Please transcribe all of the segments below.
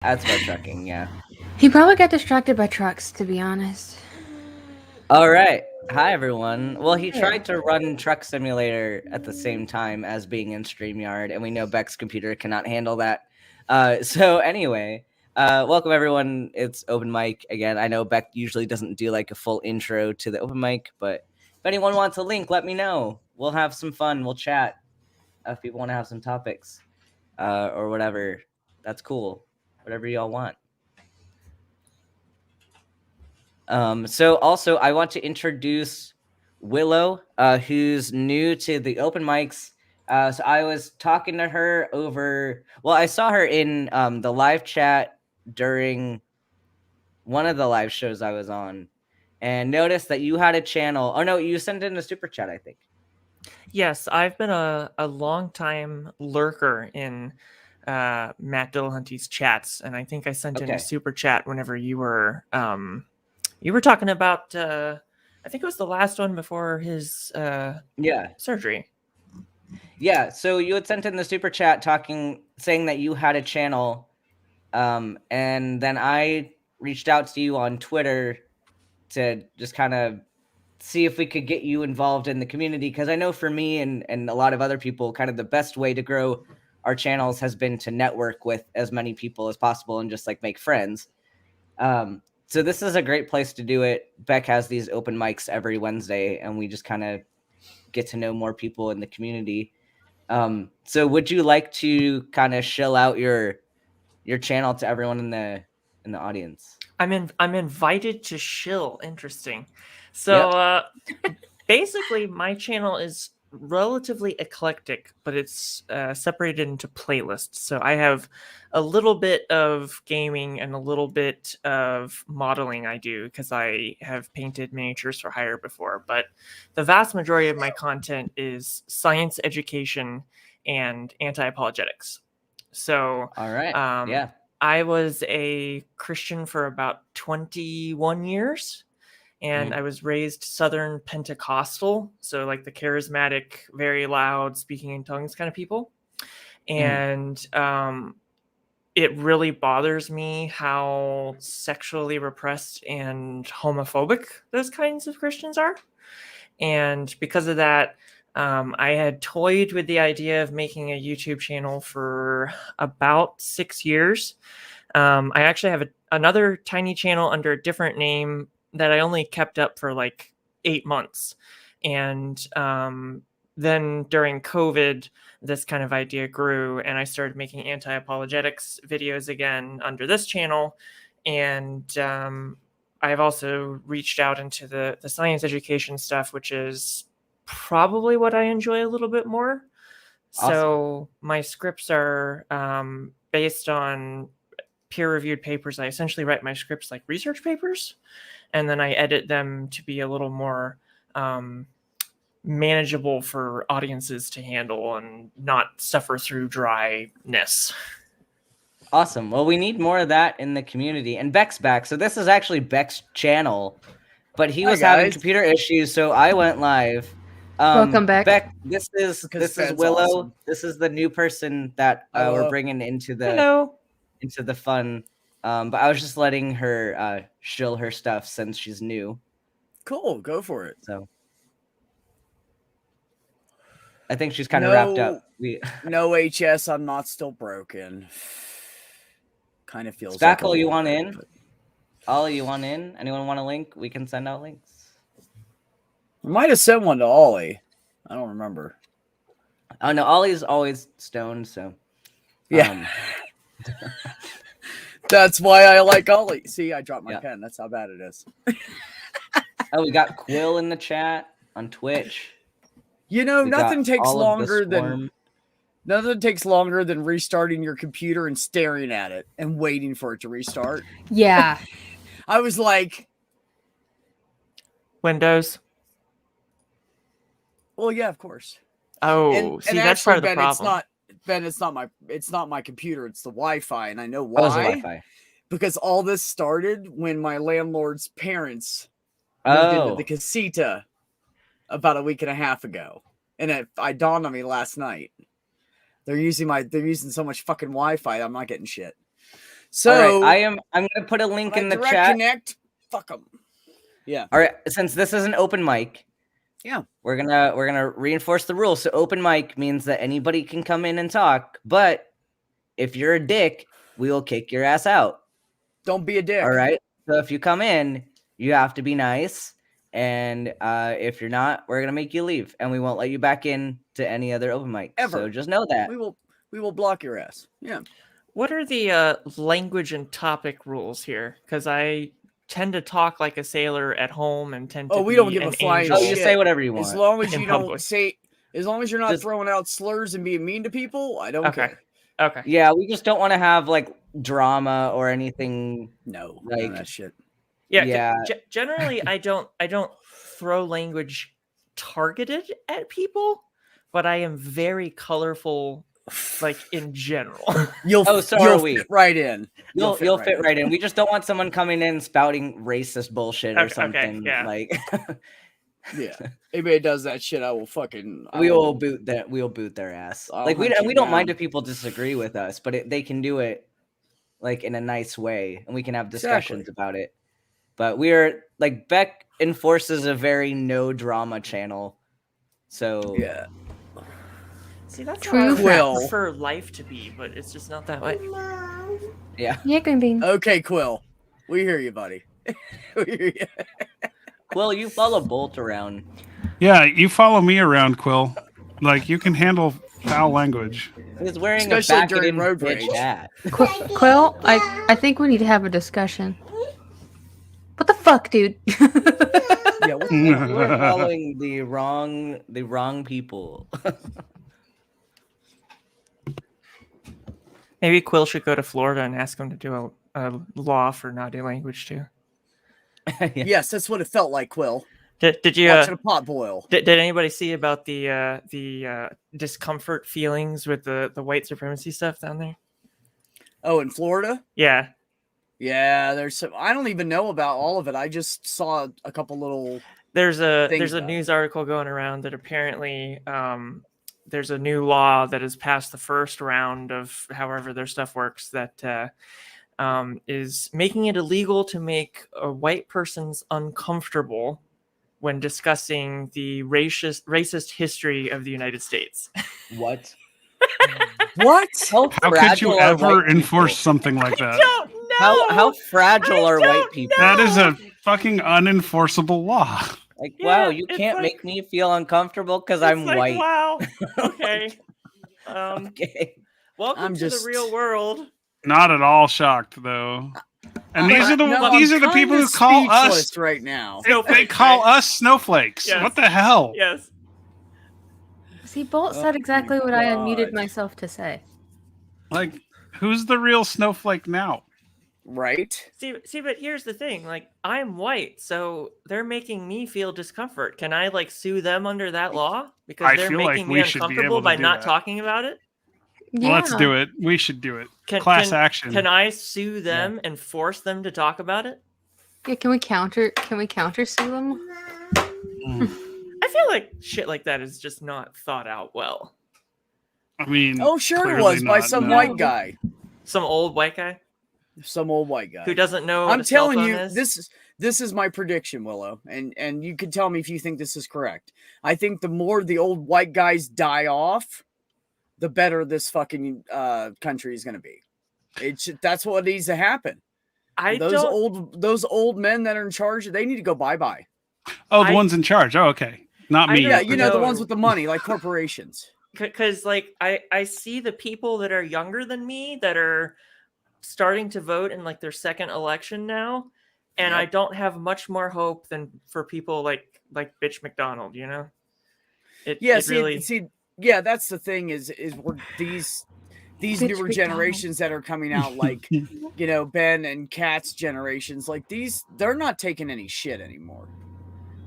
That's about trucking, yeah. He probably got distracted by trucks, to be honest. All right. Hi, everyone. Well, he Hey. tried to run Truck Simulator at the same time as being in StreamYard, and we know Beck's computer cannot handle that. Welcome everyone. It's open mic again. I know Beck usually doesn't do like a full intro to the open mic, but if anyone wants a link, let me know. We'll have some fun. We'll chat. If people want to have some topics, or whatever, that's cool. Whatever y'all want. So also I want to introduce Willow, who's new to the open mics. So I was talking to her over. Well, I saw her in the live chat during one of the live shows I was on, and noticed that you had a channel. Oh no, you sent in a super chat, I think. Yes, I've been a long time lurker in Matt Dillahunty's chats, and I think I sent in a Okay. super chat whenever you were talking about I think it was the last one before his Yeah. surgery. Yeah. So you had sent in the super chat saying that you had a channel, and then I reached out to you on Twitter to just kind of see if we could get you involved in the community, because I know for me and a lot of other people, kind of the best way to grow our channels has been to network with as many people as possible and just like make friends. So this is a great place to do it. Beck has these open mics every Wednesday, and we just kind of get to know more people in the community. So would you like to kind of shill out your channel to everyone in the audience? I'm invited to shill. Interesting. So Yep. basically, my channel is relatively eclectic, but it's separated into playlists. So I have a little bit of gaming and a little bit of modeling I do because I have painted miniatures for hire before. But the vast majority of my content is science education and anti-apologetics. So All right. um, Yeah. I was a Christian for about 21 years, and Mhm. I was raised Southern Pentecostal, so like the charismatic, very loud, speaking in tongues kind of people. Mhm. And it really bothers me how sexually repressed and homophobic those kinds of Christians are. And because of that, I had toyed with the idea of making a YouTube channel for about 6 years. I actually have another tiny channel under a different name that I only kept up for like 8 months. And then during COVID, this kind of idea grew, and I started making anti apologetics videos again under this channel. And I've also reached out into the science education stuff, which is probably what I enjoy a little bit more. Awesome. So my scripts are based on peer-reviewed papers. I essentially write my scripts like research papers, and then I edit them to be a little more manageable for audiences to handle and not suffer through dryness. Awesome. Well, we need more of that in the community. And Beck's back. So this is actually Beck's channel, but he Hi was having guys. computer issues, so I went live. Welcome back. Beck, this is Because Ben's Willow. awesome. This is the new person that Hi, we're Willow. bringing into Hello. the fun. But I was just letting her shill her stuff since she's new. Cool, go for it. So I think she's kind of wrapped up. No HS, I'm not still broken. Kind of feels Spackle, like you want in? Ollie, you want in? Anyone want a link? We can send out links. I might have sent one to Ollie. I don't remember. Oh no, Ollie's always stoned, so Yeah. That's why I like Ollie. See, I dropped my Yeah. pen. That's how bad it is. Oh, we got Quill in the chat on Twitch. You know, We nothing got takes all of the longer swarm. than restarting your computer and staring at it and waiting for it to restart. Yeah. I was like, Windows. well, yeah, of course. Oh, see, that's part of the Ben, problem. it's not my computer, it's the Wi-Fi, and I know Oh, it's the why. Wi-Fi. Because all this started when my landlord's parents moved into the casita about a week and a half ago, and it dawned on me last night. They're using so much fucking Wi-Fi. I'm not getting shit. So I'm gonna put a link in the direct chat. connect. Fuck them. Yeah. All right, since this is an open mic, yeah, we're gonna reinforce the rule. So open mic means that anybody can come in and talk, but if you're a dick, we will kick your ass out. Don't be a dick. All right. So if you come in, you have to be nice, and if you're not, we're gonna make you leave, and we won't let you back in to any other open mic. Ever. So just know that we will block your ass. Yeah. What are the language and topic rules here? Because I tend to talk like a sailor at home and tend to we be don't give a an flying angel. Oh, you shit. say whatever you want. As long as in you public. don't say, as long as you're not Just- throwing out slurs and being mean to people, I don't Okay. care. Okay. Yeah, we just don't want to have like drama or anything. No, Like- none of that shit. Yeah. Yeah. Generally, I don't throw language targeted at people, but I am very colorful, like in general. You'll So are you'll we. fit right in. You'll fit right in. We just don't want someone coming in spouting racist bullshit or Okay, something. yeah. Like Yeah. Anybody does that shit, I will fucking. we'll boot their ass. I'll Like we hunt you don't mind down. if people disagree with us, but they can do it like in a nice way, and we can have discussions about it. But we're like Beck enforces a very no drama channel. So Yeah. See, that's True how I would Quill. prefer life to be, but it's just not that way. yeah. Yeah, green bean. Okay, Quill. We hear you, buddy. We hear you. Quill, you follow Bolt around. Yeah, you follow me around, Quill. Like, you can handle foul language. He's wearing Especially a Back It during In road bitch rage. hat. Quill, I think we need to have a discussion. What the fuck, dude? Yeah. What You are following the wrong people. Maybe Quill should go to Florida and ask him to do a law for naughty language too. Yeah. Yes, that's what it felt like, Quill. Did you Watching a pot boil. did anybody see about the discomfort feelings with the white supremacy stuff down there? Oh, in Florida? Yeah. Yeah, there's some. I don't even know about all of it. I just saw a couple little. There's a Things about news article going around that apparently there's a new law that has passed the first round of however their stuff works that is making it illegal to make white persons uncomfortable when discussing the racist history of the United States. What? What? How could you ever enforce something like that? Don't know. How fragile are white don't people? know. That is a fucking unenforceable law. Like, Yeah, wow, you it's can't like- make me feel uncomfortable because It's I'm like, white. Wow. Okay. Okay. Welcome I'm to just- the real world. Not at all shocked, though. And these are the No, these I'm are the people who kinda call us. speechless right now. They call us snowflakes. Yes. What the hell? Yes. See, Bolt Oh said exactly what I unmuted God. myself to say. Like, who's the real snowflake now? Right? See, but here's the thing. Like, I'm white, so they're making me feel discomfort. Can I like sue them under that law because I they're feel like making me we should be uncomfortable able to by do not that. talking about it? Yeah. Let's do it. We should do it. Can, Class can, action. Can I sue them and force them to talk about it? Yeah, can we counter sue them? I feel like shit like that is just not thought out well. I mean, Oh, sure it clearly was by not, some no. white guy. Some old white guy Some old white guy. who doesn't know what I'm a cell telling phone you, is. this is my prediction, Willow, and you can tell me if you think this is correct. I think the more the old white guys die off, the better this fucking country is going to be. That's what needs to happen. Those old men that are in charge, they need to go bye-bye. Oh, the ones in charge. Oh, okay. Not me. Yeah, you know, the No. ones with the money, like corporations. Because like I see the people that are younger than me that are starting to vote in like their second election now, and I Yep. don't have much more hope than for people like bitch McDonald, you know. Yeah, it really yeah, that's the thing is we're these Bitch newer McDonald. generations that are coming out, like you know, Ben and Kat's generations, like they're not taking any shit anymore,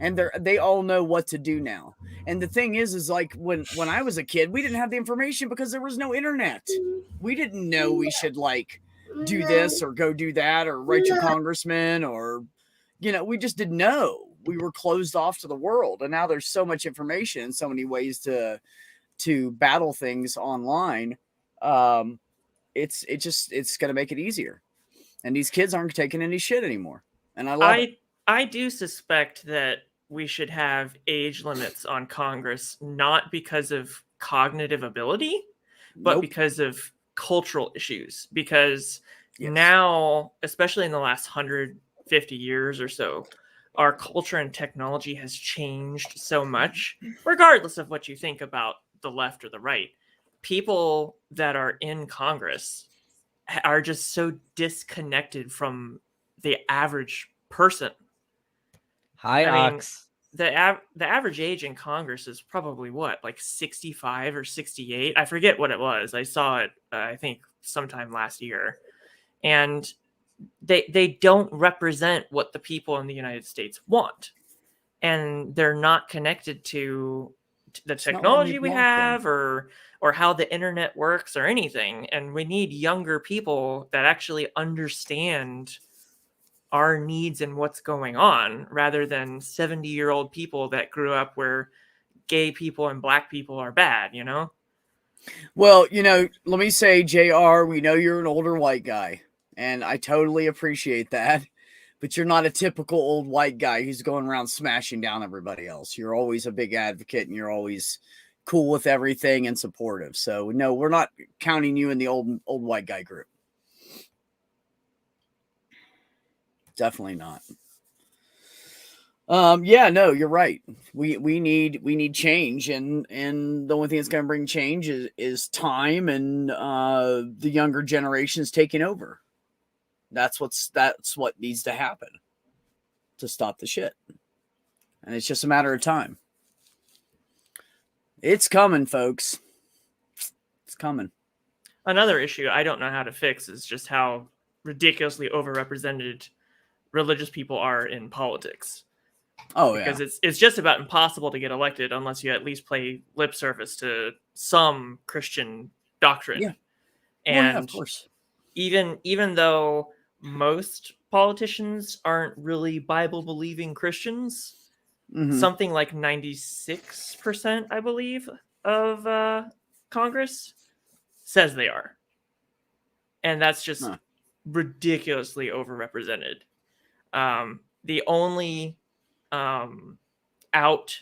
and they all know what to do now. And the thing is like when I was a kid, we didn't have the information because there was no internet. We didn't know we should like do this or go do that or write your congressman or, you know, we just didn't know. We were closed off to the world, and now there's so much information and so many ways to battle things online. It's going to make it easier. And these kids aren't taking any shit anymore. And I love it. I do suspect that we should have age limits on Congress, not because of cognitive ability, but Nope. because of cultural issues. Because Yes. now, especially in the last 150 years or so, our culture and technology has changed so much, regardless of what you think about the left or the right. People that are in Congress are just so disconnected from the average person. Hi, I mean, Ox. the average age in Congress is probably what, like 65 or 68. I forget what it was. I saw it, I think, sometime last year, and they don't represent what the people in the United States want, and they're not connected to the It's not letting technology me we block them. have or how the internet works or anything. And we need younger people that actually understand our needs and what's going on, rather than 70-year-old people that grew up where gay people and black people are bad, you know? Well, let me say, JR, we know you're an older white guy, and I totally appreciate that. But you're not a typical old white guy who's going around smashing down everybody else. You're always a big advocate, and you're always cool with everything and supportive. So no, we're not counting you in the old white guy group. Definitely not. Yeah, no, you're right. We need change, and the only thing that's going to bring change is time and the younger generations taking over. That's what needs to happen to stop the shit. And it's just a matter of time. It's coming, folks. It's coming. Another issue I don't know how to fix is just how ridiculously overrepresented religious people are in politics. Oh, Because yeah. it's just about impossible to get elected unless you at least play lip service to some Christian doctrine. Yeah. And Well, yeah, of course. even though most politicians aren't really Bible believing Christians, Mhm. something like 96%, I believe, of Congress says they are. And that's just Huh. ridiculously overrepresented. The only out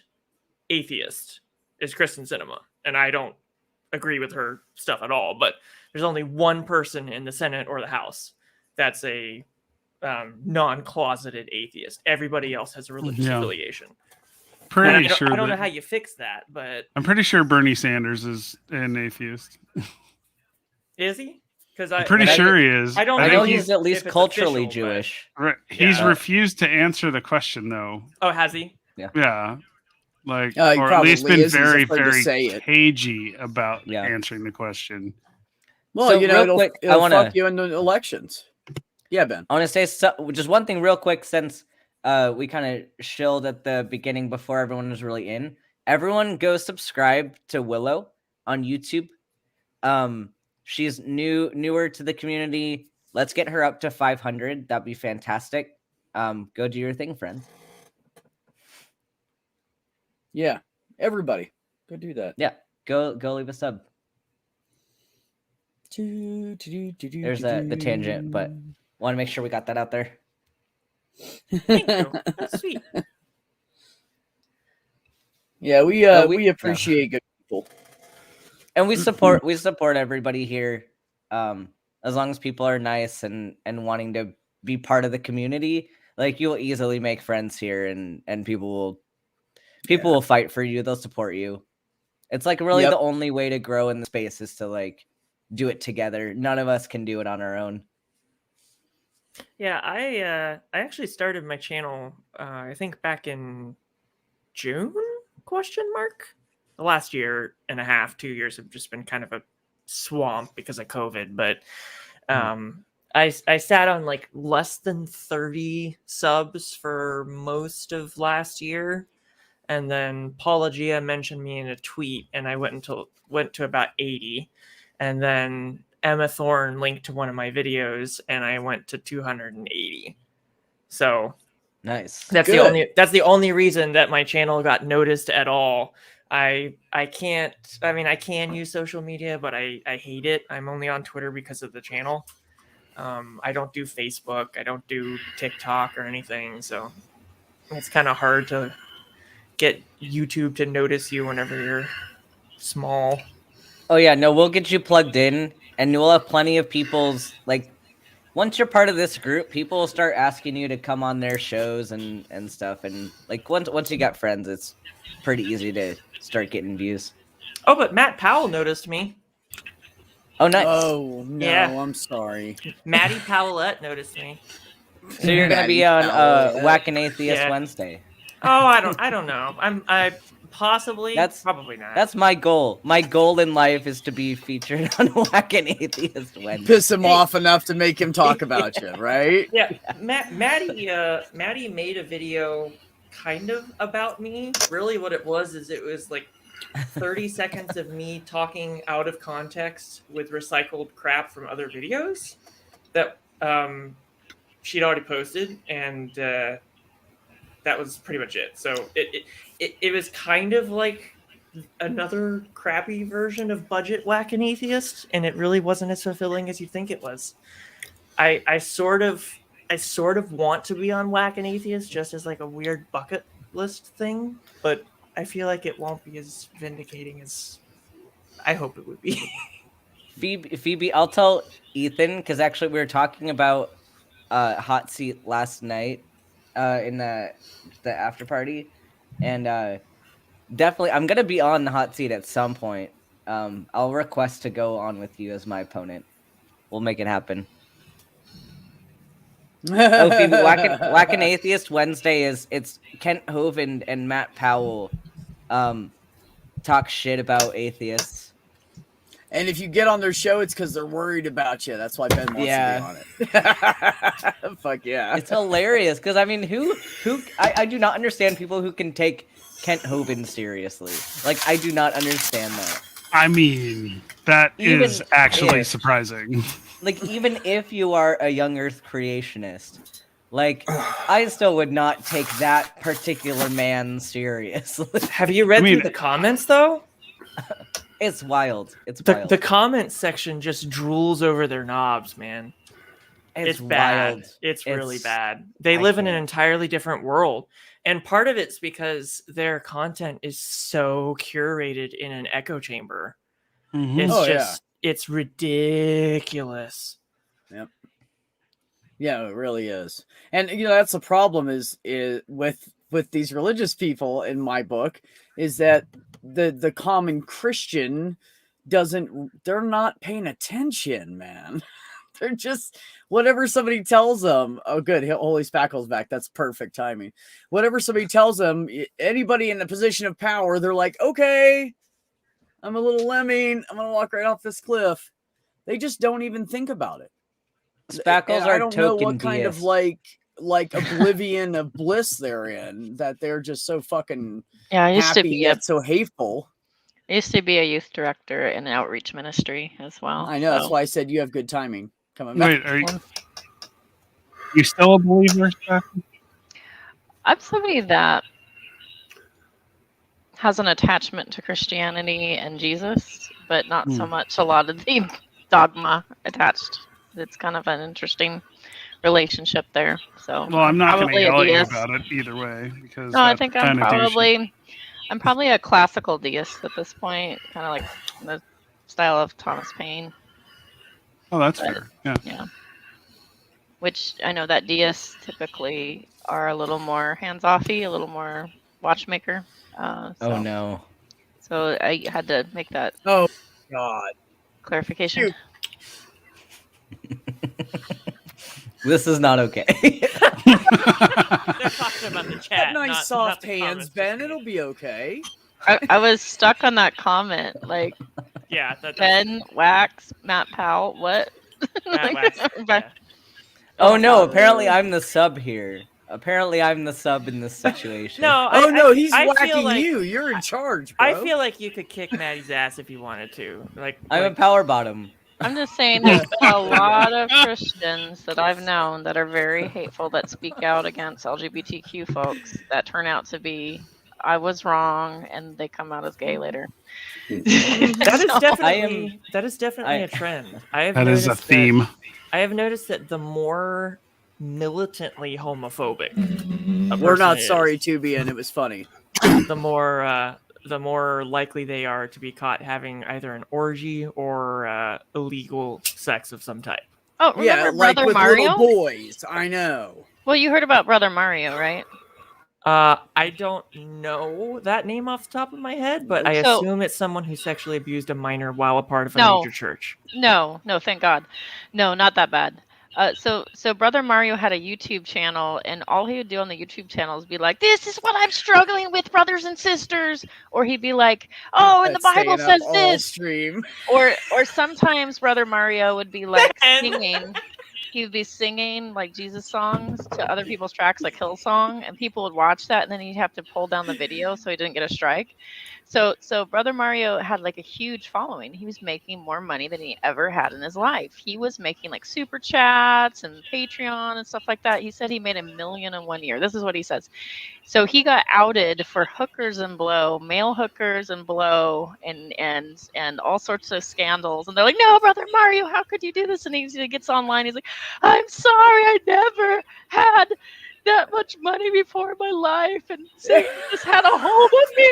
atheist is Kristen Sinema, and I don't agree with her stuff at all, but there's only one person in the Senate or the House that's a non-closeted atheist. Everybody else has a religious Yeah. affiliation. And Pretty I sure don't know that- how you fix that, but I'm pretty sure Bernie Sanders is an atheist. is he? Because I'm pretty But I sure get- he is. I don't I know know if he's at least it's culturally official, but- Jewish. Right. He's Yeah. refused to answer the question though. Oh, has he? Yeah. Like, He or at least probably been is. He's very, afraid to very say it. cagey about Yeah. answering the question. Well, So real quick, I it'll wanna- fuck you in the elections. Yeah, Ben. I want to say just one thing real quick, since we kind of shilled at the beginning before everyone was really in. Everyone go subscribe to Willow on YouTube. She's newer to the community. Let's get her up to 500. That'd be fantastic. Go do your thing, friends. Yeah, everybody, go do that. Yeah, go leave a sub. There's the tangent, but want to make sure we got that out there. Thank you. That's sweet. Yeah, we no. appreciate good people. And we support everybody here. As long as people are nice and wanting to be part of the community, like you'll easily make friends here, and people will fight for you. They'll support you. It's like really Yep. the only way to grow in the space is to like do it together. None of us can do it on our own. Yeah, I actually started my channel I think back in June ? The last year and a half, 2 years have just been kind of a swamp because of COVID, but I sat on like less than 30 subs for most of last year, and then Paula Gia mentioned me in a tweet, and I went to about 80, and then Emma Thorne linked to one of my videos, and I went to 280. So Nice. that's the only reason that my channel got noticed at all. I can use social media, but I hate it. I'm only on Twitter because of the channel. I don't do Facebook. I don't do TikTok or anything. So it's kind of hard to get YouTube to notice you whenever you're small. Oh yeah, no, we'll get you plugged in, and we'll have plenty of people's like. Once you're part of this group, people will start asking you to come on their shows and stuff, and like once you got friends, it's pretty easy to start getting views. Oh, but Matt Powell noticed me. Oh, nice. Oh no, Yeah. I'm sorry. Maddie Powellette noticed me. So you're gonna be on Whack an Atheist Yeah. Wednesday. Oh, I don't know. I possibly probably not. That's my goal. My goal in life is to be featured on Whack an Atheist Wednesday. Piss him off enough to make him talk about you, right? Yeah, Maddie made a video kind of about me. Really, what it was is it was like 30 seconds of me talking out of context with recycled crap from other videos that she'd already posted, and that was pretty much it. So it was kind of like another crappy version of budget Whack an Atheist, and it really wasn't as fulfilling as you think it was. I sort of want to be on Whack an Atheist just as like a weird bucket list thing, but I feel like it won't be as vindicating as I hope it would be. Phoebe, I'll tell Ethan, because actually we were talking about Hot Seat last night in the after party, and definitely I'm gonna be on the Hot Seat at some point. I'll request to go on with you as my opponent. We'll make it happen. Oh, Phoebe, Whack an Atheist Wednesday it's Kent Hove and Matt Powell talk shit about atheists. And if you get on their show, it's because they're worried about you. That's why Ben wants to be on it. Fuck yeah. It's hilarious because I mean, I do not understand people who can take Kent Hovind seriously. Like, I do not understand that. I mean, that is actually surprising. Like, even if you are a young Earth creationist, like, I still would not take that particular man seriously. Have you read through the comments though? It's wild. It's wild. wild. The comment section just drools over their knobs, man. It's bad. Wild. It's really bad. They live in an entirely different world. And part of it's because their content is so curated in an echo chamber. Mm-hmm. It's it's ridiculous. Yep. Yeah, it really is. And you know, that's the problem is with these religious people in my book, is that the common Christian they're not paying attention, man. They're just whatever somebody tells them. Oh, good. Holy Spackle's back. That's perfect timing. Whatever somebody tells them, anybody in a position of power, they're like, okay, I'm a little lemming. I'm going to walk right off this cliff. They just don't even think about it. Spackles are I don't know what token kind of like oblivion of bliss they're in, that they're just so fucking I used happy to be yet so hateful. I used to be a youth director in an outreach ministry as well. I know. so- That's why I said you have good timing. Coming back. Wait, are you still a believer, Spackle? I'm somebody that has an attachment to Christianity and Jesus, but not so much a lot of the dogma attached. It's kind of an interesting relationship there. So Well, I'm not going to probably a yell at you deist. about it either way, because No, I that's think I'm kinda douchey. probably a classical deist at this point, kind of like the style of Thomas Paine. Oh, that's But, fair. Yeah. Yeah. Which I know that deists typically are a little more hands-offy, a little more watchmaker. Oh no. So I had to make that Oh God. clarification. This is not okay. They're talking about the chat. Got nice not soft the hands, comments. Ben. It'll be okay. I was stuck on that comment. Like, Yeah. That's Ben, Wax, Matt Powell, what? Matt Like, Wax, but- yeah. Oh no, apparently I'm the sub here. Apparently I'm the sub in this situation. No. He's I feel whacking like, you. You're in charge, bro. I feel like you could kick Maddie's ass if you wanted to. I'm a power bottom. I'm just saying there's been a lot of Christians that I've known that are very hateful, that speak out against LGBTQ folks, that turn out to be, I was wrong, and they come out as gay later. That is So- definitely a trend. I have That is a noticed theme. I have noticed that the more militantly homophobic a We're person not sorry is, to be, and it was funny. the more likely they are to be caught having either an orgy or illegal sex of some type. Oh, remember Yeah, like Brother with Mario? little boys. I know. Well, you heard about Brother Mario, right? I don't know that name off the top of my head, but I So- assume it's someone who sexually abused a minor while a part of a No. major church. No, thank God. No, not that bad. So Brother Mario had a YouTube channel, and all he would do on the YouTube channel is be like, "This is what I'm struggling with, brothers and sisters," or he'd be like, "Oh, and the That's Bible staying up says all this," stream. or sometimes Brother Mario would be like singing. He would be singing like Jesus songs to other people's tracks, like Hillsong, and people would watch that, and then he'd have to pull down the video so he didn't get a strike. So Brother Mario had like a huge following. He was making more money than he ever had in his life. He was making like super chats and Patreon and stuff like that. He said he made $1 million in 1 year. This is what he says. So he got outed for hookers and blow, male hookers and blow, and all sorts of scandals. And they're like, "No, Brother Mario, how could you do this?" And he gets online. He's like, "I'm sorry, I never had that much money before in my life, and Satan just had a hold of me."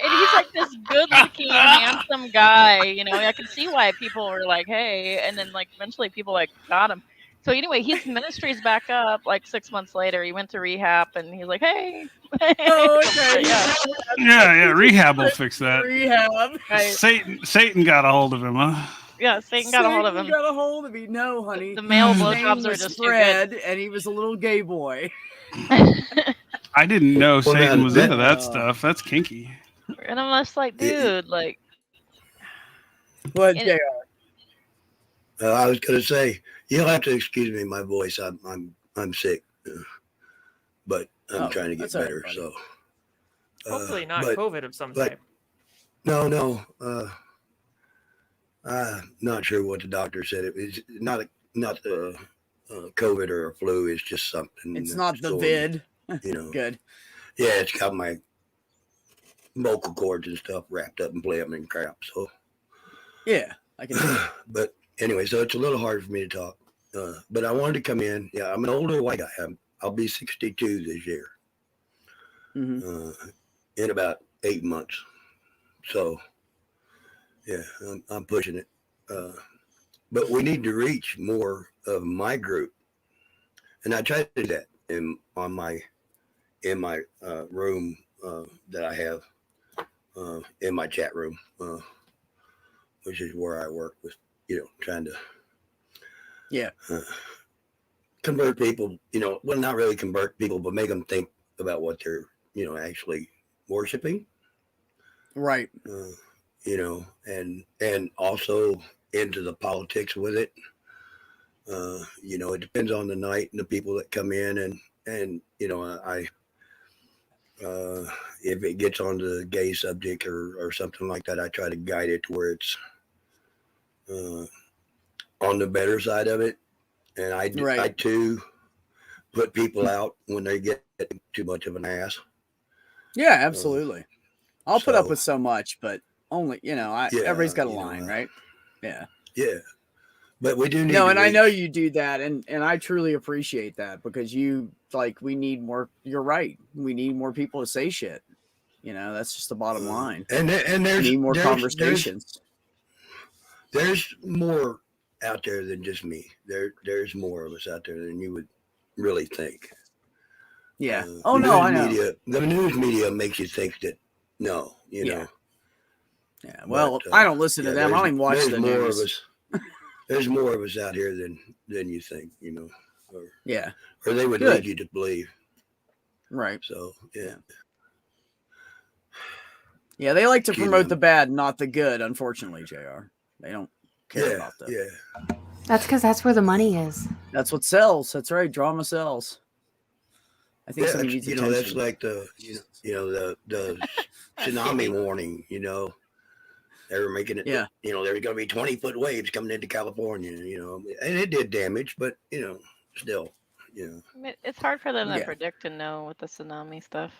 And he's like this good-looking, handsome guy. You know, I can see why people were like, "Hey," and then like eventually people like got him. So anyway, his ministry's back up like 6 months later. He went to rehab, and he's like, "Hey." Oh, okay. Yeah. Yeah. Rehab will fix that. Rehab. Right. Satan got a hold of him, huh? Yeah, Satan got a hold of him. Got a hold of me. No, honey. The male His blowjobs name are was just too Fred, and he was a little gay boy. I didn't know Satan was into that Oh. stuff. That's kinky. And I'm just like, dude, like, What, And- JR? I was going to say, you'll have to excuse me, my voice. I'm sick, but I'm trying to get that's all right, better. buddy. So Hopefully not but- COVID of some but- type. no. I'm not sure what the doctor said. It was not the COVID or a flu. It's just something. It's that's not the going, vid. You know. Good. Yeah, it's got my vocal cords and stuff wrapped up in phlegm and crap. So, Yeah, I can see. but anyway, so it's a little hard for me to talk. But I wanted to come in. Yeah, I'm an older white guy. I'll be 62 this year. Mm-hmm. In about 8 months. So, yeah, I'm pushing it. But we need to reach more of my group, and I try to do that in my room that I have in my chat room, which is where I work with, trying to convert people. Well, not really convert people, but make them think about what they're actually worshiping. Right. And also into the politics with it. It depends on the night and the people that come in, and I if it gets on the gay subject or something like that, I try to guide it to where it's on the better side of it. And I too put people out when they get too much of an ass. Yeah, absolutely. I'll put up so- with so much, but only, everybody's got a line, right? Yeah. Yeah. But we do need No, to and I know reach- you do that, and I truly appreciate that, because we need more. You're right. We need more people to say shit. That's just the bottom line. And We there's need more there's- conversations. There's more out there than just me. There's more of us out there than you would really think. Yeah. The I news know. media, the news media makes you think that no, you Yeah. know. Yeah. Well, But, I don't listen to yeah, them. I don't even watch there's the more news. of us. There's more of us out here than you think, Yeah. or they would Good. lead you to believe. Right. So yeah. Yeah. They like to Keep promote them. the bad, not the good. Unfortunately, Jr. They don't care Yeah, about that. yeah. That's because that's where the money is. That's what sells. That's right. Drama sells. I think Yeah, somebody that's, needs that's attention. like the tsunami warning. They were making it. Yeah. There's going to be 20-foot waves coming into California. And it did damage, but still. It's hard for them to Yeah. predict and know with the tsunami stuff.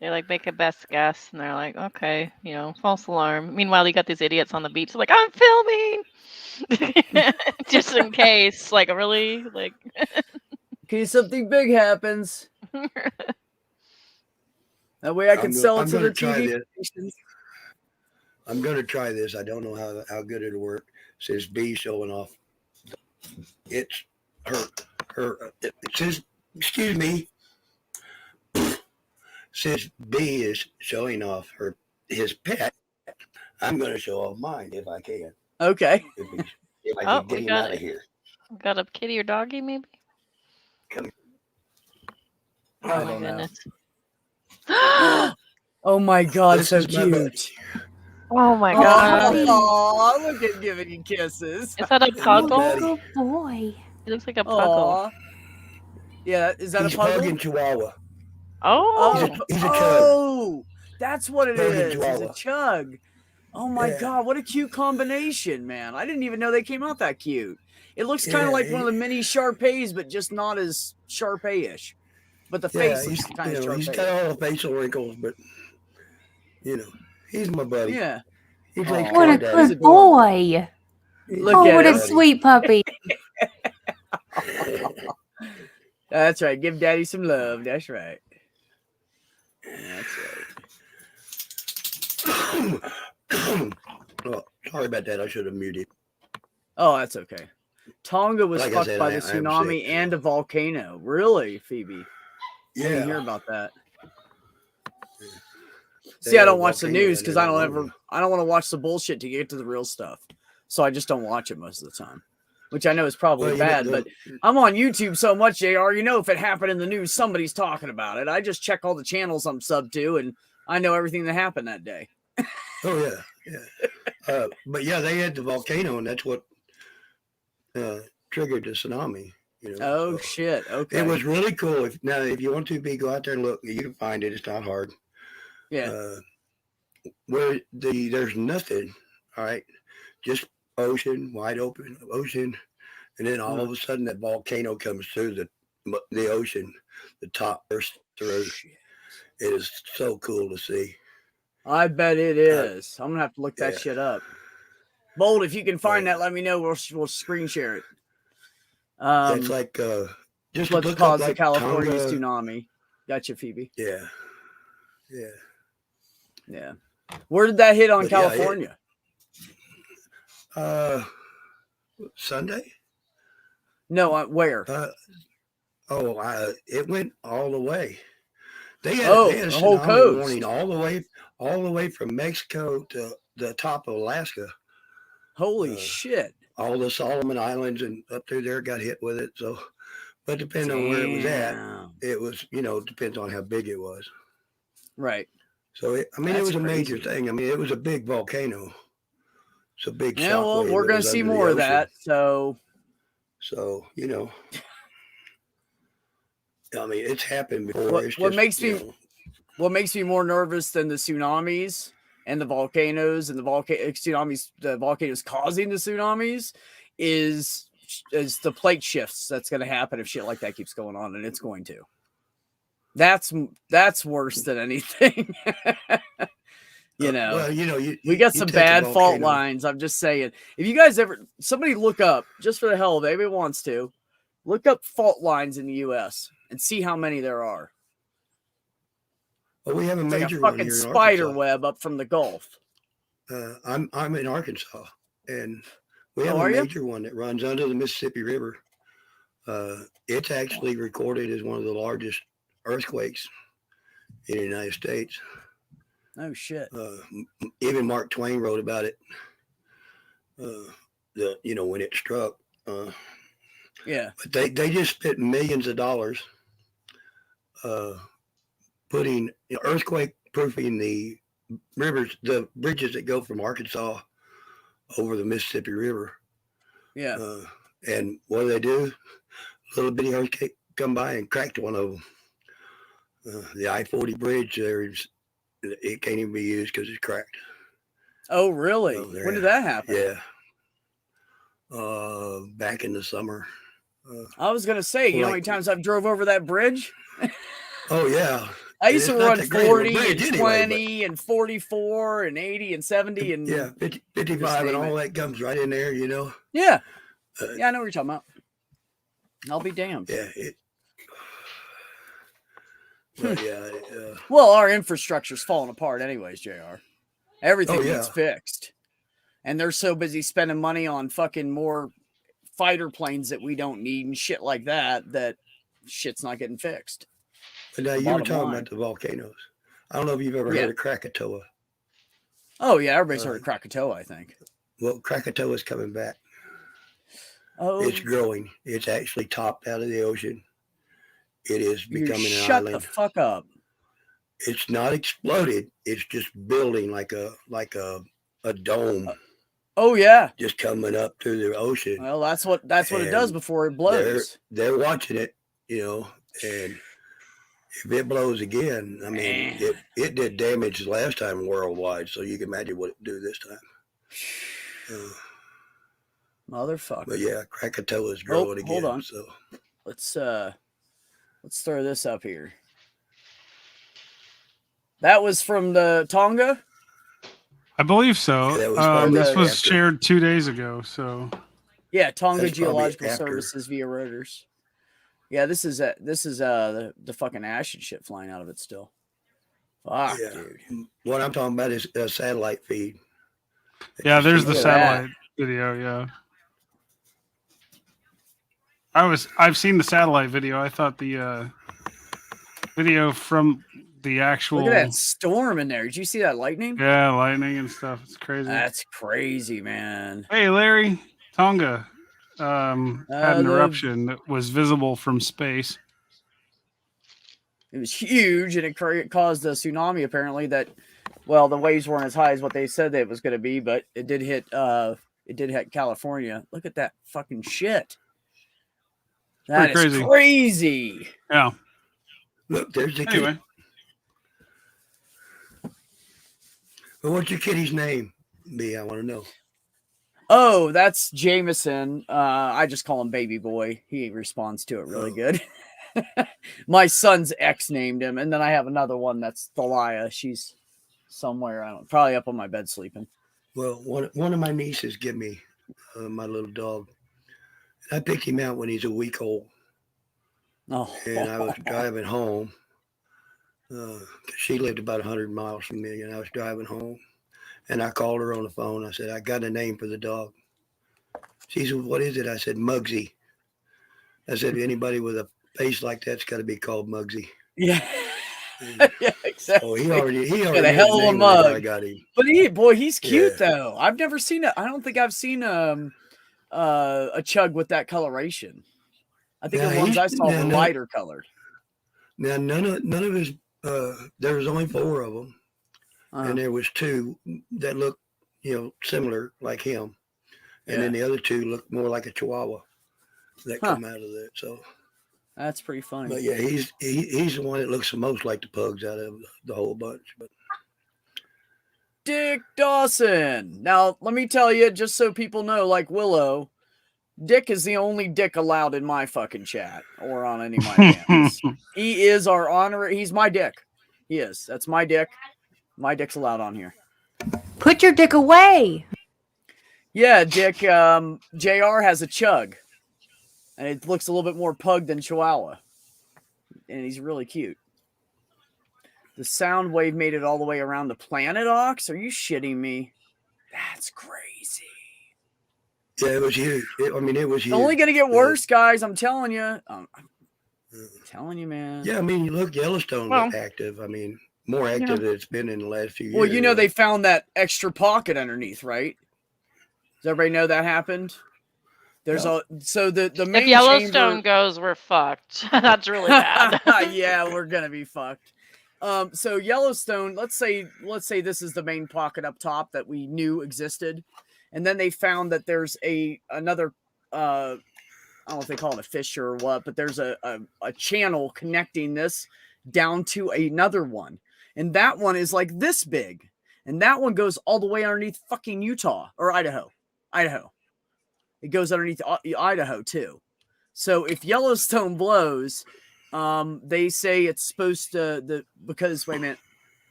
They make a best guess, and they're like, okay, false alarm. Meanwhile, you got these idiots on the beach like, I'm filming. Just in case, like really, like. In case something big happens. That way I can sell it to the TV stations. I'm going to try this. I don't know how good it'll work. It says B showing off. It's it says, excuse me. Since B is showing off his pet, I'm going to show off mine if I can. Okay. If I can get him out of here. Got a kitty or doggy, maybe? Come here. Oh my goodness. Oh my God, so cute. Oh my God. Oh, look at giving you kisses. Is that a puggle? Good boy. It looks like a puggle. Yeah, is that He's a puggle? Pugging Chihuahua. Oh. He's a chug. Oh, that's what it Pugging is. He's Chihuahua. a chug. Oh my God, what a cute combination, man. I didn't even know they came out that cute. It looks kind of like one of the mini Shar-Peis, but just not as Shar-Pei-ish. But the face looks kind of Shar-Pei. He's got all the facial wrinkles, but he's my buddy. Yeah. He's like What a good boy. Look Oh, at what a him. sweet puppy. That's right. Give daddy some love. That's right. That's right. Oh, sorry about that. I should have muted. Oh, that's okay. Tonga was Like I fucked said, by I the am tsunami sick. and a volcano. Really, Phoebe? I didn't hear about that. See, I don't watch the news because I don't want to watch the bullshit to get to the real stuff. So I just don't watch it most of the time, which I know is probably bad. But I'm on YouTube so much, JR. You know, if it happened in the news, somebody's talking about it. I just check all the channels I'm sub to, and I know everything that happened that day. Oh yeah. But yeah, they had the volcano, and that's what triggered the tsunami. Oh shit! Okay. It was really cool. If you want to go out there and look, you can find it. It's not hard. Yeah. Where there's nothing. All right, just ocean, wide open ocean, and then all of a sudden that volcano comes through the ocean, the top bursts through. It is so cool to see. I bet it is. I'm gonna have to look that shit up. Bold, if you can find that, let me know. We'll screen share it. It's like just what's look caused up, the like, California Tonga. tsunami. Gotcha, Phoebe. Yeah. Where did that hit on But California? Sunday? No, where? It went all the way. They had the whole tsunami coast. warning all the way from Mexico to the top of Alaska. Holy shit! All the Solomon Islands and up through there got hit with it. So, but depending on where it was at, it was depends on how big it was. Right. So it was a major thing. I mean, it was a big volcano. It's a big. Yeah, well, we're gonna see more of that. So I mean, it's happened before. What makes me more nervous than the tsunamis and the volcanoes and the volcanoes causing the tsunamis is the plate shifts that's going to happen if shit like that keeps going on, and it's going to. That's worse than anything. We got some bad fault lines. I'm just saying. If you guys somebody look up, just for the hell of it, anybody wants to, look up fault lines in the U.S. and see how many there are. Well, we have a major one here in Arkansas. Spider web up from the Gulf. I'm in Arkansas, and we have a major one that runs under the Mississippi River. It's actually recorded as one of the largest earthquakes in the United States. Oh shit! Even Mark Twain wrote about it. When it struck. Yeah. But they just spent millions of dollars putting earthquake proofing the rivers, the bridges that go from Arkansas over the Mississippi River. Yeah. And what do? A little bitty earthquake come by and cracked one of them. The I-40 bridge there it can't even be used because it's cracked. Oh, really? When did that happen? Yeah. Back in the summer. I was gonna say, you know how many times I've drove over that bridge? Oh yeah. I used to It's not run the Greenwood 40 and Bridge anyway, 20 and 44 and 80 and 70 and yeah, 55 and name all that comes right in there, you know. yeah. Uh, Yeah, I know what you're talking about. I'll be damned. Yeah, but yeah, Well, our infrastructure's falling apart anyways, JR. Everything Oh, yeah. needs fixed. And they're so busy spending money on fucking more fighter planes that we don't need and shit like that shit's not getting fixed. but now you were talking about the volcanoes. I don't know if you've ever heard of Krakatoa. Oh yeah, everybody's heard of Krakatoa, I think. Well, Krakatoa's coming back. Oh, It's growing. It's actually topped out of the ocean. It is becoming an shut island. the fuck up. It's not exploded. It's just building like a dome. Oh yeah. Just coming up through the ocean. Well, that's what it does before it blows. They're watching it, you know, and if it blows again, I mean, it did damage the last time worldwide, so you can imagine what it do this time. Motherfucker. But yeah, Krakatoa is growing again. Hold on. So let's throw this up here. That was from the Tonga? I believe so. Yeah, this was shared 2 days ago. So yeah, Tonga That's Geological after. Services via Reuters. Yeah, this is the fucking ash and shit flying out of it still. Fuck, yeah, dude. what I'm talking about is a satellite feed. yeah, there's the Look at satellite video. Yeah, I've seen the satellite video. I thought the video from the actual. Look at that storm in there. Did you see that lightning? Yeah, lightning and stuff. It's crazy. That's crazy, man. Hey, Larry, Tonga had an eruption that was visible from space. It was huge, and it caused a tsunami. Apparently, that well, the waves weren't as high as what they said that it was going to be, but it did hit. It did hit California. Look at that fucking shit. That is crazy. Yeah. Look, there's the Anyway. kid. Well, what's your kitty's name? B, I want to know. Oh, that's Jameson. I just call him Baby Boy. He responds to it really good. My son's ex named him, and then I have another one that's Thalia. She's somewhere, probably up on my bed sleeping. Well, one of my nieces gave me my little dog. I picked him out when he's a week old. Oh, and I was driving home. She lived about 100 miles from me, and I was driving home. And I called her on the phone. I said, I got a name for the dog. She said, what is it? I said, Muggsy. I said, anybody with a face like that's got to be called Muggsy. Yeah. Yeah, exactly. Oh, he already got a hell of a mug. I got him. But he's cute though. I've never seen it. I don't think I've seen a chug with that coloration. I think the ones I saw were lighter colored. Now none of his there was only 4 of them. And there was 2 that looked, similar like him. And then the other 2 looked more like a Chihuahua that come out of that. So that's pretty funny. But yeah, he's the one that looks the most like the pugs out of the whole bunch. But Dick Dawson. Now, let me tell you, just so people know, like Willow, Dick is the only dick allowed in my fucking chat or on any of my channels. He is our honorary. He's my dick. He is. That's my dick. My dick's allowed on here. Put your dick away. Yeah, Dick. JR has a chug. And it looks a little bit more pug than Chihuahua. And he's really cute. The sound wave made it all the way around the planet, Ox? Are you shitting me? That's crazy. Yeah, it was huge. It was huge. It's only going to get worse, guys. I'm telling you. I'm telling you, man. Yeah, look, Yellowstone is active. More active than it's been in the last few years. Well, they found that extra pocket underneath, right? Does everybody know that happened? There's the main if Yellowstone chamber... goes, we're fucked. That's really bad. Yeah, we're gonna be fucked. So Yellowstone, let's say this is the main pocket up top that we knew existed, and then they found that there's another I don't know if they call it a fissure or what, but there's a channel connecting this down to another one, and that one is like this big, and that one goes all the way underneath fucking Utah or Idaho. It goes underneath Idaho too. So if Yellowstone blows, They say it's supposed to because wait a minute,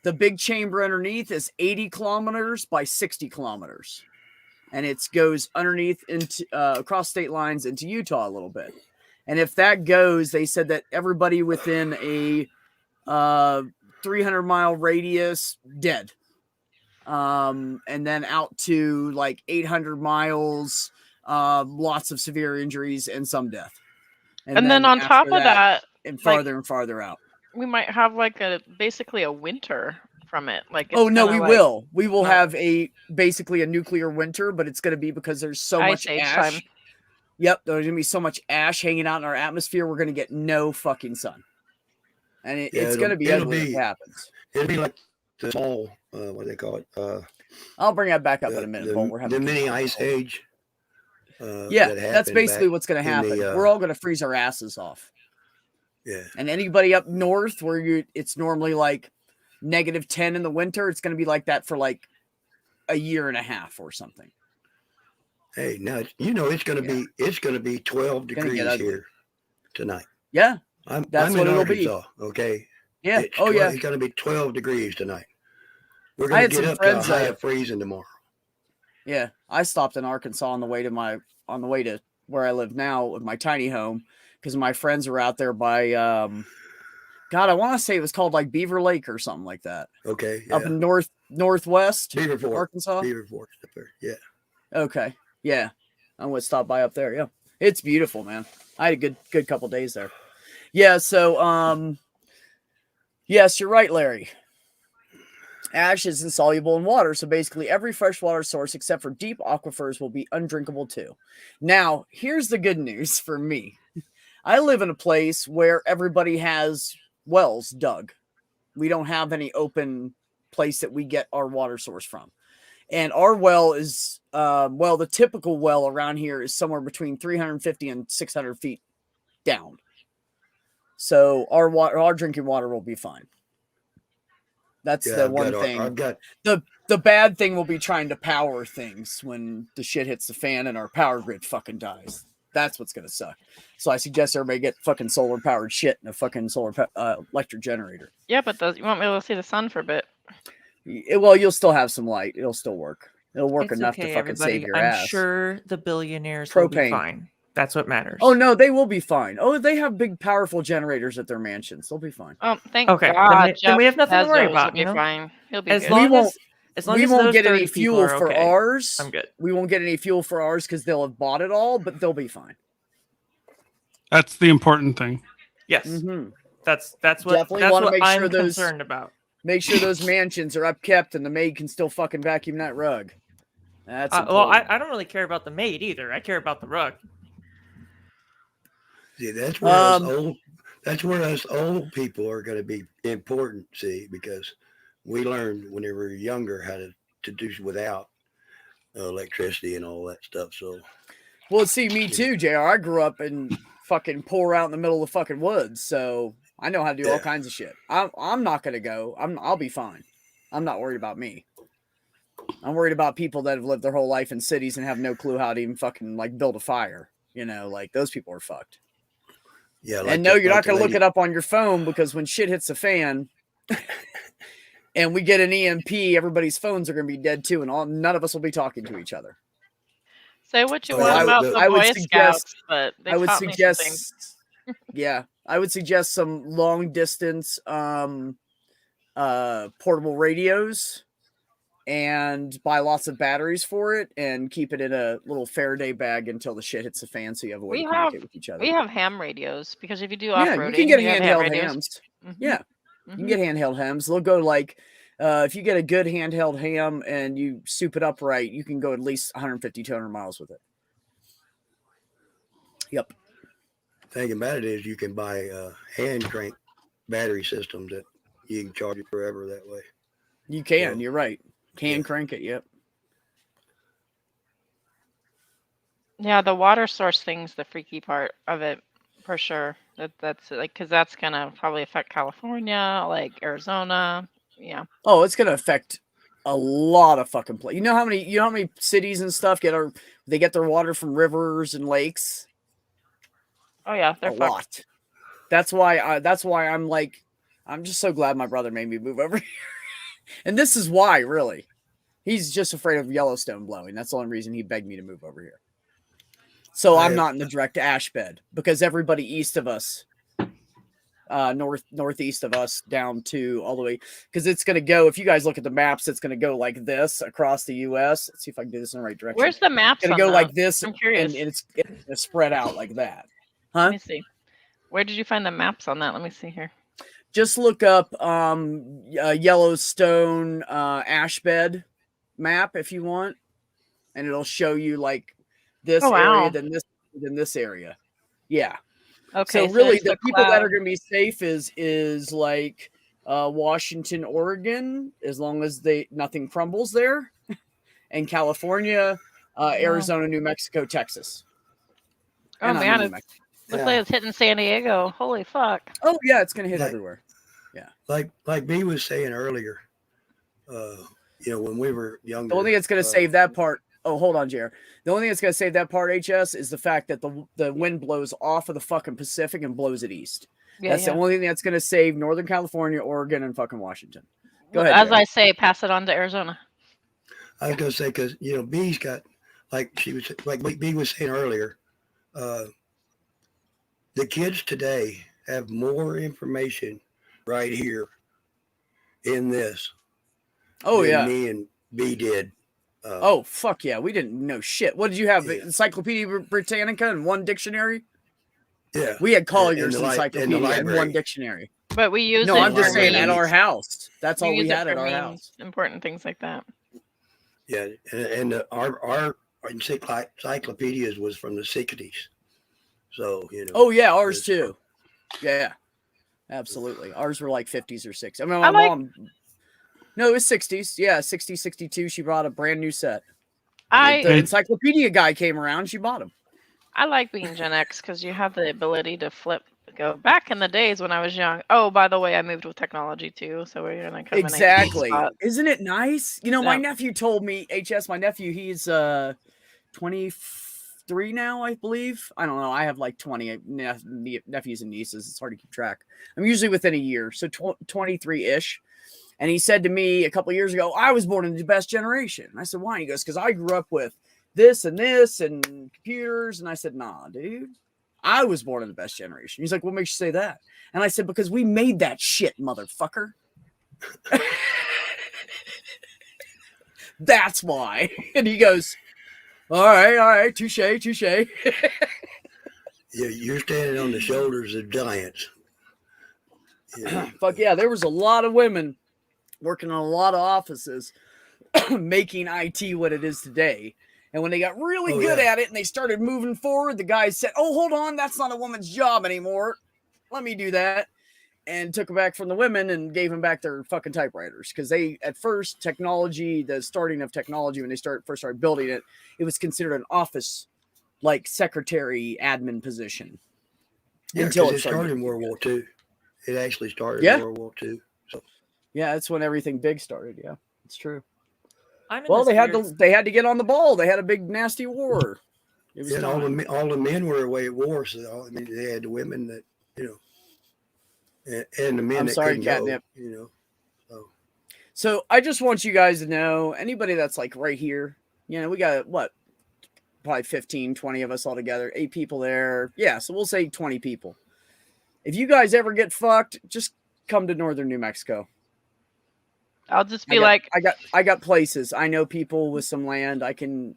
the big chamber underneath is 80 kilometers by 60 kilometers, and it goes underneath into across state lines into Utah a little bit. And if that goes, they said that everybody within a 300-mile radius dead. And then out to like 800 miles, lots of severe injuries and some death. And then on top of that, and farther and farther out, we might have like basically a winter from it. Like, oh no, we will. We will no. have basically a nuclear winter, but it's going to be because there's so much ash. Time. Yep, there's going to be so much ash hanging out in our atmosphere. We're going to get no fucking sun, and it's going to be ugly if it happens. It'll be like the small, what do they call it? I'll bring that back up in a minute. We're having the mini ice age. Yeah, that's basically what's going to happen. We're all going to freeze our asses off. Yeah. And anybody up north where it's normally like -10 in the winter, it's going to be like that for like a year and a half or something. Hey, now it's going to be 12 degrees here tonight. Yeah, that's what it'll be. Okay. Yeah. It's going to be 12 degrees tonight. We're going to get up to a high of freezing tomorrow. Yeah, I stopped in Arkansas on the way to where I live now with my tiny home because my friends were out there by God, I want to say it was called like Beaver Lake or something like that. Okay. Yeah. Up in northwest Beaver Fork, Arkansas. Beaver Fork up there. Yeah. Okay. Yeah. I went stop by up there. Yeah. It's beautiful, man. I had a good couple days there. Yeah, so yes, you're right, Larry. Ash is insoluble in water, so basically every freshwater source except for deep aquifers will be undrinkable too. Now, here's the good news for me. I live in a place where everybody has wells dug. We don't have any open place that we get our water source from. And our well is, the typical well around here is somewhere between 350 and 600 feet down. So our drinking water will be fine. That's the one thing. The bad thing will be trying to power things when the shit hits the fan and our power grid fucking dies. That's what's going to suck. So I suggest everybody get fucking solar powered shit and a fucking solar electric generator. Yeah, but you won't be able to see the sun for a bit. Well, you'll still have some light. It'll still work. It'll work enough to fucking save your ass. I'm sure the billionaires will be fine. That's what matters. Oh, no, they will be fine. Oh, they have big, powerful generators at their mansions. They'll be fine. Oh, thank God. Then we have nothing to worry about. He'll be fine. He'll be as good. long as we won't get any fuel for ours. I'm good. We won't get any fuel for ours because they'll have bought it all, but they'll be fine. That's the important thing. Yes. Mm-hmm. That's what I'm concerned about. Make sure those mansions are upkept and the maid can still fucking vacuum that rug. That's I don't really care about the maid either. I care about the rug. See, that's where us old people are going to be important. See, because we learned when we were younger how to do without electricity and all that stuff. So, well, see, me too, JR. I grew up in fucking poor out in the middle of the fucking woods, so I know how to do all kinds of shit. I'm not going to go. I'll be fine. I'm not worried about me. I'm worried about people that have lived their whole life in cities and have no clue how to even fucking like build a fire. You know, like those people are fucked. Yeah. And no, you're not going to look it up on your phone because when shit hits the fan and we get an EMP, everybody's phones are going to be dead too. And none of us will be talking to each other. Say what you want about the Boy Scouts, but they taught me some things. Yeah, I would suggest some long distance portable radios and buy lots of batteries for it and keep it in a little Faraday bag until the shit hits the fan so you have a way to communicate with each other. We have ham radios because if you do off-roading, you can get handheld hams. Mm-hmm. Yeah, you can get handheld hams. They'll go like, if you get a good handheld ham and you soup it up right, you can go at least 150, 200 miles with it. Yep. Thing about it is you can buy hand crank battery systems that you can charge it forever that way. You can, you're right. Crank it, yep. Yeah, the water source thing's the freaky part of it for sure. That's like because that's gonna probably affect California, like Arizona. Yeah. Oh, it's gonna affect a lot of fucking places. You know how many cities and stuff get their water from rivers and lakes? Oh yeah, they're a lot. That's why I'm like, I'm just so glad my brother made me move over here. And this is why, really. He's just afraid of Yellowstone blowing. That's the only reason he begged me to move over here. So I'm not in the direct ash bed because everybody east of us, northeast of us, down to all the way, because it's going to go. If you guys look at the maps, it's going to go like this across the U.S. Let's see if I can do this in the right direction. Where's the maps? It's going to on go that? like this, I'm curious. and it's going to spread out like that. Let Huh? me see. Where did you find the maps on that? Let me see here. Just look up Yellowstone ash bed map if you want, and it'll show you like this area, then this area. Yeah. Okay. So really, there's the people that are going to be safe is like Washington, Oregon, as long as nothing crumbles there, and California, Arizona, New Mexico, Texas. Oh man, it looks like it's hitting San Diego. Holy fuck! Oh yeah, it's going to hit everywhere. Yeah. Like B was saying earlier, when we were younger. The only thing that's going to save that part. Oh, hold on, Jer. The only thing that's going to save that part, HS, is the fact that the wind blows off of the fucking Pacific and blows it east. Yeah, that's the only thing that's going to save Northern California, Oregon, and fucking Washington. Go ahead. As Jer. I say, pass it on to Arizona. I was going to say, because, B's got, like B was saying earlier, the kids today have more information right here in this. Oh, yeah. Me and B did. Oh, fuck yeah. We didn't know shit. What did you have? Yeah. Encyclopedia Britannica and one dictionary? Yeah. We had Collier's Encyclopedia and one dictionary. But we used No, I'm just saying at our house. That's all we had at our house. Important things like that. Yeah. And our encyclopedias was from the 60s. So, Oh, yeah. Ours too. Yeah. Absolutely. Ours were like 50s or 60s. I mean, my mom... No, it was 60s. Yeah, 60, 62. She brought a brand new set. The encyclopedia guy came around. She bought them. I like being Gen X because you have the ability to go back in the days when I was young. Oh, by the way, I moved with technology too. So we're in kind of exactly. Isn't it nice? My nephew told me, HS, my nephew, he's 23 now, I believe. I don't know. I have like 20 nephews and nieces. It's hard to keep track. I'm usually within a year. So 23-ish. And he said to me a couple of years ago, I was born in the best generation. And I said, why? And he goes, because I grew up with this and computers. And I said, nah, dude, I was born in the best generation. He's like, what makes you say that? And I said, because we made that shit, motherfucker. That's why. And he goes, all right, touche. Yeah, you're standing on the shoulders of giants. Yeah. Fuck yeah, there was a lot of women working in a lot of offices making IT what it is today. And when they got really good at it and they started moving forward, the guys said, oh, hold on, that's not a woman's job anymore. Let me do that. And took it back from the women and gave them back their fucking typewriters. Because at first, the starting of technology, when they first started building it, it was considered an office, like secretary admin position. Yeah, until it started in World War II. It actually started in World War II. So. Yeah, that's when everything big started. Yeah, it's true. They had to get on the ball. They had a big nasty war. It was all the men were away at war, so they had the women that and the men. I'm that sorry, Catnip. So I just want you guys to know, anybody that's like right here, we got probably 15, 20 of us all together, 8 people there. Yeah, so we'll say 20 people. If you guys ever get fucked, just come to northern New Mexico. I'll just be I got places. I know people with some land. I can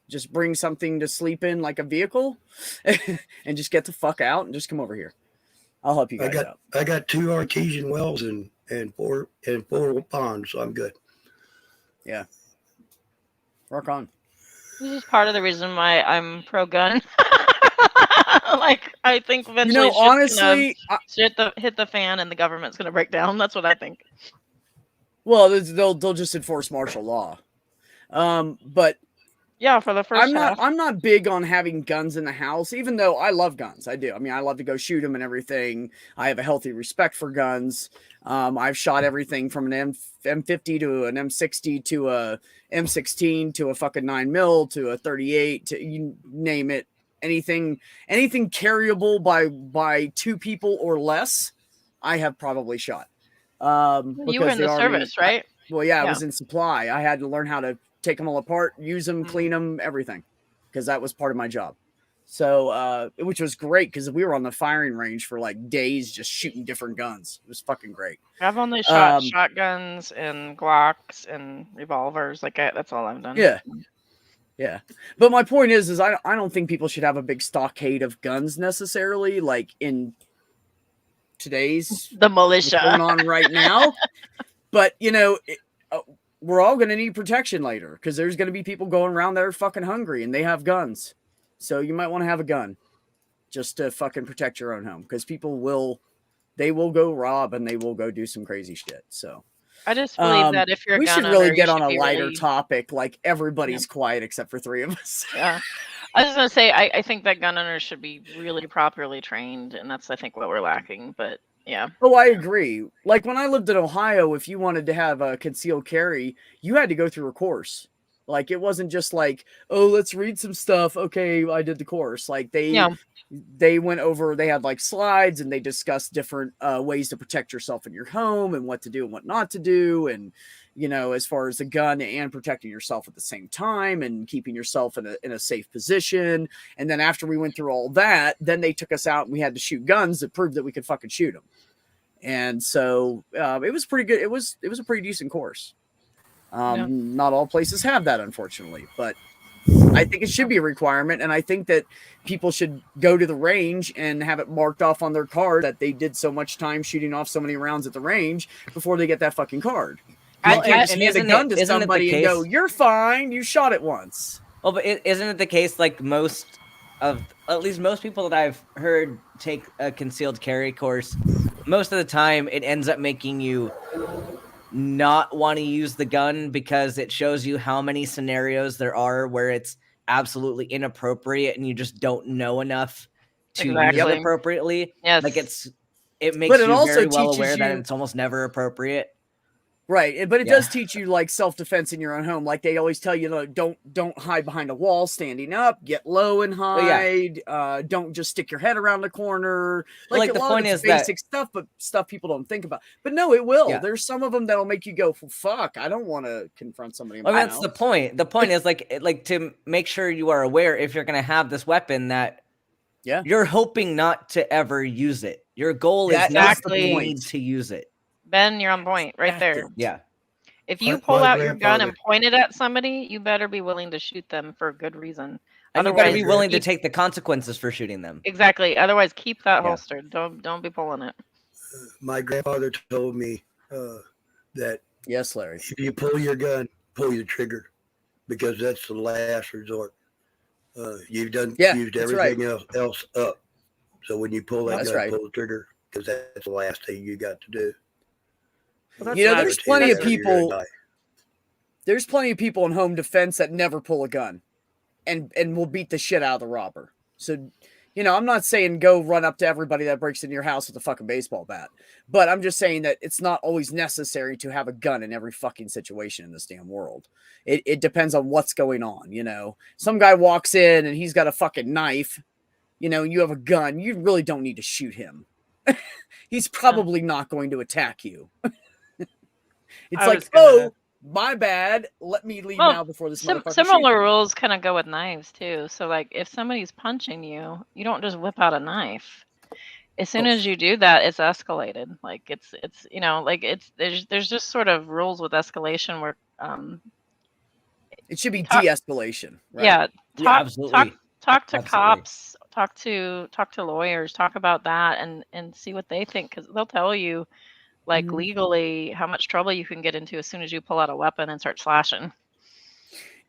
just bring something to sleep in, like a vehicle, and just get the fuck out and just come over here. I'll help you guys out. I got 2 artesian wells and 4 ponds, so I'm good. Yeah. Rock on. This is part of the reason why I'm pro-gun. I think eventually, honestly, hit the fan and the government's going to break down. That's what I think. Well, they'll just enforce martial law. But yeah, for the first I'm not big on having guns in the house, even though I love guns. I do. I mean, I love to go shoot them and everything. I have a healthy respect for guns. I've shot everything from an M50 to an M60 to a M16 to a fucking 9mm to a 38 to you name it. anything carryable by 2 people or less, I have probably shot. You were in the service, right? Well, yeah, I was in supply. I had to learn how to take them all apart, use them, Mhm. clean them, everything, because that was part of my job. So, which was great because we were on the firing range for like days just shooting different guns. It was fucking great. I've only shot shotguns and Glocks and revolvers. Like that's all I've done. Yeah. Yeah. But my point is I don't think people should have a big stockade of guns necessarily, like in today's The what's militia. going on right now. But, you know, we're all going to need protection later because there's going to be people going around that are fucking hungry and they have guns. So you might want to have a gun just to fucking protect your own home because people will go rob and they will go do some crazy shit. So I just believe that if you're a we gun should really owner, get you on a should be lighter really- topic. Like everybody's quiet except for 3 of us. Yeah. I was gonna say I think that gun owners should be really properly trained, and that's I think what we're lacking. But yeah. Oh, I agree. Like when I lived in Ohio, if you wanted to have a concealed carry, you had to go through a course. Like it wasn't just like, oh, let's read some stuff. Okay, I did the course. Like they went over, they had like slides and they discussed different ways to protect yourself in your home and what to do and what not to do. And, you know, as far as the gun and protecting yourself at the same time and keeping yourself in a safe position. And then after we went through all that, then they took us out and we had to shoot guns that proved that we could fucking shoot them. And so it was pretty good. It was a pretty decent course. Not all places have that, unfortunately, but I think it should be a requirement. And I think that people should go to the range and have it marked off on their card that they did so much time shooting off so many rounds at the range before they get that fucking card. You can't just hand a gun to somebody and go, you're fine, you shot it once. Well, but isn't it the case like at least most people that I've heard take a concealed carry course, most of the time it ends up making you not want to use the gun because it shows you how many scenarios there are where it's absolutely inappropriate and you just don't know enough to use it appropriately. Yes. Like it makes you also very well teaches aware that you- it's almost never appropriate. Right, but it does teach you like self-defense in your own home. Like they always tell you, like, don't hide behind a wall standing up. Get low and hide. Don't just stick your head around the corner. Like the point is basic stuff, but stuff people don't think about. But no, it will. Yeah. There's some of them that'll make you go, well, "Fuck, I don't want to confront somebody." That's the point. The point is like to make sure you are aware if you're going to have this weapon that you're hoping not to ever use it. Your goal is not to need to use it. Ben, you're on point right there. Yeah. If you pull out your gun and point it at somebody, you better be willing to shoot them for a good reason. And you better be willing to take the consequences for shooting them. Exactly. Otherwise, keep that holstered. Don't be pulling it. My grandfather told me that yes, Larry, if you pull your gun, pull your trigger, because that's the last resort. You've used everything else up. So when you pull that gun, pull the trigger, because that's the last thing you got to do. Well, there's plenty of people. There's plenty of people in home defense that never pull a gun, and will beat the shit out of the robber. So, you know, I'm not saying go run up to everybody that breaks into your house with a fucking baseball bat, but I'm just saying that it's not always necessary to have a gun in every fucking situation in this damn world. It depends on what's going on. You know, some guy walks in and he's got a fucking knife. You know, you have a gun. You really don't need to shoot him. He's probably not going to attack you. It's my bad. Let me leave now before this motherfucker similar rules kind of go with knives too. So like if somebody's punching you, you don't just whip out a knife. As soon as you do that, it's escalated. Like it's you know, like there's just sort of rules with escalation where it should be de-escalation. Right? Yeah. Absolutely. Talk to cops, talk to lawyers, talk about that and see what they think, because they'll tell you like legally how much trouble you can get into as soon as you pull out a weapon and start slashing.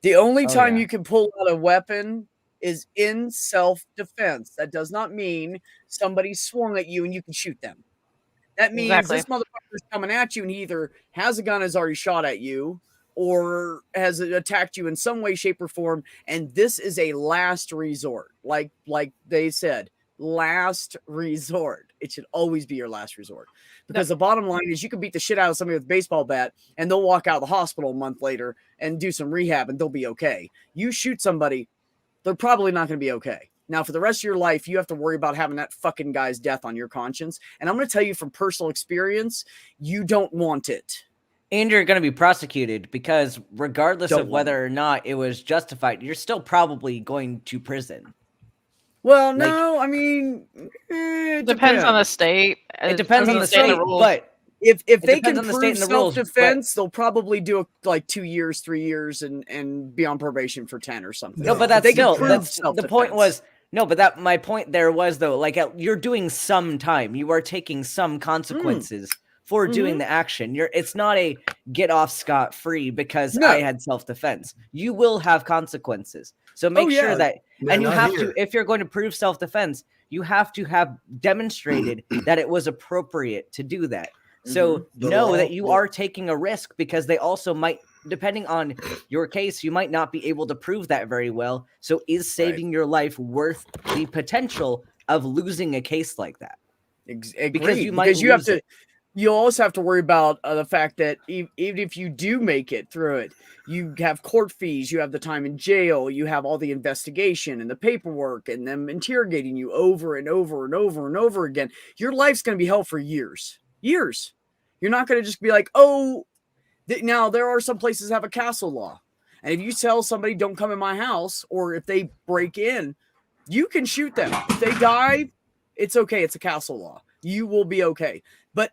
The only time you can pull out a weapon is in self-defense. That does not mean somebody swung at you and you can shoot them. That means this motherfucker's coming at you and he either has a gun, has already shot at you, or has attacked you in some way, shape, or form. And this is a last resort. Like they said, last resort. It should always be your last resort. Because the bottom line is you can beat the shit out of somebody with a baseball bat and they'll walk out of the hospital a month later and do some rehab and they'll be okay. You shoot somebody, they're probably not going to be okay. Now, for the rest of your life, you have to worry about having that fucking guy's death on your conscience. And I'm going to tell you from personal experience, you don't want it. And you're going to be prosecuted because regardless Don't of whether or not it was justified, you're still probably going to prison. Well, Like- no, I mean, it Depends on the state. It depends on the state, rules. but if they depends can on the state prove and the rules, self-defense, they'll probably do like 2 years, 3 years, and be on probation for 10 or something. no, but No, that's they can still prove that's the point self-defense. was no, but that my point there was though, like you're doing some time, you are taking some consequences for doing the action. It's not a get off scot-free because No. I had self-defense. You will have consequences. So make sure that No, and you not have here. to, if you're going to prove self-defense, you have to have demonstrated that it was appropriate to do that. So The know law- that you are taking a risk because they also might, depending on your case, you might not be able to prove that very well. So is saving your life worth the potential of losing a case like that? Because you might you have lose to. it. You also have to worry about the fact that even if you do make it through it, you have court fees, you have the time in jail, you have all the investigation and the paperwork and them interrogating you over and over and over and over again. Your life's going to be hell for years. Years. You're not going to just be like, oh, now there are some places that have a castle law. And if you tell somebody don't come in my house, or if they break in, you can shoot them. If they die, it's okay. It's a castle law. You will be okay. But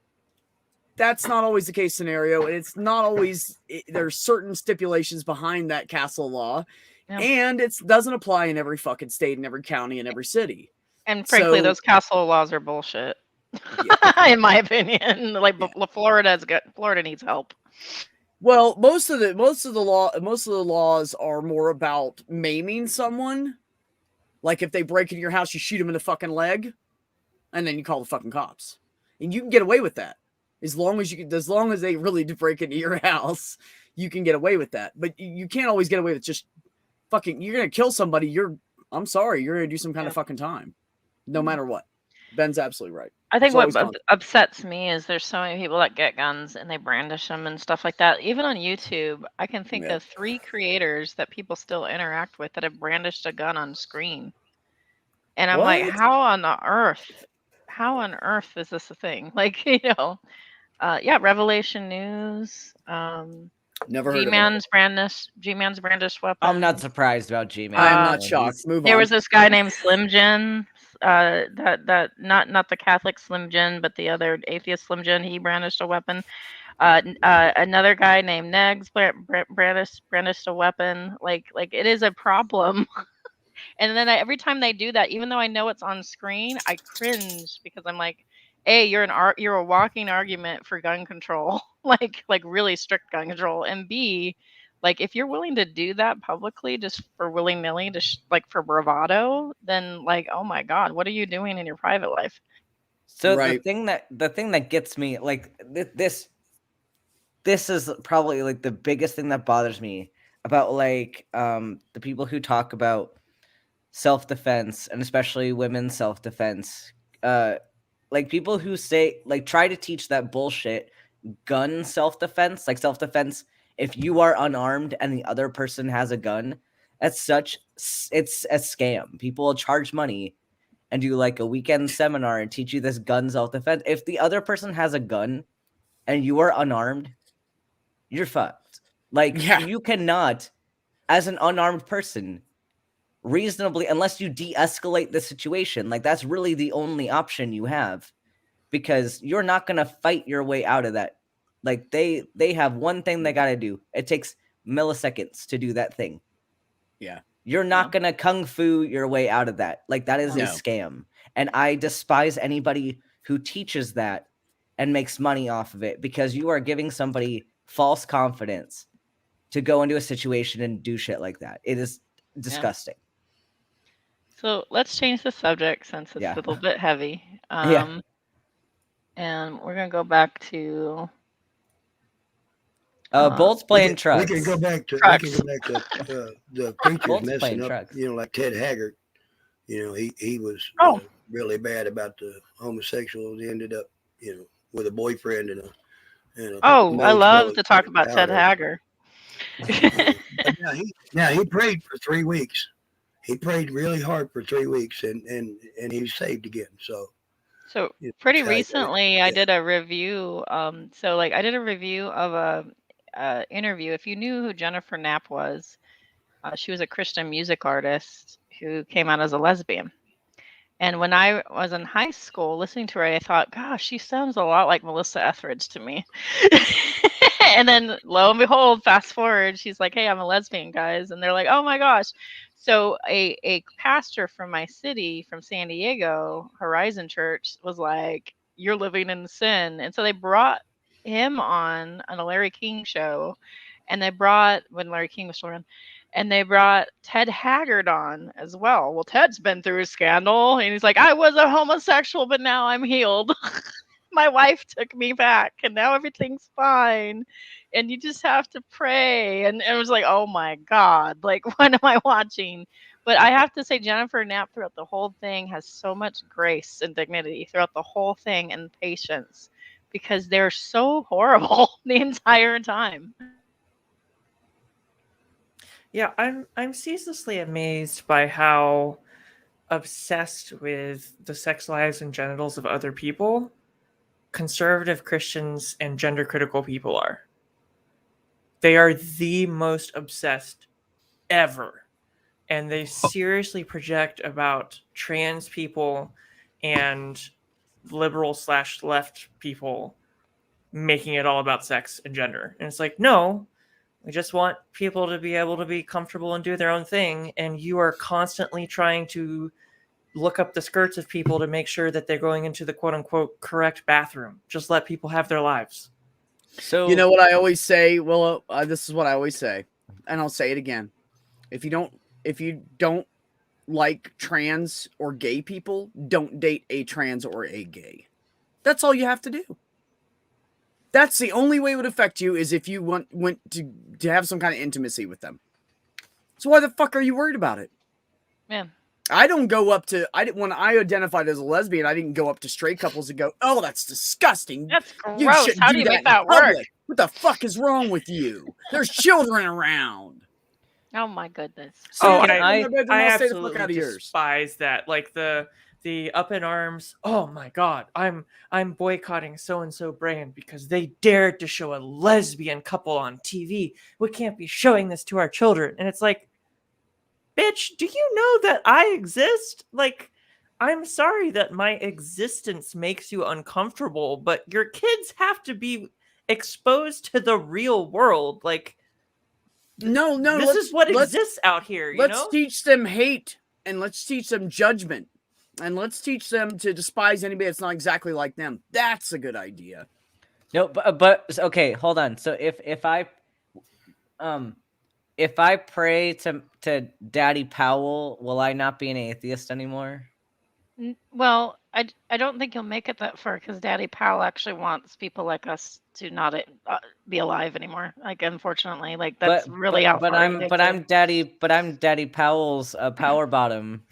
that's not always the case scenario, and it's not always. There's certain stipulations behind that castle law, and it doesn't apply in every fucking state, in every county, in every city. And frankly, those castle laws are bullshit. In my opinion, like Florida needs help. Well, most of the laws are more about maiming someone. Like if they break into your house, you shoot them in the fucking leg, and then you call the fucking cops, and you can get away with that. As long as they really do break into your house, you can get away with that. But you can't always get away with just fucking. You're gonna kill somebody. I'm sorry. You're gonna do some kind of fucking time, no matter what. Ben's absolutely right. I think what upsets me is there's so many people that get guns and they brandish them and stuff like that. Even on YouTube, I can think of 3 creators that people still interact with that have brandished a gun on screen. And I'm like, how on earth is this a thing? Like, Revelation News. Never heard G-Man's brandished weapon. I'm not surprised about G-Man. I'm not shocked. There was this guy named Slim Jim. That not the Catholic Slim Jim, but the other atheist Slim Jim. He brandished a weapon. Another guy named Negs brandished a weapon. Like it is a problem. And then every time they do that, even though I know it's on screen, I cringe because I'm like, A, you're a walking argument for gun control, like really strict gun control, and B, like if you're willing to do that publicly just for willy-nilly, like for bravado, then like, oh my God, what are you doing in your private life? So the thing that gets me, like this is probably like the biggest thing that bothers me about like the people who talk about self-defense, and especially women's self-defense, like people who say, like, try to teach that bullshit gun self-defense, like self-defense if you are unarmed and the other person has a gun. It's a scam. People will charge money and do like a weekend seminar and teach you this gun self-defense. If the other person has a gun and you are unarmed, you're fucked. Like, you cannot, as an unarmed person, reasonably, unless you de-escalate the situation, like that's really the only option you have, because you're not going to fight your way out of that. Like they have one thing they got to do. It takes milliseconds to do that thing. Yeah. You're not going to kung fu your way out of that. Like that is a scam. And I despise anybody who teaches that and makes money off of it, because you are giving somebody false confidence to go into a situation and do shit like that. It is disgusting. So let's change the subject since it's a little bit heavy. And we're going to go back to... Bolt's playing trucks. We can go back to the preachers messing up, trucks. Like Ted Haggard. He was really bad about the homosexuals. He ended up, with a boyfriend and a I love to talk about Ted Haggard. Now he prayed for 3 weeks. he prayed really hard for 3 weeks, and he's saved again. So So you know, pretty it's how you do it. recently, I Yeah. did a review. So like I did a review of a interview. If you knew who Jennifer Knapp was, she was a Christian music artist who came out as a lesbian. And when I was in high school listening to her, I thought, gosh, she sounds a lot like Melissa Etheridge to me. And then lo and behold, fast forward, she's like, hey, I'm a lesbian, guys. And they're like, oh my gosh. So a pastor from my city, from San Diego, Horizon Church, was like, you're living in sin. And so they brought him on a Larry King show. And they brought, when Larry King was still around, and they brought Ted Haggard on as well. Well, Ted's been through a scandal, and he's like, I was a homosexual, but now I'm healed. My wife took me back, and now everything's fine. And you just have to pray. And it was like, oh my God, like, what am I watching? But I have to say, Jennifer Knapp throughout the whole thing has so much grace and dignity throughout the whole thing, and patience, because they're so horrible the entire time. Yeah, I'm ceaselessly amazed by how obsessed with the sex lives and genitals of other people conservative Christians and gender critical people are. They are the most obsessed ever. And they seriously project about trans people and liberal/left people making it all about sex and gender. And it's like, no, we just want people to be able to be comfortable and do their own thing. And you are constantly trying to look up the skirts of people to make sure that they're going into the quote unquote correct bathroom. Just let people have their lives. So You know what I always say? Well, this is what I always say, and I'll say it again. If you don't like trans or gay people, don't date a trans or a gay. That's all you have to do. That's the only way it would affect you, is if you went to have some kind of intimacy with them. So why the fuck are you worried about it? Yeah. I don't go up to when I identified as a lesbian, I didn't go up to straight couples and go, "Oh, that's disgusting. That's You gross. shouldn't How do do you that make in that work? public. What the fuck is wrong with you? There's children around." Oh my goodness. So I I'll stay the fuck absolutely out of yours. despise that. Like the up in arms. Oh my God, I'm boycotting so and so brand because they dared to show a lesbian couple on TV. We can't be showing this to our children. And it's like, bitch, do you know that I exist? Like, I'm sorry that my existence makes you uncomfortable, but your kids have to be exposed to the real world. Like, No, this is what exists out here. You let's know? teach them hate, and let's teach them judgment, and let's teach them to despise anybody that's not exactly like them. That's a good idea. no, but okay, hold on. So if I pray to Daddy Powell, will I not be an atheist anymore? Well, I don't think you'll make it that far, because Daddy Powell actually wants people like us to not be alive anymore. Like, unfortunately, like that's really out. But I'm Daddy Powell's power bottom.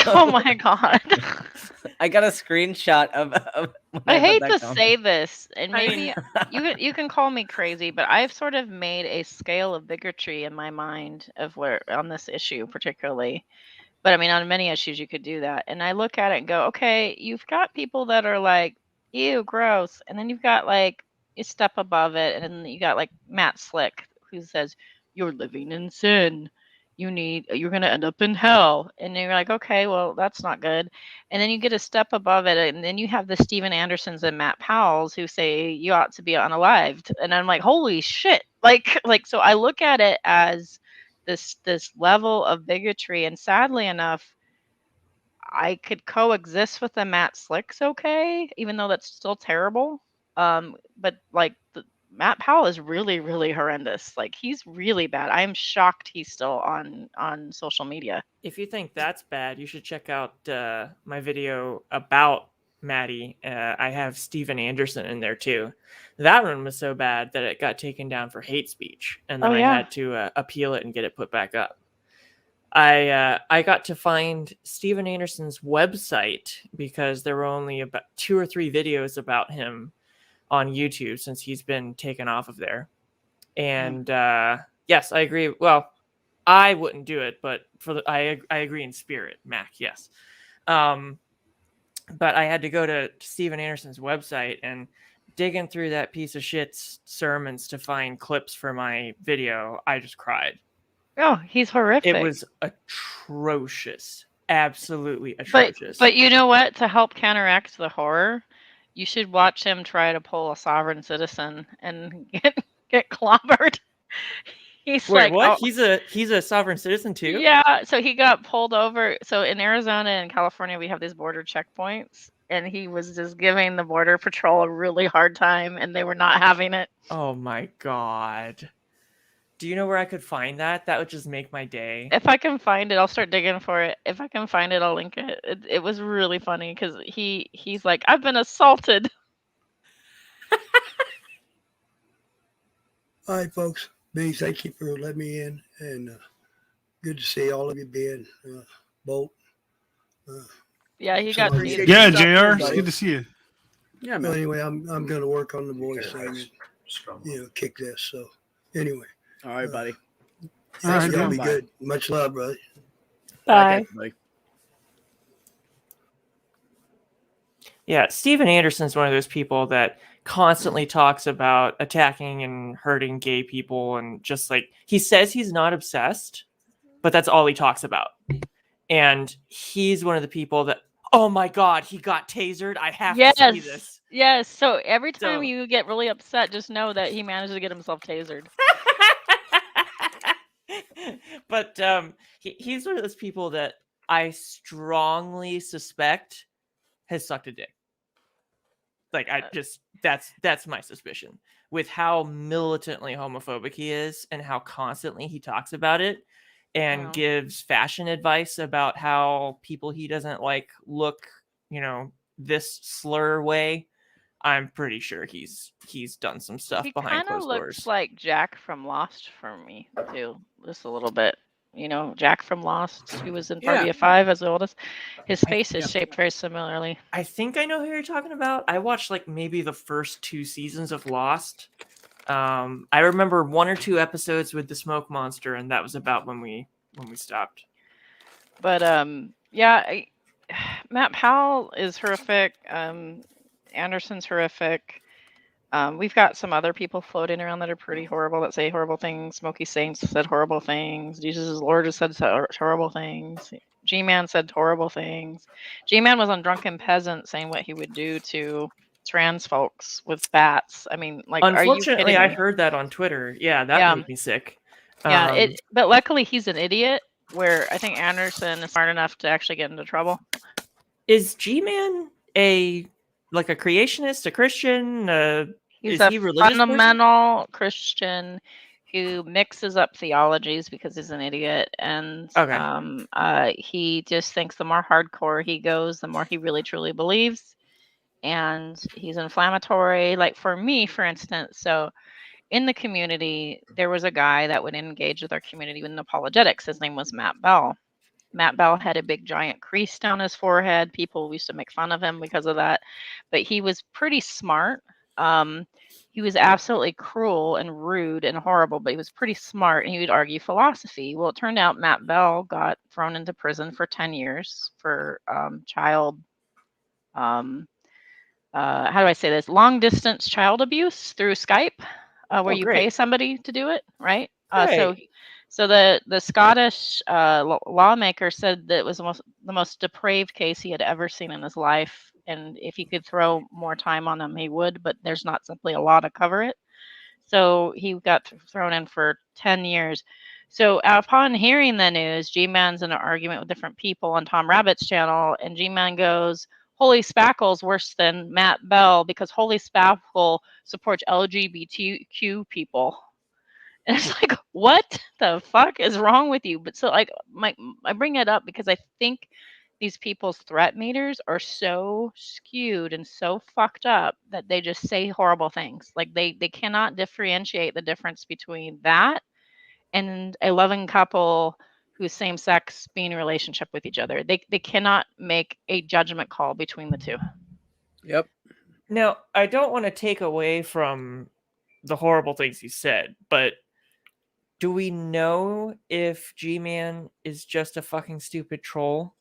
Oh my God. I got a screenshot of when I put hate that to comment. say this, and I maybe you can call me crazy, but I've sort of made a scale of bigotry in my mind of where on this issue particularly. But I mean, on many issues, you could do that. And I look at it and go, okay, you've got people that are like, ew, gross. And then you've got like, you step above it. And then you got like Matt Slick, who says, you're living in sin. You're going to end up in hell. And you're like, okay, well, that's not good. And then you get a step above it. And then you have the Steven Andersons and Matt Powells who say you ought to be unalived. And I'm like, holy shit. Like, so I look at it as this level of bigotry, and sadly enough, I could coexist with the Matt Slicks, okay, even though that's still terrible. But like Matt Powell is really, really horrendous. Like, he's really bad. I'm shocked he's still on social media. If you think that's bad, you should check out my video about Maddie. I have Steven Anderson in there too. That one was so bad that it got taken down for hate speech, and then Oh, I yeah. had to appeal it and get it put back up. I got to find Steven Anderson's website because there were only about 2 or 3 videos about him on YouTube since he's been taken off of there. And yes, I agree. Well, I wouldn't do it, but I agree in spirit, Mac. Yes. But I had to go to Steven Anderson's website and digging through that piece of shit's sermons to find clips for my video. I just cried. Oh, he's horrific. It was atrocious. Absolutely atrocious. But you know what? To help counteract the horror, you should watch him try to pull a sovereign citizen and get clobbered. He's Wait, like, what? oh, He's a sovereign citizen too? yeah. So he got pulled over. So in Arizona and California, we have these border checkpoints, and he was just giving the border patrol a really hard time, and they were not having it. Oh my god. Do you know where I could find that? That would just make my day. If I can find it, I'll start digging for it. If I can find it, I'll link it. It was really funny because he's like, I've been assaulted. All right, folks. B, thank you for letting me in, and good to see all of you being Bolt. Yeah, he got Somebody- treated. Yeah, Stop JR, there, it's buddy. good to see you. Yeah, Well, man. anyway, I'm going to work on the voice thing and kick this. So anyway, All right, buddy. All thanks, right, y'all yeah. be Bye. good. Much love, brother. Bye. Okay, buddy. Yeah, Steven Anderson's one of those people that constantly talks about attacking and hurting gay people, and just like he says he's not obsessed, but that's all he talks about. And he's one of the people that, oh my god, he got tasered. I have to see this. Yes. So every time So- you get really upset, just know that he managed to get himself tasered. But he's one of those people that I strongly suspect has sucked a dick. Like I just that's my suspicion with how militantly homophobic he is and how constantly he talks about it and Wow. gives fashion advice about how people he doesn't like look, this slur way. I'm pretty sure he's done some stuff He behind kind of closed looks doors. like Jack from Lost for me too, just a little bit. Jack from Lost, who was in Party Yeah. of Five as the oldest. His I- face is yeah. shaped very similarly. I think I know who you're talking about. I watched like maybe the first 2 seasons of Lost. I remember 1 or 2 episodes with the smoke monster, and that was about when we stopped. But Matt Powell is horrific. Anderson's horrific. We've got some other people floating around that are pretty horrible, that say horrible things. Smokey Saints said horrible things. Jesus is Lord has said horrible things. G-Man said horrible things. G-Man was on Drunken Peasant saying what he would do to trans folks with bats. I mean, like, Unfortunately, are you I kidding me? heard that on Twitter. Yeah, that Yeah. made me sick. Yeah, but luckily he's an idiot, where I think Anderson is smart enough to actually get into trouble. Is G-Man a creationist, a Christian? He's Is a he religious person? fundamental Christian who mixes up theologies because he's an idiot, and Okay. he just thinks the more hardcore he goes, the more he really truly believes, and he's inflammatory. Like for me, for instance, so in the community, there was a guy that would engage with our community with apologetics. His name was Matt Bell. Matt Bell had a big giant crease down his forehead. People used to make fun of him because of that, but he was pretty smart. He was absolutely cruel and rude and horrible, but he was pretty smart, and he would argue philosophy. Well, it turned out Matt Bell got thrown into prison for 10 years for child, how do I say this? Long distance child abuse through Skype, where you pay Great. somebody to do it, right? Great. So the Scottish lawmaker said that it was the most depraved case he had ever seen in his life, and if he could throw more time on him, he would. But there's not simply a law to cover it. So he got thrown in for 10 years. So upon hearing the news, G-Man's in an argument with different people on Tom Rabbit's channel, and G-Man goes, Holy Spackle's worse than Matt Bell because Holy Spackle supports LGBTQ people. And it's like, what the fuck is wrong with you? But so I bring it up because I think these people's threat meters are so skewed and so fucked up that they just say horrible things. Like they cannot differentiate the difference between that and a loving couple who's same sex being in a relationship with each other. They cannot make a judgment call between the two. Yep. Now, I don't want to take away from the horrible things he said, but do we know if G-Man is just a fucking stupid troll?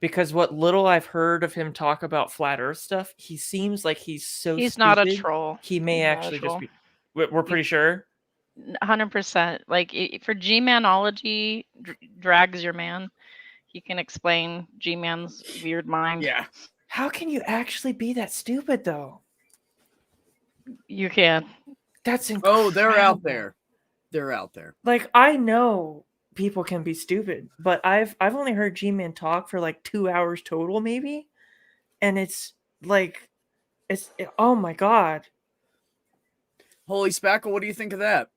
Because what little I've heard of him talk about flat Earth stuff, he seems like he's so He's stupid. not a troll. He may He's not a actually just troll. be. We're pretty sure. 100%. Like for G-Manology, drags your man. He can explain G-Man's weird mind. Yeah. How can you actually be that stupid though? You can. That's incredible. Oh, they're out there. They're out there. Like, I know people can be stupid, but I've only heard G-Man talk for like 2 hours total, maybe, and it's like, oh my god. Holy Spackle, what do you think of that?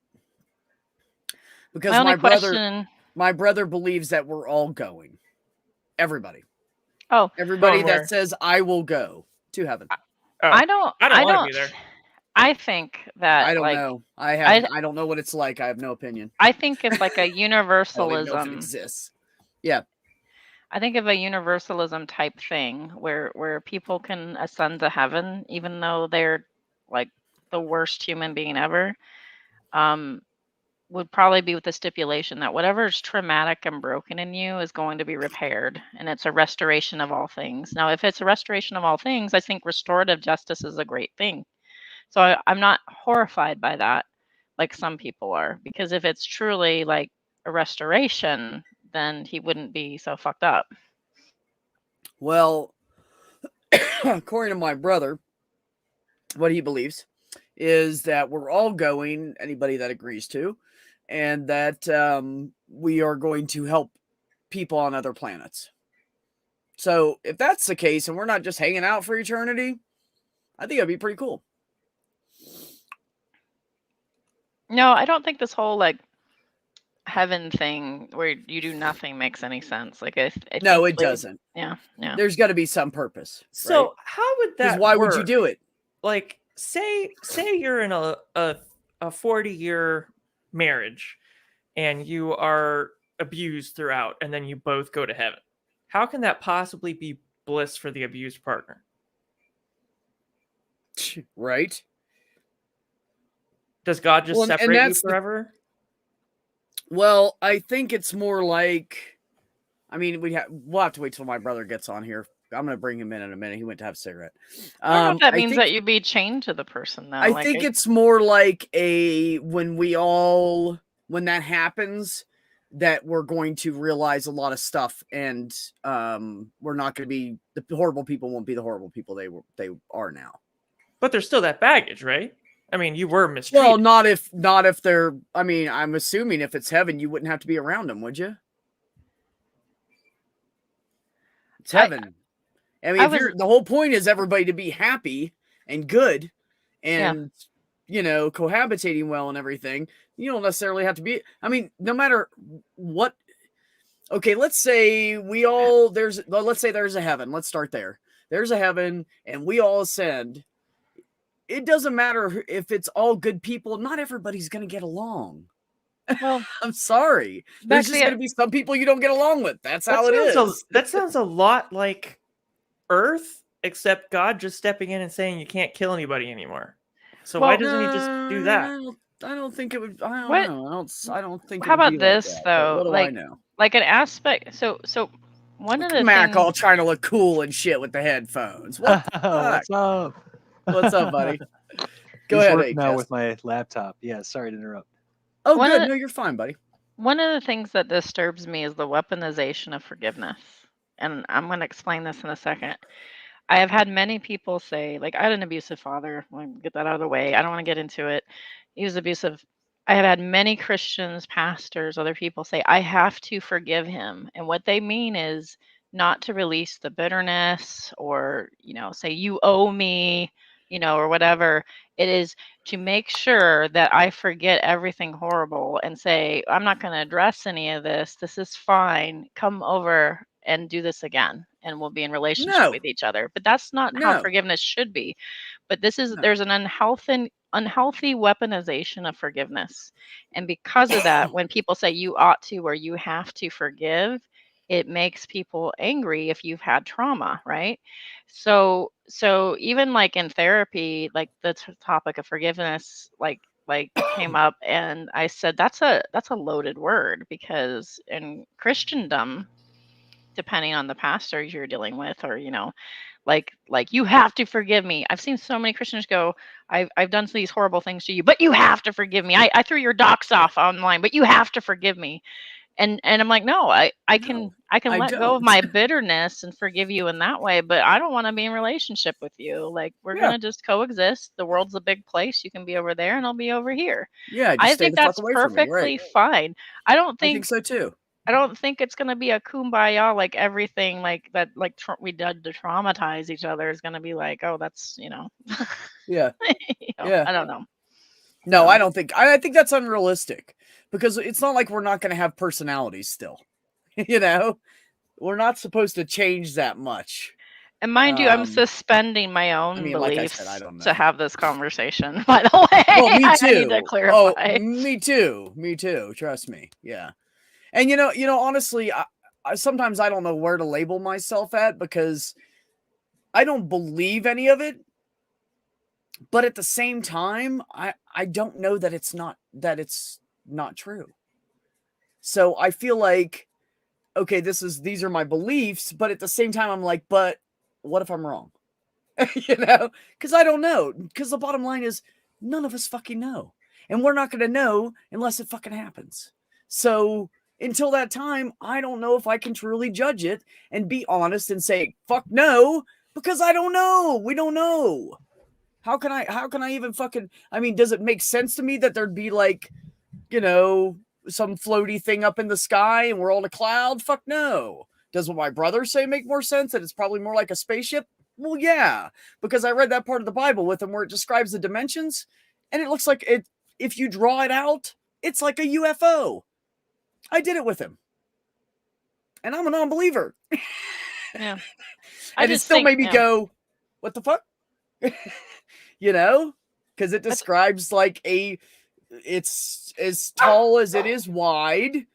Because My only my brother, question. my brother believes that we're all going. Everybody. Oh, Everybody Going where? that says I will go to heaven. Oh, I don't want to be there. I think that I don't like know. I don't know what it's like. I have no opinion. I think of like a I don't even know if it universalism. exists. Yeah. I think of a universalism type thing where people can ascend to heaven even though they're like the worst human being ever. Would probably be with the stipulation that whatever's traumatic and broken in you is going to be repaired, and it's a restoration of all things. Now, if it's a restoration of all things, I think restorative justice is a great thing. So I'm not horrified by that like some people are, because if it's truly like a restoration, then he wouldn't be so fucked up. Well, according to my brother, what he believes is that we're all going, anybody that agrees to, and that we are going to help people on other planets. So if that's the case and we're not just hanging out for eternity, I think it'd be pretty cool. No, I don't think this whole like heaven thing where you do nothing makes any sense. Like No, think, it doesn't. Yeah. There's got to be some purpose. So right? how would that? Why work? would you do it? Like, say you're in a 40-year marriage, and you are abused throughout, and then you both go to heaven. How can that possibly be bliss for the abused partner? Right. Does God just separate you forever? Well, I think it's more like, I mean, we'll have to wait till my brother gets on here. I'm going to bring him in a minute. He went to have a cigarette. I don't know if that means that you'd be chained to the person, though. I think it's more like when that happens, that we're going to realize a lot of stuff, and we're not going to be, the horrible people won't be the horrible people they are now. But there's still that baggage, right? I mean, you were mistreated. Well, not if they're, I mean, I'm assuming if it's heaven, you wouldn't have to be around them, would you? It's heaven. I mean, the whole point is everybody to be happy and good and, cohabitating well and everything. You don't necessarily have to be, I mean, no matter what. Okay, let's say let's say there's a heaven. Let's start there. There's a heaven and we all ascend. It doesn't matter if it's all good people. Not everybody's going to get along. Well, I'm sorry. There's just going to be some people you don't get along with. That's how it is. That sounds a lot like Earth, except God just stepping in and saying you can't kill anybody anymore. So why doesn't he just do that? I don't think it would. I don't know. I don't think. How about this though? What do I know? Like an aspect. So one of the Mac things. all trying to look cool and shit with the headphones. What the fuck? What's up? What's up, buddy? Go Just ahead. working out with my laptop. Yeah, sorry to interrupt. Oh, good. No, you're fine, buddy. One of the things that disturbs me is the weaponization of forgiveness, and I'm going to explain this in a second. I have had many people say, like, I had an abusive father. Let me get that out of the way. I don't want to get into it. He was abusive. I have had many Christians, pastors, other people say, I have to forgive him. And what they mean is not to release the bitterness or, say, you owe me, or whatever. It is to make sure that I forget everything horrible and say, I'm not going to address any of this. This is fine. Come over and do this again. And we'll be in relationship with each other. But that's not how forgiveness should be. But there's an unhealthy weaponization of forgiveness. And because of that, when people say you ought to or you have to forgive, it makes people angry if you've had trauma, right? So even like in therapy, like the topic of forgiveness, like like came up, and I said that's a loaded word, because in Christendom, depending on the pastor you're dealing with, or like you have to forgive me. I've seen so many Christians go, I've done these horrible things to you, but you have to forgive me. I threw your docs off online, but you have to forgive me. And I'm like, no, I can I let go don't. of my bitterness and forgive you in that way, but I don't want to be in relationship with you. Like, we're Yeah. gonna just coexist. The world's a big place. You can be over there and I'll be over here. Yeah, just I stay think the fuck that's away from me, right? perfectly fine. I don't I think think so too. I don't think it's gonna be a kumbaya, like everything like that, like we did to traumatize each other is gonna be like, oh, that's Yeah. yeah. Yeah. I don't know. No, So- I don't think. I think that's unrealistic, because it's not like we're not going to have personalities still. We're not supposed to change that much. And mind you, I'm Um, suspending my own mean, like I beliefs said, I don't know. to have this conversation. By the way, Well, me I need too. to Oh, clarify. me too. Me too. Trust me. Yeah. And honestly, I sometimes I don't know where to label myself at, because I don't believe any of it. But at the same time, I don't know that it's not true. So I feel like, okay, these are my beliefs, but at the same time, I'm like, but what if I'm wrong? Because I don't know. Because the bottom line is, none of us fucking know, and we're not going to know unless it fucking happens. So until that time, I don't know if I can truly judge it and be honest and say fuck no, because I don't know. We don't know. How can I even fucking, I mean, does it make sense to me that there'd be like, some floaty thing up in the sky and we're all in a cloud? Fuck no. Does what my brother say make more sense, that it's probably more like a spaceship? Well, yeah, because I read that part of the Bible with him where it describes the dimensions, and it looks like it, if you draw it out, it's like a UFO. I did it with him. And I'm a non-believer. Yeah. And it still made me go, what the fuck? Because it describes like it's as tall as it is wide,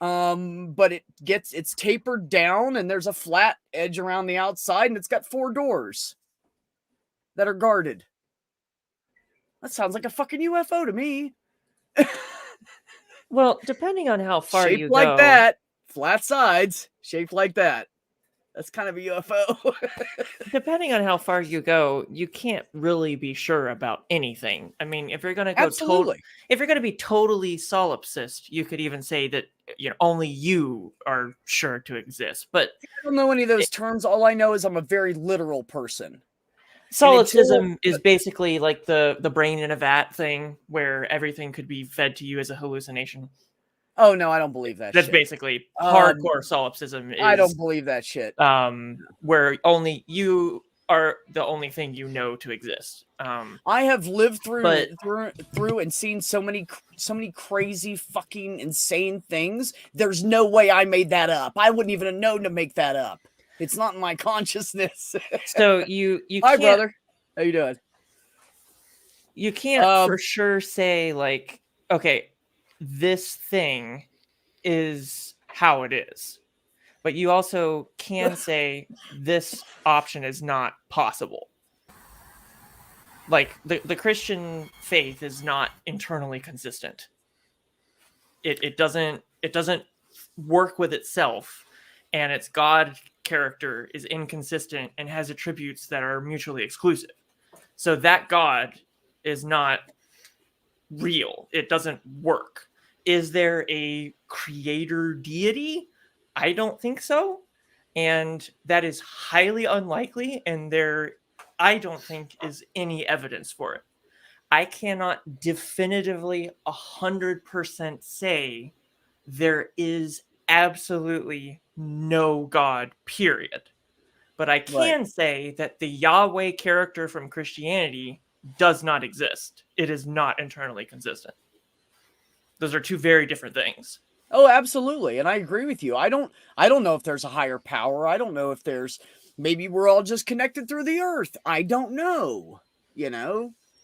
but it's tapered down, and there's a flat edge around the outside, and it's got 4 doors that are guarded. That sounds like a fucking UFO to me. Well, depending on how far Shaped you like go, that, flat sides, shaped like that. That's kind of a UFO. depending on how far you go, you can't really be sure about anything. I mean, if you're going to go Absolutely. if you're going to be totally solipsist, you could even say that only you are sure to exist. But I don't know any of those terms. All I know is I'm a very literal person. solipsism is basically like the brain in a vat thing, where everything could be fed to you as a hallucination. Oh no, I don't believe that. That's shit. basically hardcore solipsism. I don't believe that shit. Where only you are the only thing you know to exist. I have lived through and seen so many crazy fucking insane things. There's no way I made that up. I wouldn't even have known to make that up. It's not in my consciousness. So you Hi, can't, brother. How you doing? You can't for sure say like, okay, this thing is how it is. But you also can say this option is not possible. Like the Christian faith is not internally consistent. It doesn't work with itself, and its God character is inconsistent and has attributes that are mutually exclusive. So that God is not real. It doesn't work. Is there a creator deity? I don't think so. And that is highly unlikely, and I don't think is any evidence for it. I cannot definitively 100% say there is absolutely no God, period. But I can say that the Yahweh character from Christianity does not exist. It is not internally consistent. Those are two very different things. Oh, absolutely. And I agree with you. I don't know if there's a higher power. I don't know if maybe we're all just connected through the earth. I don't know.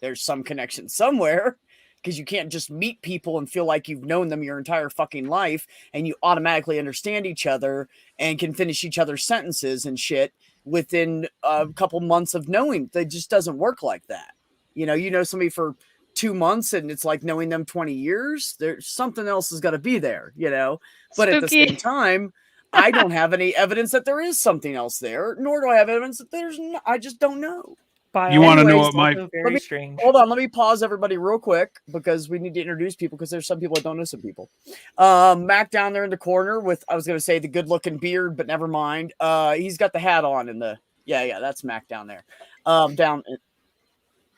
There's some connection somewhere, because you can't just meet people and feel like you've known them your entire fucking life and you automatically understand each other and can finish each other's sentences and shit within a couple months of knowing. It just doesn't work like that. You know somebody for 2 months and it's like knowing them 20 years. There's something else has got to be there, you know. But at the Spooky. same time, I don't have any evidence that there is something else there, nor do I have evidence that there's no, I just don't know. You want to know Anyways, what my Also very strange. Hold on, let me pause everybody real quick because we need to introduce people because there's some people that don't know some people. Mac down there in the corner with, I was going to say the good looking beard, but never mind. He's got the hat on and the, yeah, that's Mac down there.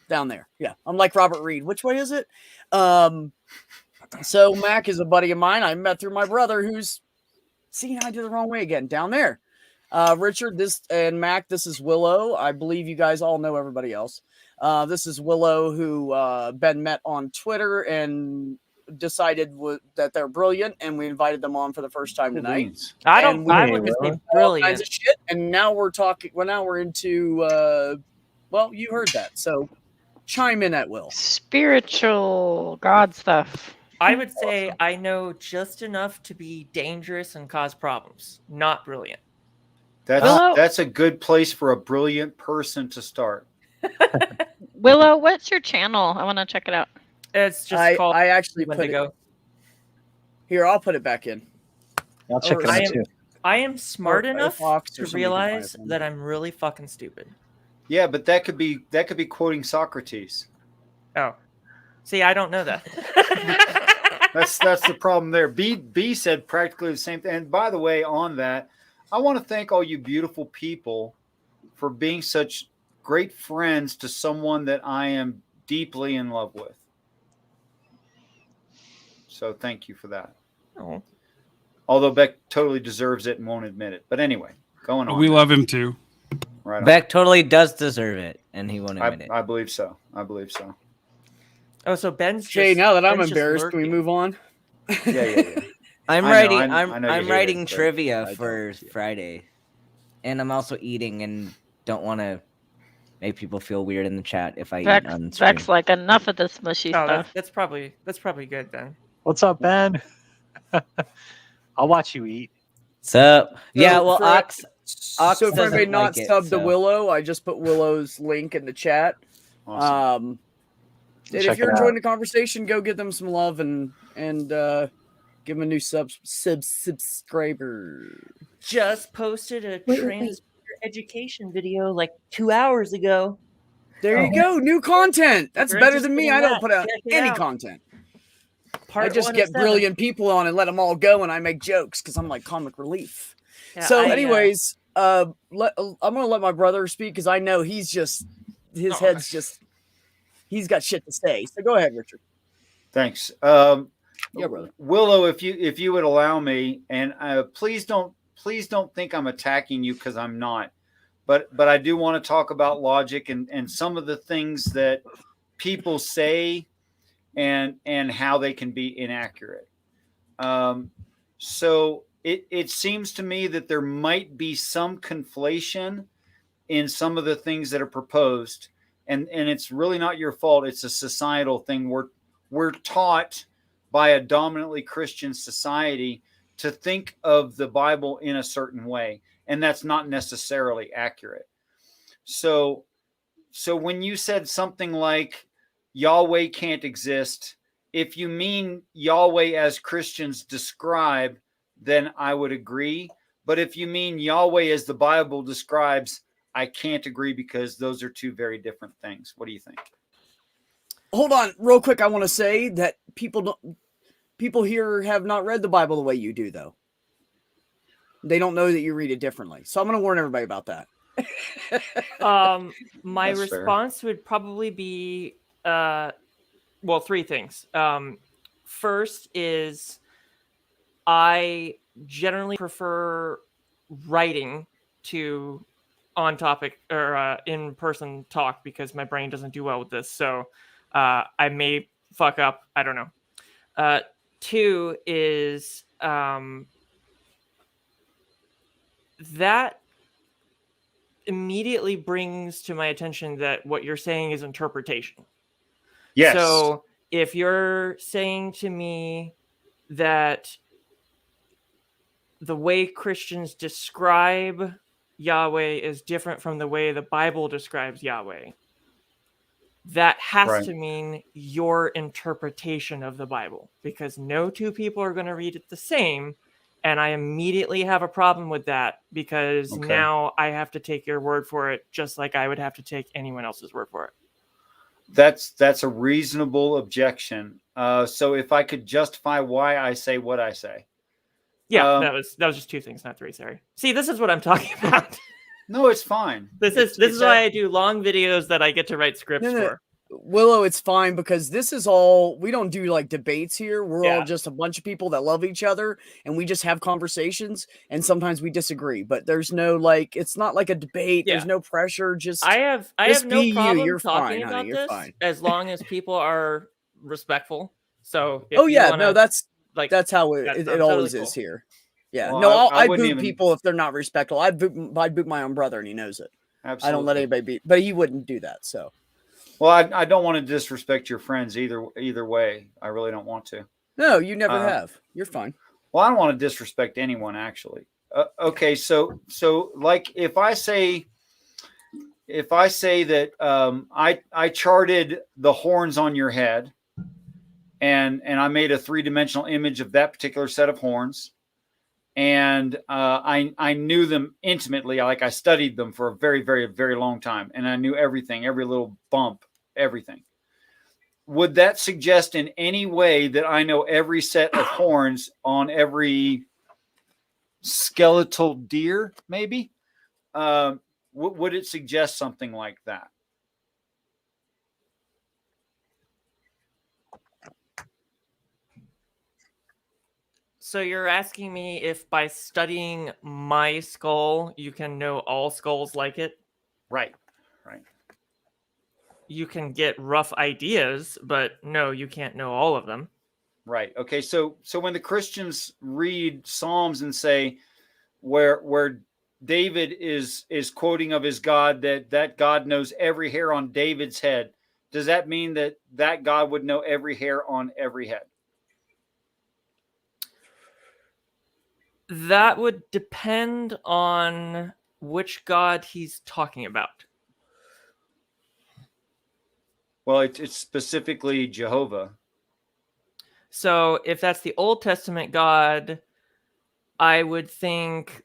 Down there. Yeah. I'm like Robert Reed. Which way is it? So Mac is a buddy of mine. I met through my brother who's, see, I did the wrong way again, down there. Richard, this and Mac, this is Willow. I believe you guys all know everybody else. This is Willow, who Ben met on Twitter and decided that they're brilliant, and we invited them on for the first time tonight. I And don't. I Hey, wouldn't say Willow. All kinds brilliant. of shit, and now we're talking. Well, now we're into. Well, you heard that, so chime in at will. Spiritual God stuff. I would say I know just enough to be dangerous and cause problems. Not brilliant. Willow? That's a good place for a brilliant person to start. Willow, what's your channel? I want to check it out. It's just called I actually When put to it Go. here. I'll put it back in. I'll check it I out am- too. I am smart Or enough Firefox or to somebody can find realize it. that I'm really fucking stupid. Yeah, but that could be quoting Socrates. Oh, see, I don't know that. That's the problem there. B said practically the same thing. And by the way, on that, I want to thank all you beautiful people for being such great friends to someone that I am deeply in love with. So thank you for that. Oh. Although Beck totally deserves it and won't admit it. But anyway, going on. we love him too. Right on. Beck totally does deserve it, and he won't admit it. I believe so. I believe so. Oh, so Ben's Jay, just, now that I'm Ben's just embarrassed, can we lurking. move on? Yeah. I'm I know, writing. I I'm know you I'm hate writing it, but trivia I don't, for yeah. Friday, and I'm also eating, and don't want to make people feel weird in the chat if I eat on stream. Vex like enough of this mushy Oh, stuff. that's probably good then. What's up, Ben? I'll watch you eat. So yeah, So well, for- Ox So for doesn't anybody not like it, subbed to so- Willow, I just put Willow's link in the chat. Awesome. And Check if you're it out. enjoying the conversation, go give them some love and give them a new subscriber. Just posted a wait. transgender education video like 2 hours ago. There you go, new content. That's you're better than me. interested in I don't that, put out check it any out. content. Part I just 1 of get 7. brilliant people on and let them all go, and I make jokes because I'm like comic relief. Yeah, So, I, anyways, I'm gonna let my brother speak because I know he's just his Oh. head's just he's got shit to say. So go ahead, Richard. Thanks. Yeah, brother. Willow, if you would allow me, and please don't think I'm attacking you because I'm not, but I do want to talk about logic and some of the things that people say and how they can be inaccurate. So it seems to me that there might be some conflation in some of the things that are proposed, and it's really not your fault. It's a societal thing. We're taught by a dominantly Christian society to think of the Bible in a certain way, and that's not necessarily accurate. So when you said something like Yahweh can't exist, if you mean Yahweh as Christians describe, then I would agree. But if you mean Yahweh as the Bible describes, I can't agree because those are two very different things. What do you think? Hold on, real quick. I want to say that people here have not read the Bible the way you do, though. They don't know that you read it differently. So I'm going to warn everybody about that. My That's fair. response would probably be well, 3 things. First is I generally prefer writing to on topic or in person talk because my brain doesn't do well with this. So I may fuck up. I don't know. 2 is that immediately brings to my attention that what you're saying is interpretation. Yes. So if you're saying to me that the way Christians describe Yahweh is different from the way the Bible describes Yahweh, that has Right. to mean your interpretation of the Bible, because no two people are going to read it the same. And I immediately have a problem with that, because Okay. now I have to take your word for it, just like I would have to take anyone else's word for it. That's a reasonable objection. So if I could justify why I say what I say. Yeah, that was just two things, not three. Sorry. See, this is what I'm talking about. No, it's fine. This is why I do long videos that I get to write scripts for. Willow, it's fine because this is all, we don't do like debates here. We're all Yeah. just a bunch of people that love each other and we just have conversations, and sometimes we disagree, but there's no like, it's not like a debate. There's Yeah. no pressure. Just I have just no be you. problem You're talking fine, about honey. You're this fine. as long as people are respectful. So if Oh you yeah, wanna, no, that's like, how that's it totally always cool. is here. Yeah, Well, no, I I wouldn't boot even- people if they're not respectful. I'd boot my own brother, and he knows it. Absolutely. I don't let anybody beat, but he wouldn't do that. So, Well, I don't want to disrespect your friends either way. I really don't want to. no, you never have. You're fine. Well, I don't want to disrespect anyone, actually. Okay, so like if I say that I charted the horns on your head, and I made a 3-dimensional image of that particular set of horns, and I knew them intimately. Like I studied them for a very, very, very long time, and I knew everything, every little bump, everything. Would that suggest in any way that I know every set of horns on every skeletal deer, maybe? Would it suggest something like that? So you're asking me if by studying my skull, you can know all skulls like it? Right. You can get rough ideas, but no, you can't know all of them. Right. Okay. So when the Christians read Psalms and say where David is quoting of his God, that God knows every hair on David's head, does that mean that God would know every hair on every head? That would depend on which God he's talking about. Well, it's specifically Jehovah. So if that's the Old Testament God, I would think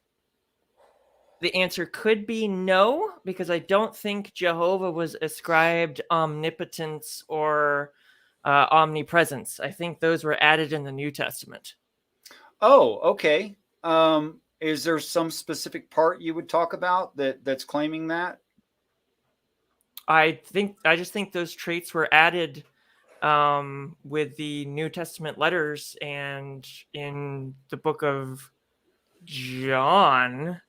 the answer could be no, because I don't think Jehovah was ascribed omnipotence or omnipresence. I think those were added in the New Testament. Oh, okay. Is there some specific part you would talk about that's claiming that? I just think those traits were added with the New Testament letters, and in the book of John,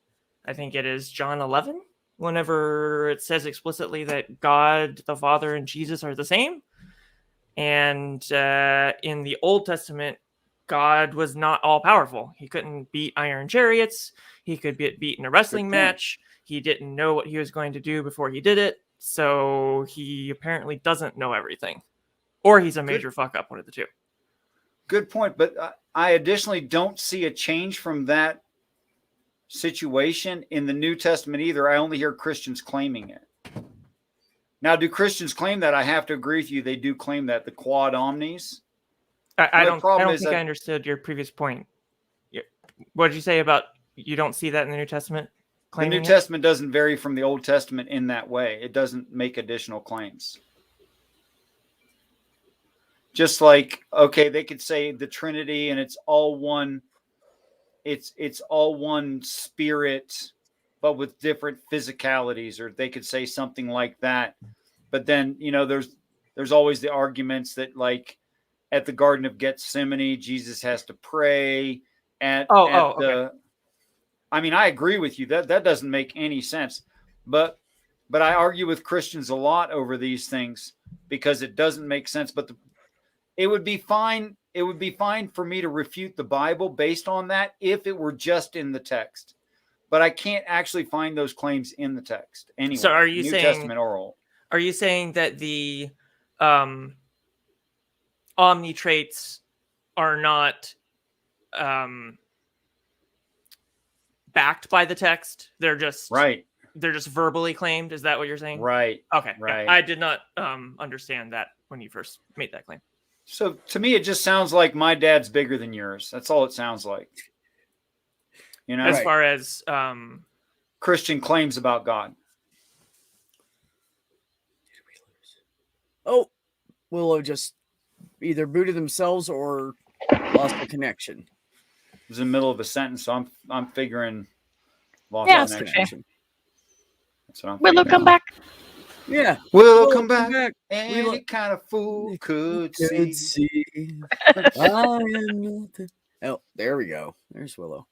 I think it is John 11, whenever it says explicitly that God, the Father, and Jesus are the same. And in the Old Testament, God was not all powerful. He couldn't beat iron chariots. He could get beat in a wrestling match. He didn't know what he was going to do before he did it. So he apparently doesn't know everything. Or he's a major fuck up, one of the two. Good point. But I additionally don't see a change from that situation in the New Testament either. I only hear Christians claiming it. Now, do Christians claim that? I have to agree with you. They do claim that, the quad omnis. I don't think I understood your previous point. What did you say about you don't see that in the New Testament? The New Testament doesn't vary from the Old Testament in that way. It doesn't make additional claims. Just like, okay, they could say the Trinity and it's all one. It's all one spirit, but with different physicalities, or they could say something like that. But then, there's always the arguments that, like, at the Garden of Gethsemane, Jesus has to pray. Okay. I mean, I agree with you. That doesn't make any sense. But I argue with Christians a lot over these things because it doesn't make sense. But it would be fine. It would be fine for me to refute the Bible based on that if it were just in the text. But I can't actually find those claims in the text anyway. So are you New saying Testament oral? Are you saying that the omni traits are not backed by the text? They're just right. they're just verbally claimed. Is that what you're saying? Right. Okay. Right. Yeah. I did not understand that when you first made that claim. So to me, it just sounds like my dad's bigger than yours. That's all it sounds like. You know, As Right. far as Christian claims about God. Oh, Willow just either booted themselves or lost the connection. It was in the middle of a sentence, so I'm figuring lost Yeah, Lost connection. connection. That's what I'm Willow, figuring. come back. Yeah. Willow, Willow, come back. We Any lo- kind of fool could Could see. see. I am not the- Oh, there we go. There's Willow.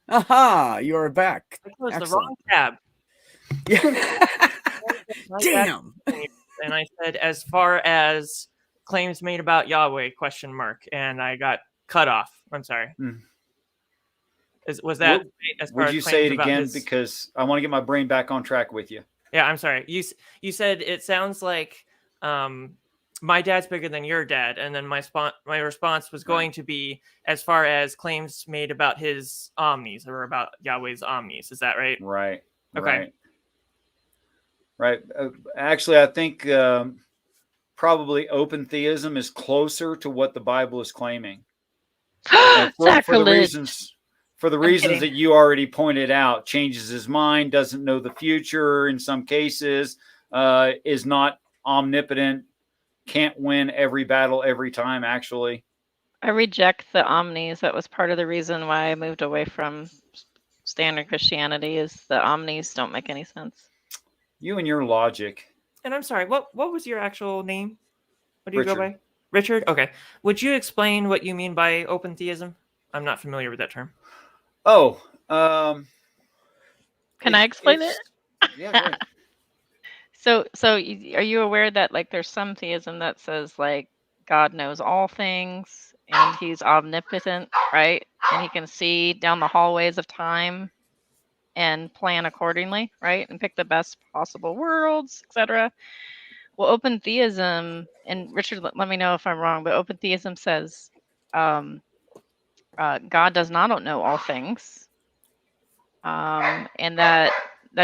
Aha! You are back. I closed the Excellent. wrong tab. Yeah. My bad. Damn. And I said, as far as claims made about Yahweh, ? And I got cut off. I'm sorry. Hmm. Was that Would- as far Would as you say claims it about again? his- Because I want to get my brain back on track with you. Yeah, I'm sorry. You said it sounds like my dad's bigger than your dad, and then my response was going to be as far as claims made about his omnis or about Yahweh's omnis. Is that right? Right. Okay. Right. Actually, I think probably open theism is closer to what the Bible is claiming. And for the Sacrilege. reasons kidding. that you already pointed out, changes his mind, doesn't know the future in some cases, is not omnipotent, can't win every battle every time, actually. I reject the omnis. That was part of the reason why I moved away from standard Christianity. Is the omnis don't make any sense. You and your logic. And I'm sorry. What was your actual name? What do you Richard. go by? Richard. Okay. Would you explain what you mean by open theism? I'm not familiar with that term. Oh, Can I explain it? Yeah, go ahead. So are you aware that like there's some theism that says like God knows all things and he's omnipotent, right? And he can see down the hallways of time and plan accordingly, right? And pick the best possible worlds, etc. Well, open theism, and Richard, let me know if I'm wrong, but open theism says God does not know all things, and that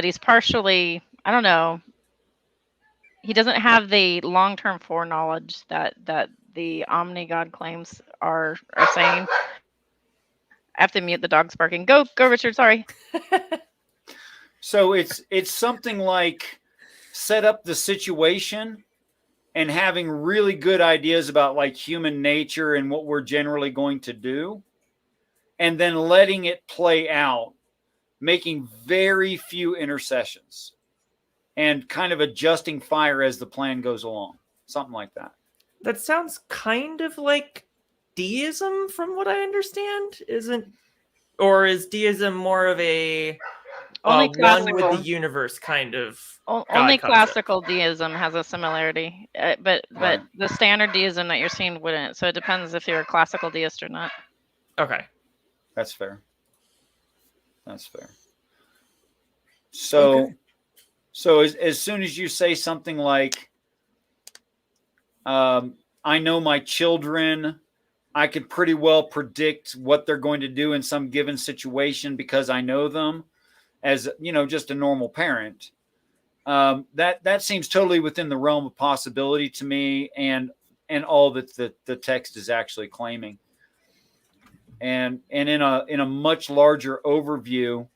he's partially, I don't know, he doesn't have the long-term foreknowledge that the omni God claims are saying. I have to mute the dogs barking. Go, Richard. Sorry. So it's something like set up the situation and having really good ideas about like human nature and what we're generally going to do, and then letting it play out, making very few intercessions and kind of adjusting fire as the plan goes along. Something like that. That sounds kind of like deism from what I understand. Or is deism more of a Only one with classical. the universe kind of Only God concept? classical deism has a similarity, but Right. the standard deism that you're seeing wouldn't. So it depends if you're a classical deist or not. Okay. That's fair. That's fair. So, Okay. so as soon as you say something like, I know my children, I could pretty well predict what they're going to do in some given situation because I know them as, just a normal parent. That seems totally within the realm of possibility to me, and all that the text is actually claiming. And in a much larger overview,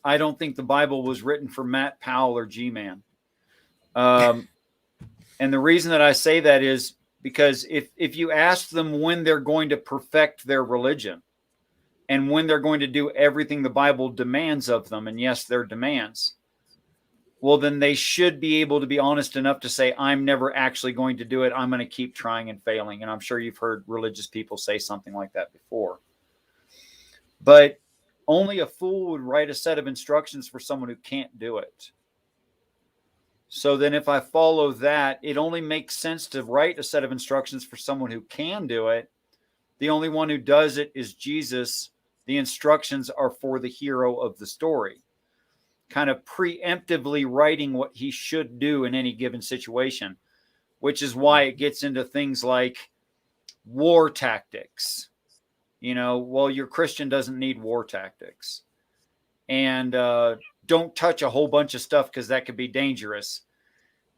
I don't think the Bible was written for Matt Powell or G-Man. And the reason that I say that is because if you ask them when they're going to perfect their religion and when they're going to do everything the Bible demands of them, and yes, their demands, well, then they should be able to be honest enough to say, I'm never actually going to do it. I'm going to keep trying and failing. And I'm sure you've heard religious people say something like that before. But only a fool would write a set of instructions for someone who can't do it. So then if I follow that, it only makes sense to write a set of instructions for someone who can do it. The only one who does it is Jesus. The instructions are for the hero of the story, kind of preemptively writing what he should do in any given situation, which is why it gets into things like war tactics. Well, your Christian doesn't need war tactics. and don't touch a whole bunch of stuff because that could be dangerous.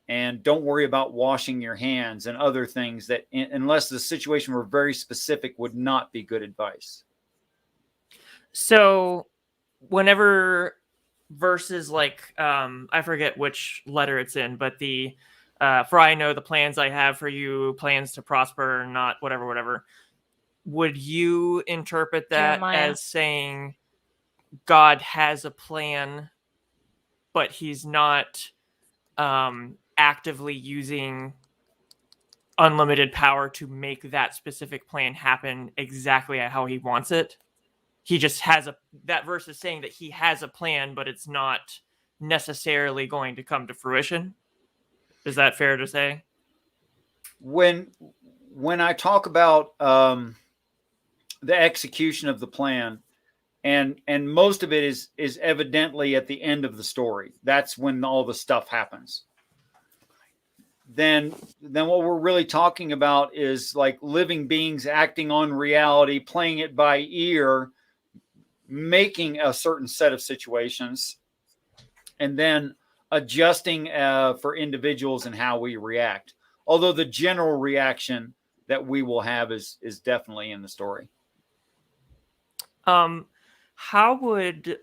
And don't worry about washing your hands and other things that, unless the situation were very specific, would not be good advice. So whenever verses like, I forget which letter it's in, but the, for I know the plans I have for you, plans to prosper, not whatever. Would you interpret that Jeremiah. as saying God has a plan, but he's not actively using unlimited power to make that specific plan happen exactly how he wants it? He just has that verse is saying that he has a plan, but it's not necessarily going to come to fruition. Is that fair to say? When I talk about the execution of the plan, and most of it is evidently at the end of the story. That's when all the stuff happens. Then what we're really talking about is like living beings acting on reality, playing it by ear, making a certain set of situations, and then adjusting for individuals and how we react. Although the general reaction that we will have is definitely in the story. How would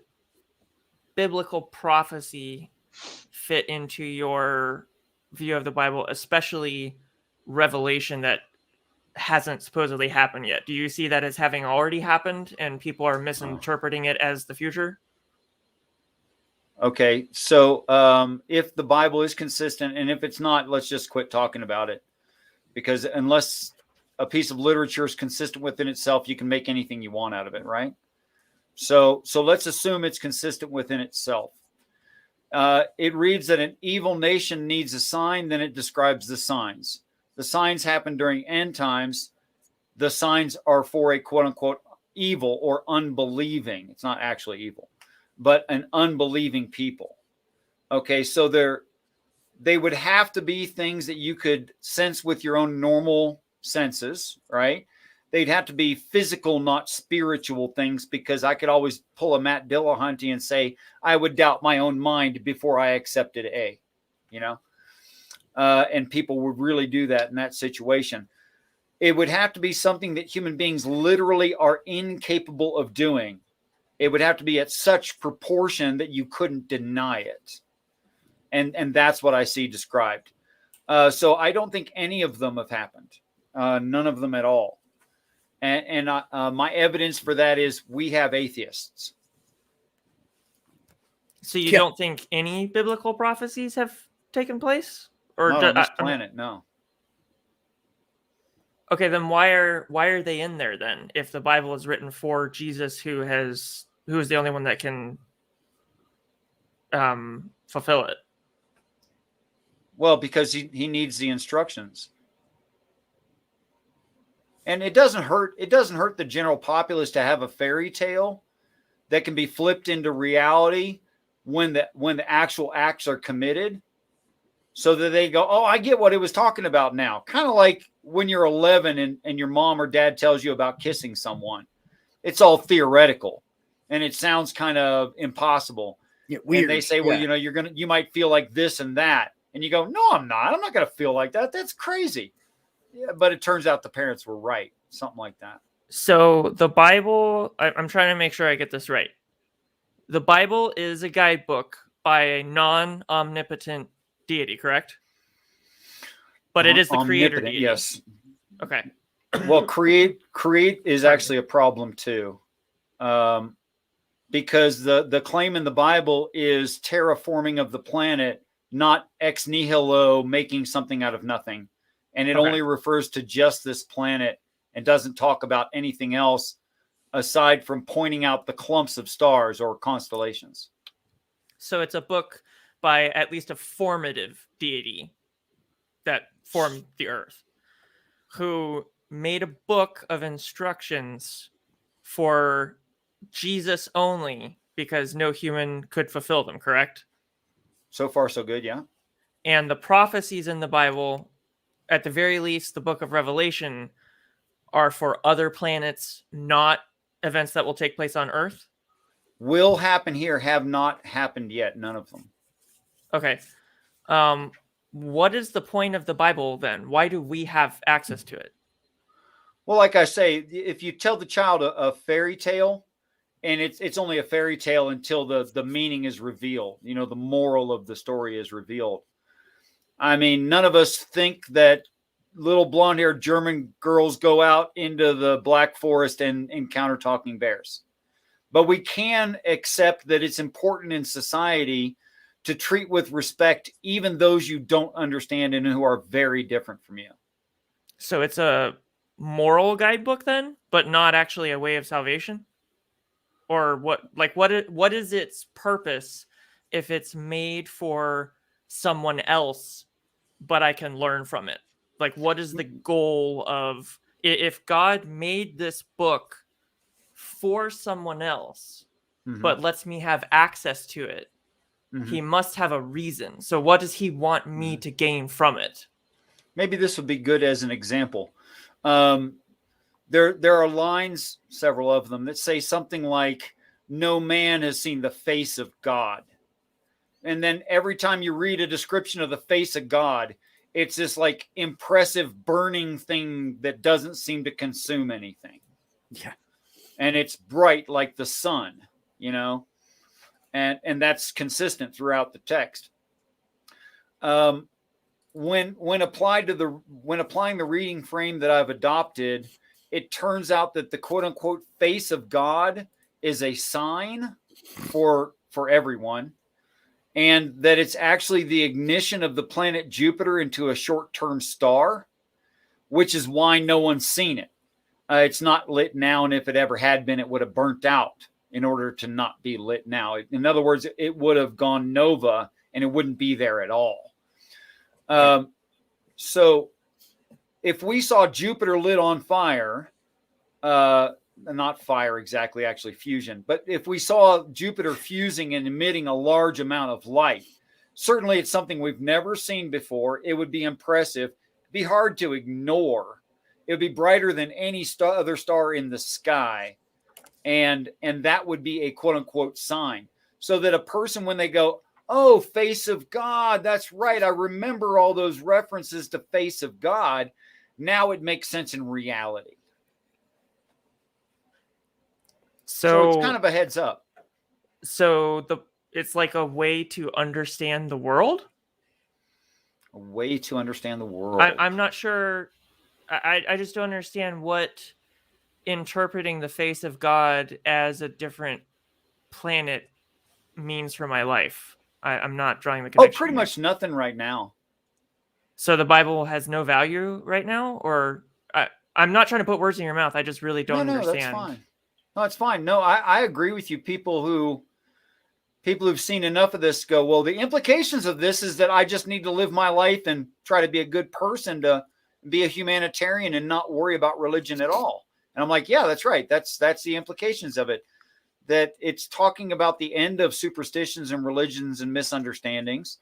biblical prophecy fit into your view of the Bible, especially Revelation that hasn't supposedly happened yet? Do you see that as having already happened and people are misinterpreting it as the future? Okay, so if the Bible is consistent, and if it's not, let's just quit talking about it. Because unless a piece of literature is consistent within itself, you can make anything you want out of it, right? So let's assume it's consistent within itself. It reads that an evil nation needs a sign, then it describes the signs. The signs happen during end times. The signs are for a quote-unquote evil or unbelieving. It's not actually evil, but an unbelieving people. Okay, so they would have to be things that you could sense with your own normal senses, right? They'd have to be physical, not spiritual things, because I could always pull a Matt Dillahunty and say, I would doubt my own mind before I accepted A, you know? And people would really do that in that situation. It would have to be something that human beings literally are incapable of doing. It would have to be at such proportion that you couldn't deny it. And that's what I see described. So I don't think any of them have happened. None of them at all. And my evidence for that is we have atheists. So you don't think any biblical prophecies have taken place? Or not on this planet, no. Okay, then why are they in there then? If the Bible is written for Jesus, who is the only one that can fulfill it? Well, because he needs the instructions. And it doesn't hurt the general populace to have a fairy tale that can be flipped into reality when the actual acts are committed, so that they go, oh, I get what it was talking about now. Kind of like when you're 11 and your mom or dad tells you about kissing someone. It's all theoretical and it sounds kind of impossible. Yeah, weird. And they say, well, you might feel like this and that. And you go, no, I'm not going to feel like that. That's crazy. Yeah, but it turns out the parents were right. Something like that. So the Bible, I'm trying to make sure I get this right. The Bible is a guidebook by a non-omnipotent deity, correct? But it is the creator deity. Yes. Okay. Well, create is actually a problem too. Because the claim in the Bible is terraforming of the planet, not ex nihilo making something out of nothing. And it only refers to just this planet and doesn't talk about anything else aside from pointing out the clumps of stars or constellations. So it's a book by at least a formative deity that formed the earth, who made a book of instructions for Jesus only because no human could fulfill them, correct? So far, so good, yeah. And the prophecies in the Bible, at the very least, the book of Revelation, are for other planets, not events that will take place on Earth? will happen here have not happened yet. None of them. Okay. What is the point of the Bible then? Why do we have access to it? Well, like I say, if you tell the child a fairy tale, and it's only a fairy tale until the meaning is revealed, you know, the moral of the story is revealed. I mean, none of us think that little blonde-haired German girls go out into the Black Forest and encounter talking bears. But we can accept that it's important in society to treat with respect even those you don't understand and who are very different from you. So it's a moral guidebook then, but not actually a way of salvation? Or what is its purpose if it's made for someone else, but I can learn from it? Like, what is the goal of, if God made this book for someone else, but lets me have access to it, he must have a reason. So what does he want me to gain from it? Maybe this would be good as an example. There are lines, several of them, that say something like, "No man has seen the face of God." And then every time you read a description of the face of God, it's this like impressive burning thing that doesn't seem to consume anything. Yeah. And it's bright like the sun, you know, and that's consistent throughout the text. When applying the reading frame that I've adopted, it turns out that the quote unquote face of God is a sign for everyone, and that it's actually the ignition of the planet Jupiter into a short-term star, which is why no one's seen it. It's not lit now, and if it ever had been, it would have burnt out in order to not be lit now. In other words, it would have gone nova, and it wouldn't be there at all. So if we saw Jupiter lit on fire, not fire exactly, actually fusion, but if we saw Jupiter fusing and emitting a large amount of light, certainly it's something we've never seen before. It would be impressive, be hard to ignore. It would be brighter than any other star in the sky. And that would be a quote unquote sign, so that a person, when they go, "Oh, face of God, that's right, I remember all those references to face of God," now it makes sense in reality. So it's kind of a heads up. So it's like a way to understand the world? A way to understand the world. I'm not sure. I just don't understand what interpreting the face of God as a different planet means for my life. I'm not drawing the connection. Pretty much nothing right now. So the Bible has no value right now? Or I'm not trying to put words in your mouth. I just really don't understand. That's fine. No, it's fine. No, I agree with you. People who've seen enough of this go, well, the implications of this is that I just need to live my life and try to be a good person, to be a humanitarian and not worry about religion at all. And I'm like, yeah, that's right. That's the implications of it. That it's talking about the end of superstitions and religions and misunderstandings.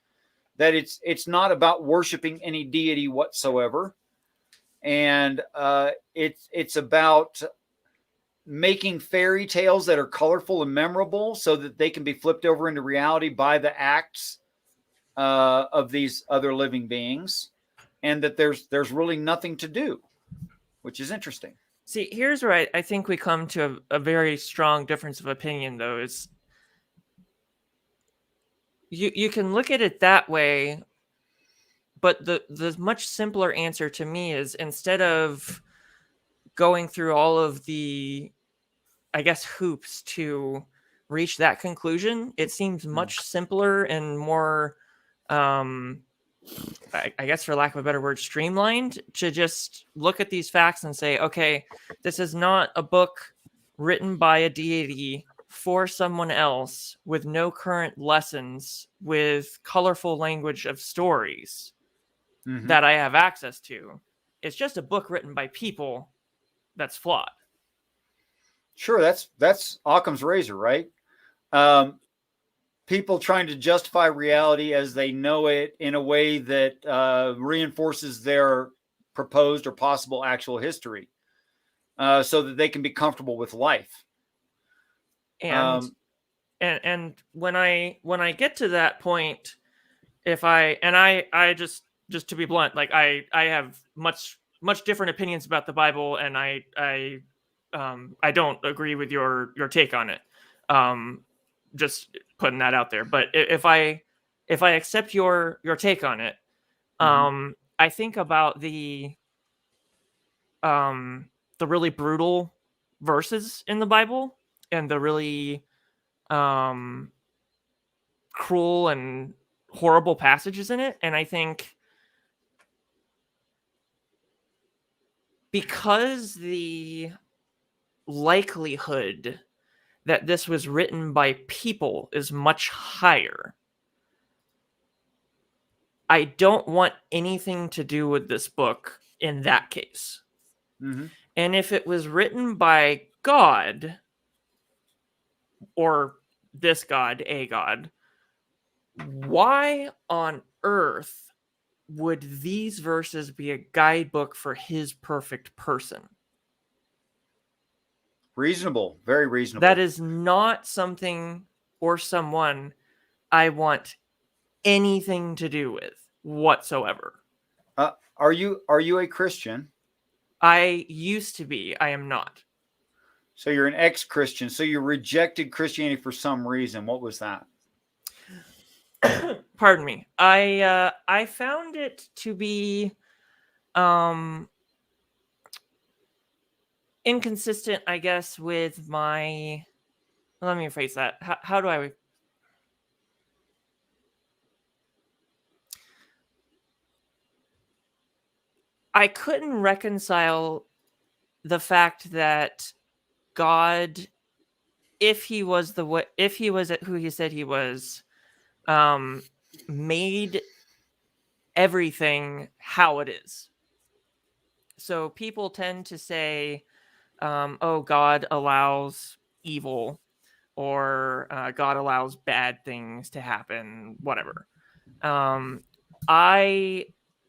That it's not about worshiping any deity whatsoever. And it's about making fairy tales that are colorful and memorable so that they can be flipped over into reality by the acts of these other living beings, and that there's really nothing to do, which is interesting. See, here's where I think we come to a very strong difference of opinion, though, is you can look at it that way, but the much simpler answer to me is, instead of going through all of the, I guess, hoops to reach that conclusion, it seems much simpler and more, I guess, for lack of a better word, streamlined, to just look at these facts and say, okay, this is not a book written by a deity for someone else with no current lessons, with colorful language of stories that I have access to. It's just a book written by people that's flawed. Sure, that's Occam's razor, right? People trying to justify reality as they know it in a way that reinforces their proposed or possible actual history, so that they can be comfortable with life. And and when I get to that point, if I just to be blunt, like I have much different opinions about the Bible, and I don't agree with your take on it. Just putting that out there. But if I accept your take on it, I think about the really brutal verses in the Bible and the really cruel and horrible passages in it, and I think because the likelihood that this was written by people is much higher, I don't want anything to do with this book in that case. And if it was written by God, or this God, a God, why on earth would these verses be a guidebook for his perfect person? Reasonable, very reasonable. That is not something or someone I want anything to do with whatsoever. Are you a Christian? I used to be. I am not. So you're an ex-Christian. So you rejected Christianity for some reason. What was that? Pardon me. I found it to be inconsistent, I guess, with my. Let me rephrase that. How do I? I couldn't reconcile the fact that God, if he was who he said he was, made everything how it is. So people tend to say, "Oh, God allows evil," or "God allows bad things to happen," whatever. I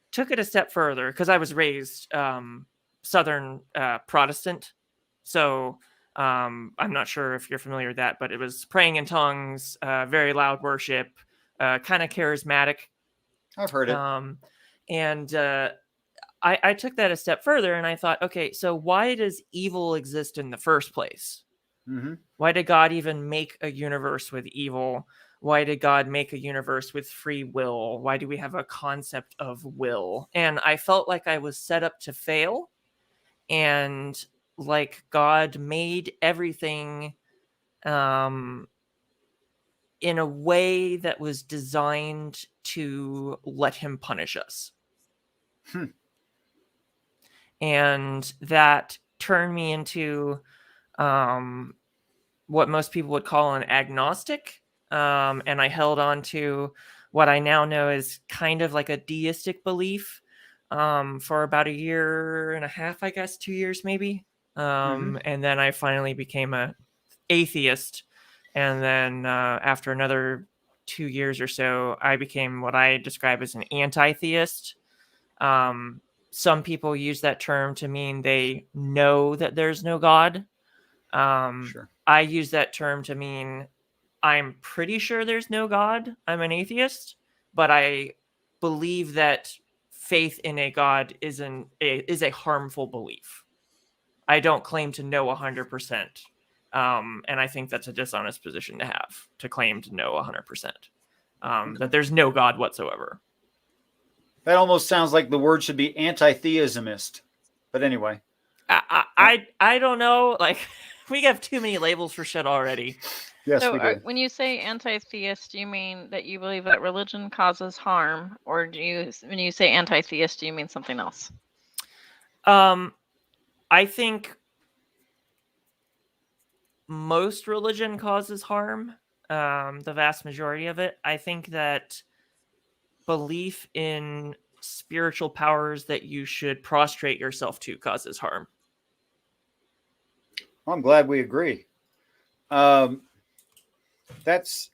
took it a step further because I was raised Southern Protestant. So I'm not sure if you're familiar with that, but it was praying in tongues, very loud worship, kind of charismatic. I've heard it. And I took that a step further and I thought, okay, so why does evil exist in the first place? Why did God even make a universe with evil? Why did God make a universe with free will? Why do we have a concept of will? And I felt like I was set up to fail, and like God made everything in a way that was designed to let him punish us. And that turned me into what most people would call an agnostic. And I held on to what I now know is kind of like a deistic belief for about a year and a half, I guess, 2 years maybe. And then I finally became a atheist. And then after another 2 years or so, I became what I describe as an anti-theist. Some people use that term to mean they know that there's no God. Sure. I use that term to mean I'm pretty sure there's no God. I'm an atheist, but I believe that faith in a God is a harmful belief. I don't claim to know 100%. And I think that's a dishonest position to have, to claim to know 100%. That there's no God whatsoever. That almost sounds like the word should be anti-theismist. But anyway. I don't know. Like, we have too many labels for shit already. Yes, So we do. when you say anti-theist, do you mean that you believe that religion causes harm, or when you say anti-theist, do you mean something else? I think most religion causes harm. The vast majority of it. I think that belief in spiritual powers that you should prostrate yourself to causes harm. Well, I'm glad we agree. That's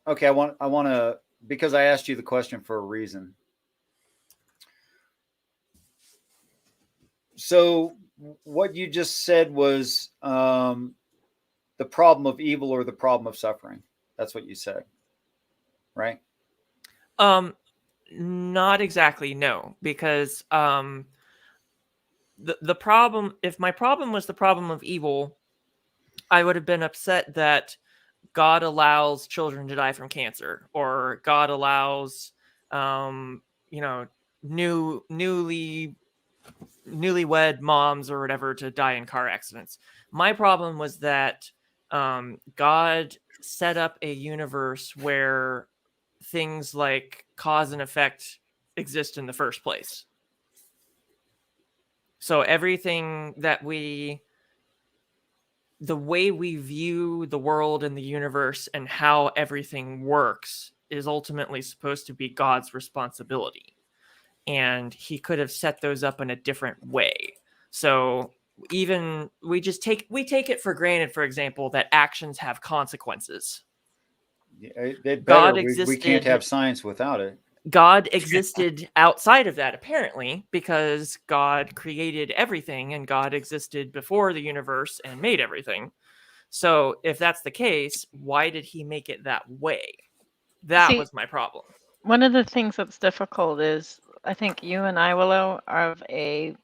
okay. I want to, because I asked you the question for a reason. So what you just said was the problem of evil or the problem of suffering. That's what you said, right? Not exactly, no, because the problem, if my problem was the problem of evil, I would have been upset that God allows children to die from cancer, or God allows newlywed moms or whatever to die in car accidents. My problem was that God set up a universe where things like cause and effect exist in the first place. So everything that the way we view the world and the universe and how everything works is ultimately supposed to be God's responsibility. And he could have set those up in a different way. So even we take it for granted, for example, that actions have consequences. God existed. We can't have science without it. God existed outside of that, apparently, because God created everything and God existed before the universe and made everything. So if that's the case, why did he make it that way? That was my problem. One of the things that's difficult is, I think you and I, Willow, are of a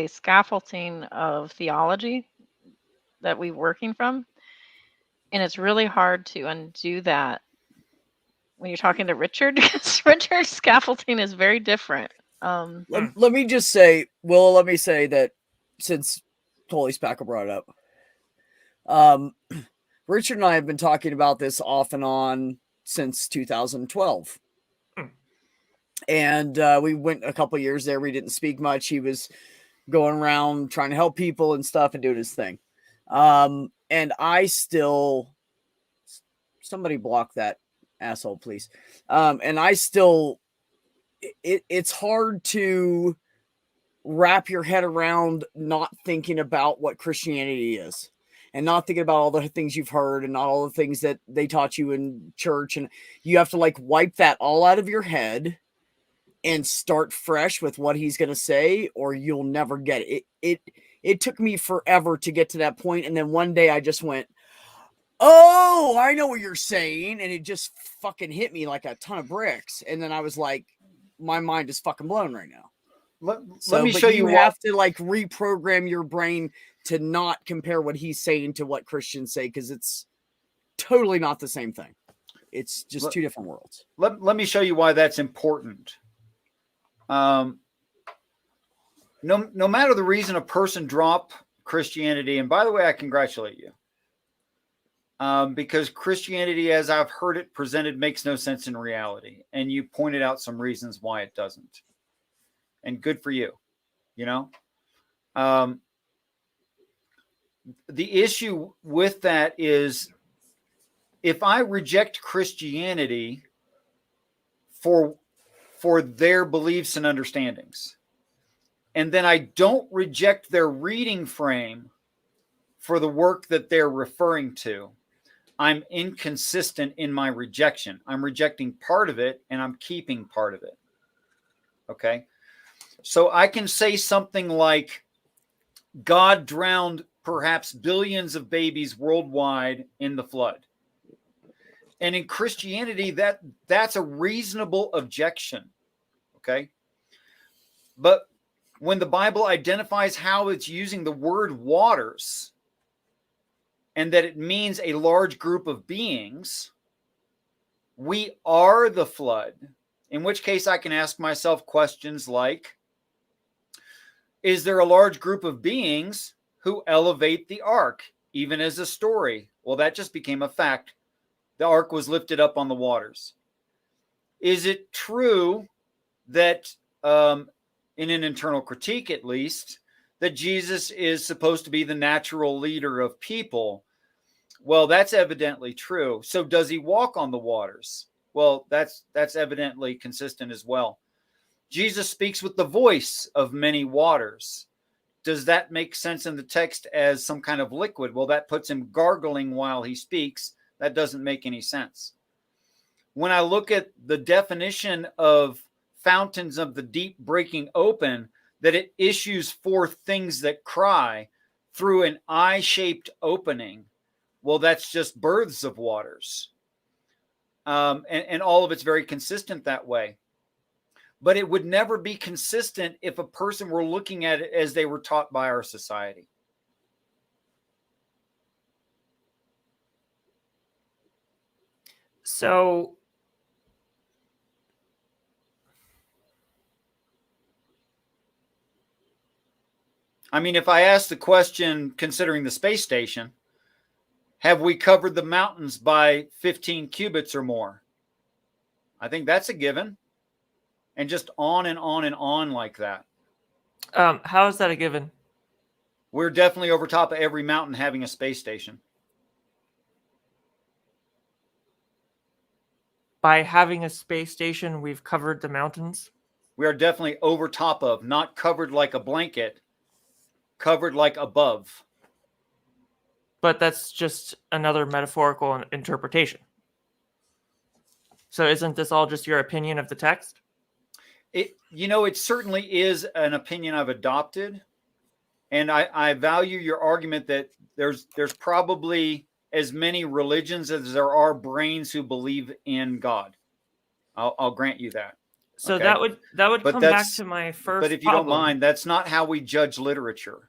scaffolding of theology that we're working from. And it's really hard to undo that when you're talking to Richard, because Richard's scaffolding is very different. Let me just say, Willow, let me say that since Holy Spackle brought it up, Richard and I have been talking about this off and on since 2012. And we went a couple years there. We didn't speak much. He was going around trying to help people and stuff and doing his thing. And I still, somebody block that asshole, please. And I still, it's hard to wrap your head around not thinking about what Christianity is and not thinking about all the things you've heard and not all the things that they taught you in church. And you have to like wipe that all out of your head and start fresh with what he's going to say, or you'll never get it. It took me forever to get to that point. And then one day I just went, oh, I know what you're saying. And it just fucking hit me like a ton of bricks. And then I was like, my mind is fucking blown right now. Let me show you. You have to like reprogram your brain to not compare what he's saying to what Christians say, because it's totally not the same thing. It's just two different worlds. Let me show you why that's important. No matter the reason a person dropped Christianity, and by the way, I congratulate you. Because Christianity, as I've heard it presented, makes no sense in reality. And you pointed out some reasons why it doesn't. And good for you, you know? The issue with that is, if I reject Christianity for their beliefs and understandings, and then I don't reject their reading frame for the work that they're referring to, I'm inconsistent in my rejection. I'm rejecting part of it and I'm keeping part of it. Okay. So I can say something like, God drowned perhaps billions of babies worldwide in the flood. And in Christianity, that's a reasonable objection. Okay. But when the Bible identifies how it's using the word waters, and that it means a large group of beings, we are the flood. In which case I can ask myself questions like, is there a large group of beings who elevate the ark, even as a story? Well, that just became a fact. The ark was lifted up on the waters. Is it true that, in an internal critique at least, that Jesus is supposed to be the natural leader of people? Well, that's evidently true. So does he walk on the waters? Well, that's evidently consistent as well. Jesus speaks with the voice of many waters. Does that make sense in the text as some kind of liquid? Well, that puts him gargling while he speaks. That doesn't make any sense. When I look at the definition of fountains of the deep breaking open, that it issues forth things that cry through an eye-shaped opening. Well, that's just births of waters. And all of it's very consistent that way. But it would never be consistent if a person were looking at it as they were taught by our society. So I mean, if I ask the question, considering the space station, have we covered the mountains by 15 cubits or more? I think that's a given. And just on and on and on like that. how is that a given? We're definitely over top of every mountain having a space station. By having a space station, we've covered the mountains. We are definitely over top of, not covered like a blanket, covered like above. But that's just another metaphorical interpretation. So isn't this all just your opinion of the text? It certainly is an opinion I've adopted. And I value your argument that there's probably as many religions as there are brains who believe in God. I'll grant you that. So okay? that would But come back to my first. But if you don't mind, that's not how we judge literature.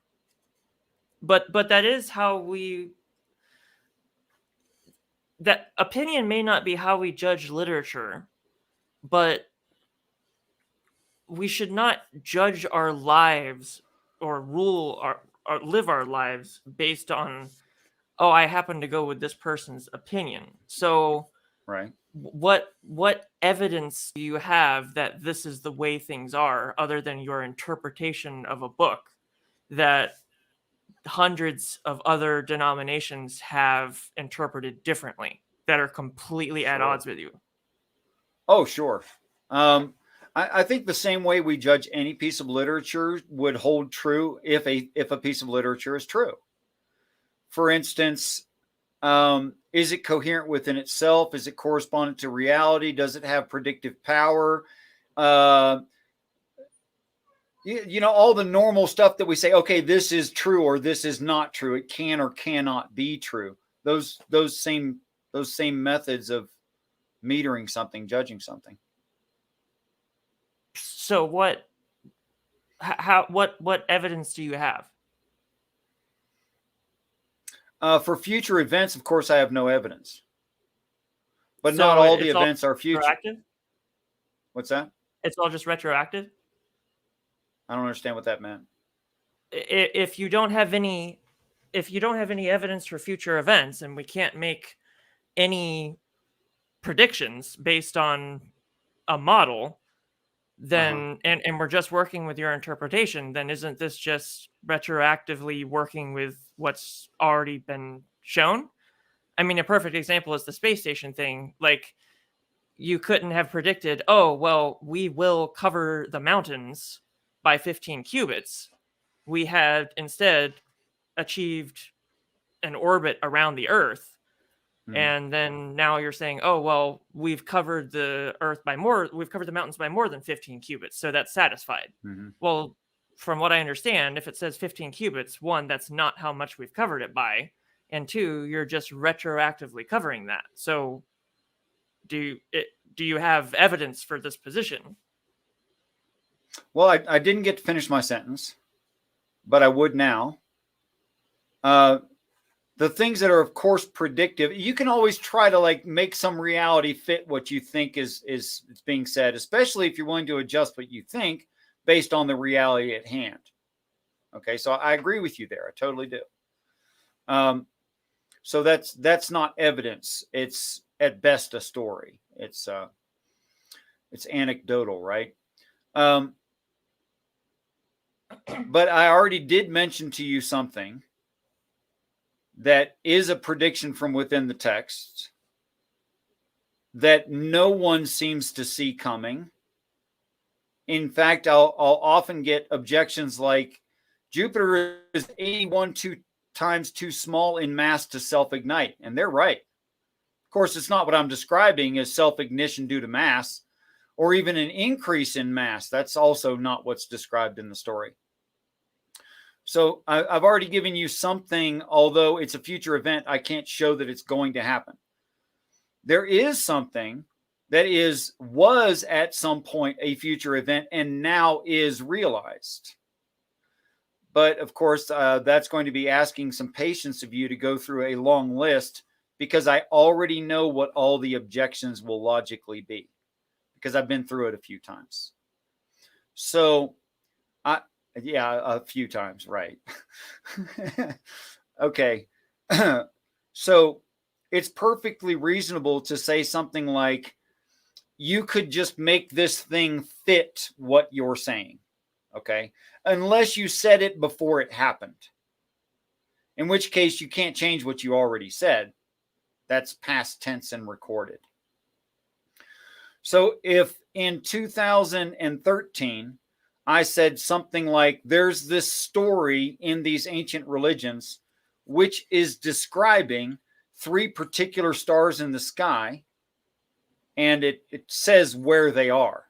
But that is how that opinion may not be how we judge literature, but we should not judge our lives or rule or live our lives based on, oh, I happen to go with this person's opinion. So right. What evidence do you have that this is the way things are, other than your interpretation of a book that hundreds of other denominations have interpreted differently, that are completely at odds with you? Oh, sure. I think the same way we judge any piece of literature would hold true if a piece of literature is true. For instance, is it coherent within itself? Is it correspondent to reality? Does it have predictive power? All the normal stuff that we say, okay, this is true or this is not true. It can or cannot be true. Those same methods of metering something, judging something. So what evidence do you have? For future events, of course, I have no evidence. But So not all the events are future. Retroactive? What's that? It's all just retroactive? I don't understand what that meant. If you don't have any evidence for future events, and we can't make any predictions based on a model, then and we're just working with your interpretation, then isn't this just retroactively working with what's already been shown? I mean, a perfect example is the space station thing. Like, you couldn't have predicted, oh, well, we will cover the mountains by 15 cubits. We had instead achieved an orbit around the Earth. And then now you're saying, oh, well, we've covered the mountains by more than 15 cubits. So that's satisfied. Well, from what I understand, if it says 15 cubits, one, that's not how much we've covered it by. And two, you're just retroactively covering that. So do you have evidence for this position? Well, I didn't get to finish my sentence, but I would now. The things that are, of course, predictive, you can always try to make some reality fit what you think is being said, especially if you're willing to adjust what you think based on the reality at hand. Okay, so I agree with you there. I totally do. So that's not evidence. It's at best a story. It's anecdotal, right? But I already did mention to you something that is a prediction from within the text that no one seems to see coming. In fact, I'll often get objections like, Jupiter is 81 times too small in mass to self-ignite. And they're right. Of course, it's not what I'm describing as self-ignition due to mass, or even an increase in mass. That's also not what's described in the story. So I've already given you something, although it's a future event, I can't show that it's going to happen. There is something that was at some point a future event and now is realized. But of course, that's going to be asking some patience of you to go through a long list, because I already know what all the objections will logically be, because I've been through it a few times. So, a few times, right? Okay. So it's perfectly reasonable to say something like, you could just make this thing fit what you're saying. Okay. Unless you said it before it happened, in which case you can't change what you already said. That's past tense and recorded. So if in 2013, I said something like, there's this story in these ancient religions, which is describing 3 particular stars in the sky, and it says where they are.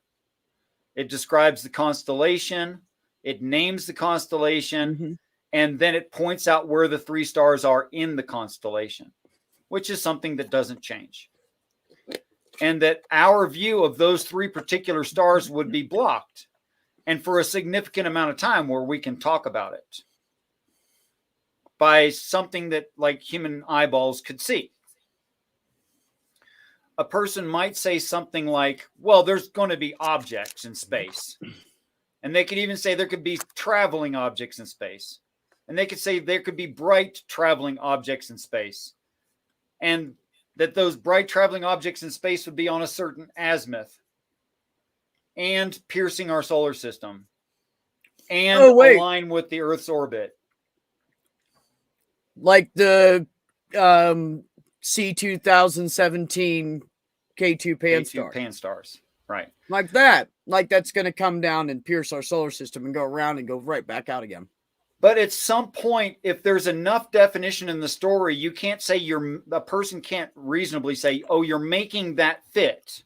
It describes the constellation, it names the constellation, and then it points out where the 3 stars are in the constellation, which is something that doesn't change. And that our view of those 3 particular stars would be blocked, and for a significant amount of time, where we can talk about it by something that like human eyeballs could see. A person might say something like, well, there's going to be objects in space. And they could even say there could be traveling objects in space. And they could say there could be bright traveling objects in space. And that those bright traveling objects in space would be on a certain azimuth and piercing our solar system and align with the Earth's orbit. Like the C2017 K2 Pan-STARRS. Pan-STARRS, right. Like that. Like that's going to come down and pierce our solar system and go around and go right back out again. But at some point, if there's enough definition in the story, you can't say a person can't reasonably say, oh, you're making that fit.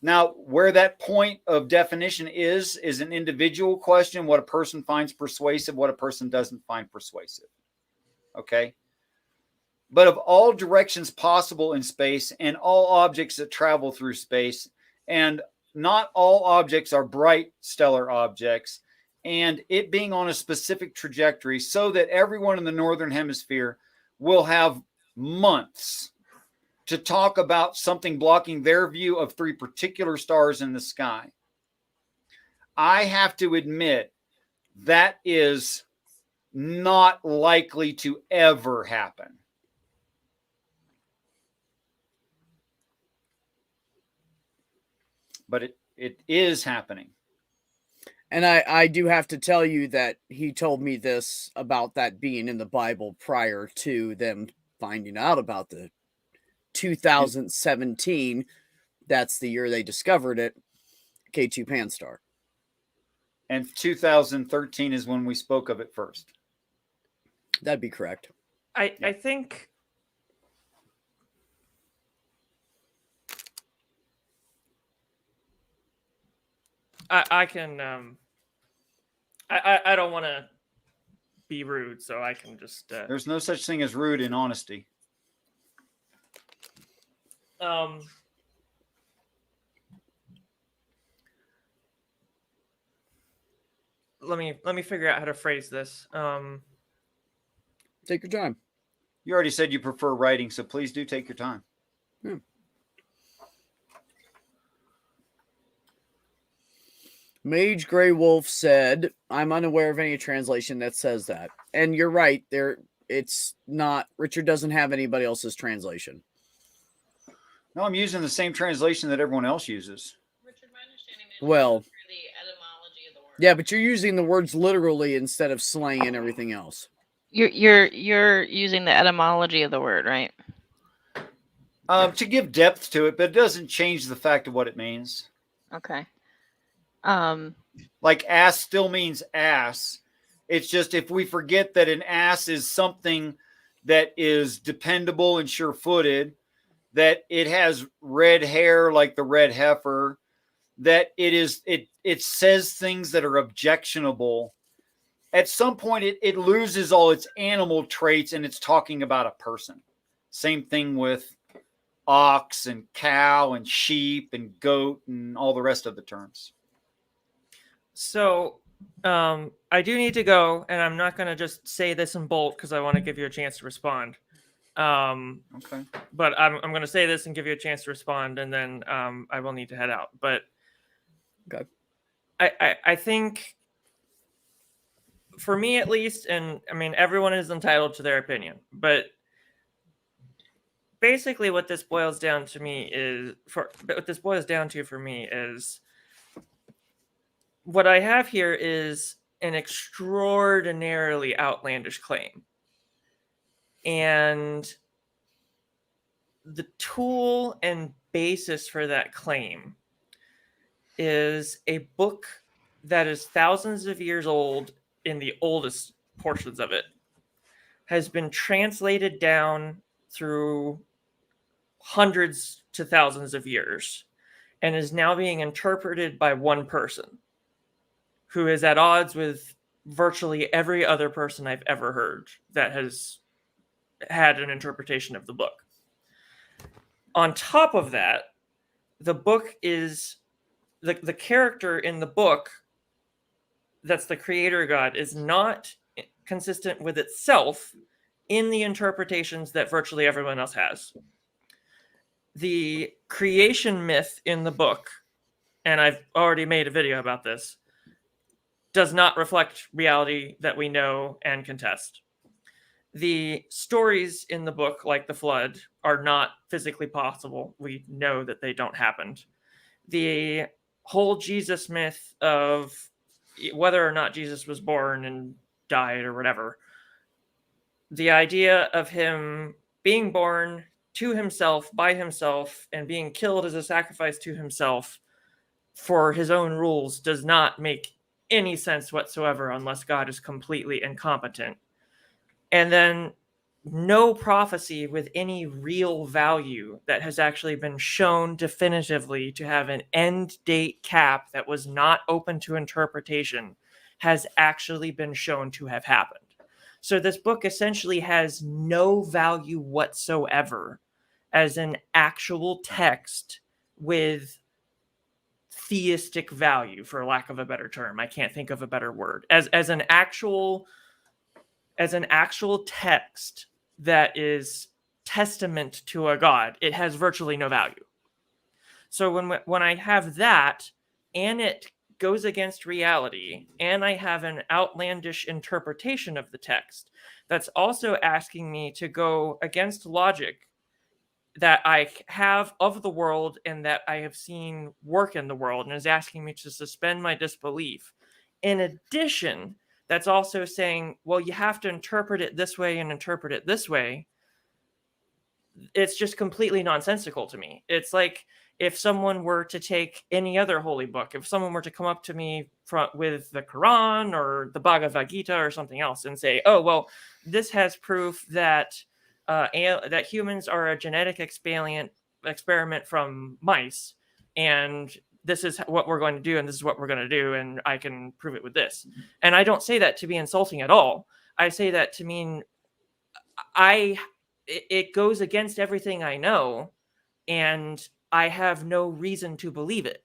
Now, where that point of definition is an individual question, what a person finds persuasive, what a person doesn't find persuasive. Okay? But of all directions possible in space and all objects that travel through space, and not all objects are bright stellar objects, and it being on a specific trajectory so that everyone in the Northern Hemisphere will have months to talk about something blocking their view of 3 particular stars in the sky. I have to admit that is not likely to ever happen. But it is happening. And I do have to tell you that he told me this about that being in the Bible prior to them finding out about the 2017. That's the year they discovered it. K2 Pan-STARRS. And 2013 is when we spoke of it first. That'd be correct. I think I can I don't want to be rude, so I can just there's no such thing as rude in honesty. Let me figure out how to phrase this. Take your time. You already said you prefer writing, so please do take your time. Yeah. Mage Grey Wolf said, I'm unaware of any translation that says that. And you're right, it's not, Richard doesn't have anybody else's translation. No, I'm using the same translation that everyone else uses. Richard, my understanding is Well, the etymology of the word. Yeah, but you're using the words literally instead of slang and everything else. You're using the etymology of the word, right? To give depth to it, but it doesn't change the fact of what it means. Okay. Like ass still means ass. It's just if we forget that an ass is something that is dependable and sure-footed, that it has red hair like the red heifer, that it says things that are objectionable, at some point it loses all its animal traits and it's talking about a person. Same thing with ox and cow and sheep and goat and all the rest of the terms. So I do need to go, and I'm not going to just say this in bold because I want to give you a chance to respond. Okay. But I'm going to say this and give you a chance to respond, and then I will need to head out. But Okay. I think, for me at least, and I mean, everyone is entitled to their opinion, but basically what this boils down to for me is what I have here is an extraordinarily outlandish claim. And the tool and basis for that claim is a book that is thousands of years old in the oldest portions of it, has been translated down through hundreds to thousands of years, and is now being interpreted by one person who is at odds with virtually every other person I've ever heard that has had an interpretation of the book. On top of that, the book is the character in the book that's the creator god is not consistent with itself in the interpretations that virtually everyone else has. The creation myth in the book, and I've already made a video about this, does not reflect reality that we know and can test. The stories in the book, like the flood, are not physically possible. We know that they don't happen. The whole Jesus myth of whether or not Jesus was born and died or whatever, the idea of him being born to himself, by himself, and being killed as a sacrifice to himself for his own rules does not make any sense whatsoever unless God is completely incompetent. And then no prophecy with any real value that has actually been shown definitively to have an end date cap that was not open to interpretation has actually been shown to have happened. So this book essentially has no value whatsoever as an actual text with theistic value, for lack of a better term. I can't think of a better word. As an actual text that is testament to a god, it has virtually no value. So when I have that, and it goes against reality, and I have an outlandish interpretation of the text that's also asking me to go against logic that I have of the world and that I have seen work in the world, and is asking me to suspend my disbelief. In addition, that's also saying, well, you have to interpret it this way and interpret it this way. It's just completely nonsensical to me. It's like if someone were to take any other holy book, if someone were to come up to me with the Quran or the Bhagavad Gita or something else and say, oh, well, this has proof that that humans are a genetic experiment from mice, and this is what we're going to do, and this is what we're going to do, and I can prove it with this. And I don't say that to be insulting at all. I say that to mean it goes against everything I know, and I have no reason to believe it.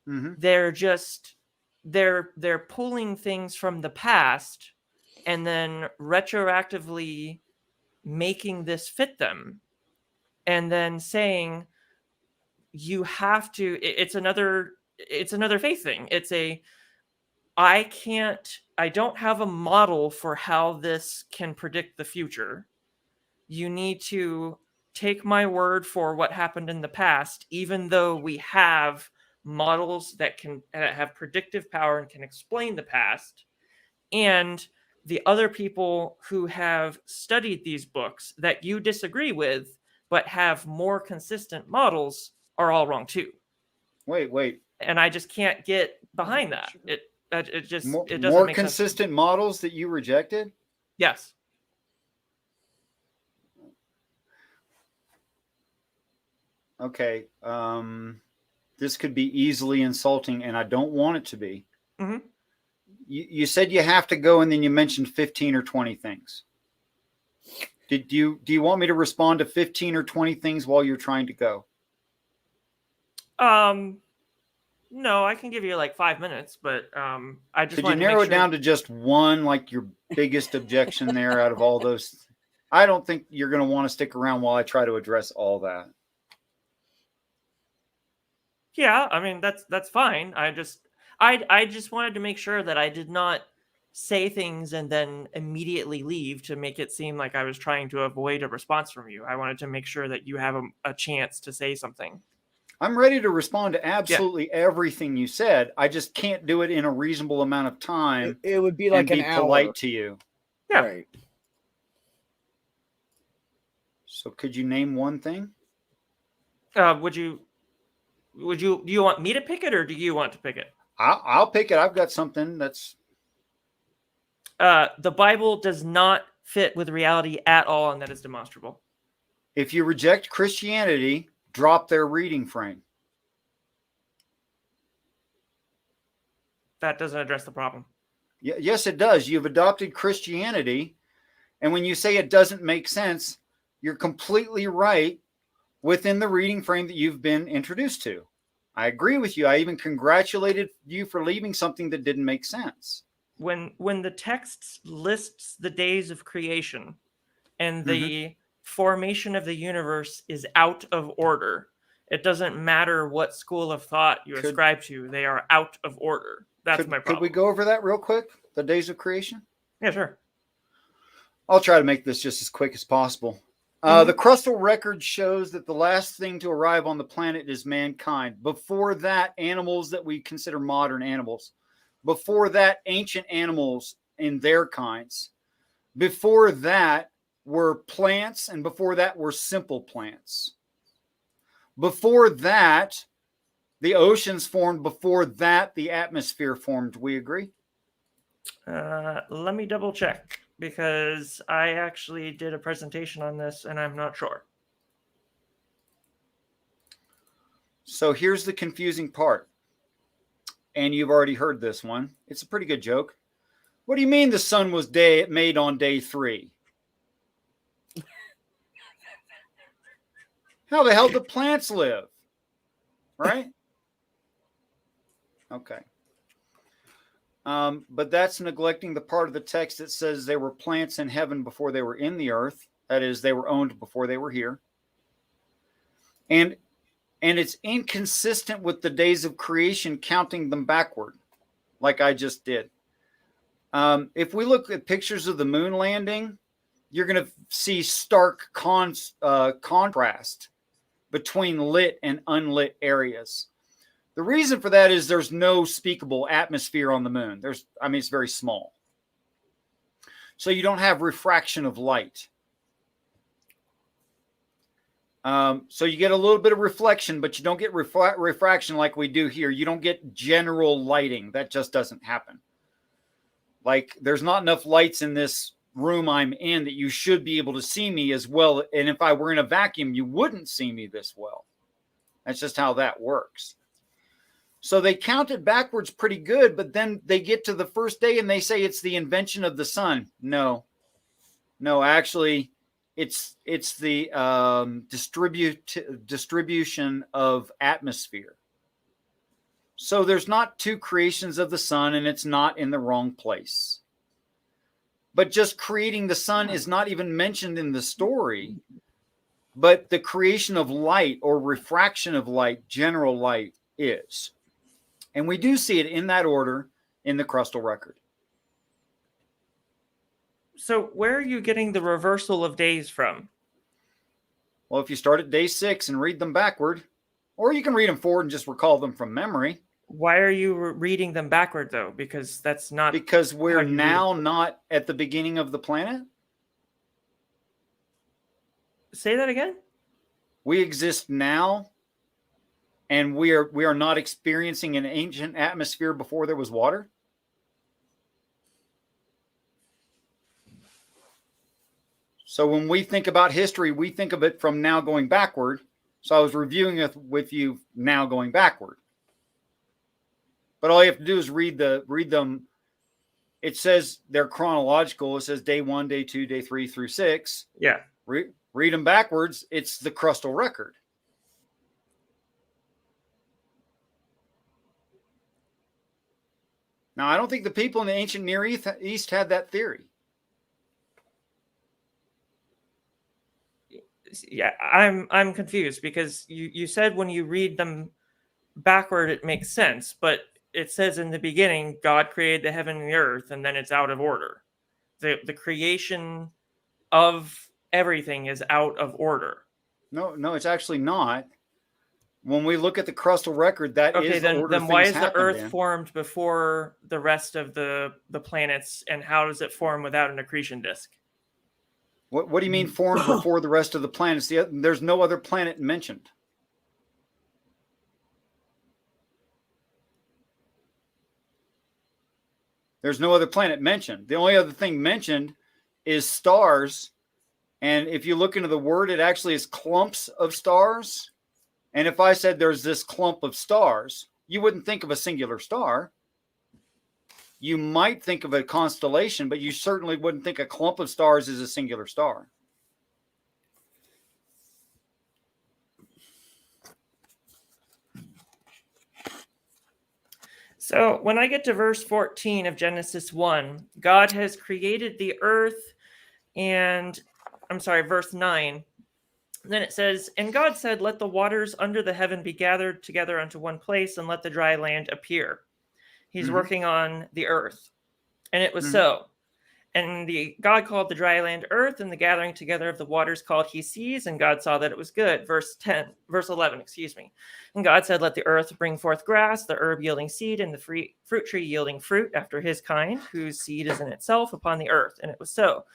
Mm-hmm. They're pulling things from the past and then retroactively making this fit them, and then saying you have to. It's another faith thing. I don't have a model for how this can predict the future. You need to take my word for what happened in the past, even though we have models that can have predictive power and can explain the past. And the other people who have studied these books that you disagree with, but have more consistent models, are all wrong too. Wait. And I just can't get behind that. It doesn't more make consistent sense. models that you rejected? Yes. Okay. This could be easily insulting, and I don't want it to be. Mm-hmm. You said you have to go, and then you mentioned 15 or 20 things. Do you want me to respond to 15 or 20 things while you're trying to go? No, I can give you like 5 minutes, but I just Could you wanted to narrow make it sure. down to just one, like your biggest objection there out of all those? I don't think you're going to want to stick around while I try to address all that. Yeah, I mean that's fine. I just wanted to make sure that I did not say things and then immediately leave to make it seem like I was trying to avoid a response from you. I wanted to make sure that you have a chance to say something. I'm ready to respond to absolutely everything you said. I just can't do it in a reasonable amount of time. It would be like and an be hour. polite to you. Yeah. Right. So could you name one thing? Do you want me to pick it or do you want to pick it? I'll pick it. I've got something that's... The Bible does not fit with reality at all, and that is demonstrable. If you reject Christianity, drop their reading frame. That doesn't address the problem. Yes, it does. You've adopted Christianity, and when you say it doesn't make sense, you're completely right within the reading frame that you've been introduced to. I agree with you. I even congratulated you for leaving something that didn't make sense. When the text lists the days of creation and the formation of the universe is out of order, it doesn't matter what school of thought you ascribe to, they are out of order. That's my problem. Could we go over that real quick? The days of creation? Yeah, sure. I'll try to make this just as quick as possible. The crustal record shows that the last thing to arrive on the planet is mankind. Before that, animals that we consider modern animals. Before that, ancient animals in their kinds. Before that were plants, and before that were simple plants. Before that, the oceans formed. Before that, the atmosphere formed. We agree? Let me double check, because I actually did a presentation on this and I'm not sure. So here's the confusing part. And you've already heard this one. It's a pretty good joke. What do you mean the sun was made on day 3? How the hell do plants live? Right? Okay. But that's neglecting the part of the text that says there were plants in heaven before they were in the earth. That is, they were owned before they were here. And it's inconsistent with the days of creation, counting them backward, like I just did. If we look at pictures of the moon landing, you're going to see stark contrast between lit and unlit areas. The reason for that is there's no speakable atmosphere on the moon. It's very small. So you don't have refraction of light. So you get a little bit of reflection, but you don't get refraction like we do here. You don't get general lighting. That just doesn't happen. Like, there's not enough lights in this room I'm in that you should be able to see me as well. And if I were in a vacuum, you wouldn't see me this well. That's just how that works. So they counted backwards pretty good, but then they get to the first day and they say it's the invention of the sun. No, actually, it's the distribution of atmosphere. So there's not 2 creations of the sun, and it's not in the wrong place. But just creating the sun is not even mentioned in the story, but the creation of light or refraction of light, general light, is. And we do see it in that order in the crustal record. So where are you getting the reversal of days from? Well, if you start at day 6 and read them backward, or you can read them forward and just recall them from memory. Why are you reading them backward, though? Because that's not... Because we're now not at the beginning of the planet. Say that again? We exist now, and we are not experiencing an ancient atmosphere before there was water. So when we think about history, we think of it from now going backward. So I was reviewing it with you now going backward. But all you have to do is read them it says they're chronological. It says day 1, day 2, day 3 through 6. Yeah. Read them backwards. It's the crustal record. Now, I don't think the people in the ancient Near East had that theory. Yeah, I'm confused because you said when you read them backward it makes sense, but it says in the beginning God created the heaven and the earth, and then it's out of order. The creation of everything is out of order. No, it's actually not. When we look at the crustal record, that is the order then why is things the happened earth in. formed before the rest of the planets, and how does it form without an accretion disk? What do you mean formed before the rest of the planets? There's no other planet mentioned. There's no other planet mentioned. The only other thing mentioned is stars. And if you look into the word, it actually is clumps of stars. And if I said there's this clump of stars, you wouldn't think of a singular star. You might think of a constellation, but you certainly wouldn't think a clump of stars is a singular star. So when I get to verse 14 of Genesis 1, God has created the earth, and verse 9. Then it says, and God said, let the waters under the heaven be gathered together unto one place, and let the dry land appear. He's working on the earth. And it was so. And God called the dry land earth, and the gathering together of the waters called he seas, and God saw that it was good. Verse 11. And God said, let the earth bring forth grass, the herb yielding seed, and the fruit tree yielding fruit after his kind, whose seed is in itself upon the earth. And it was so.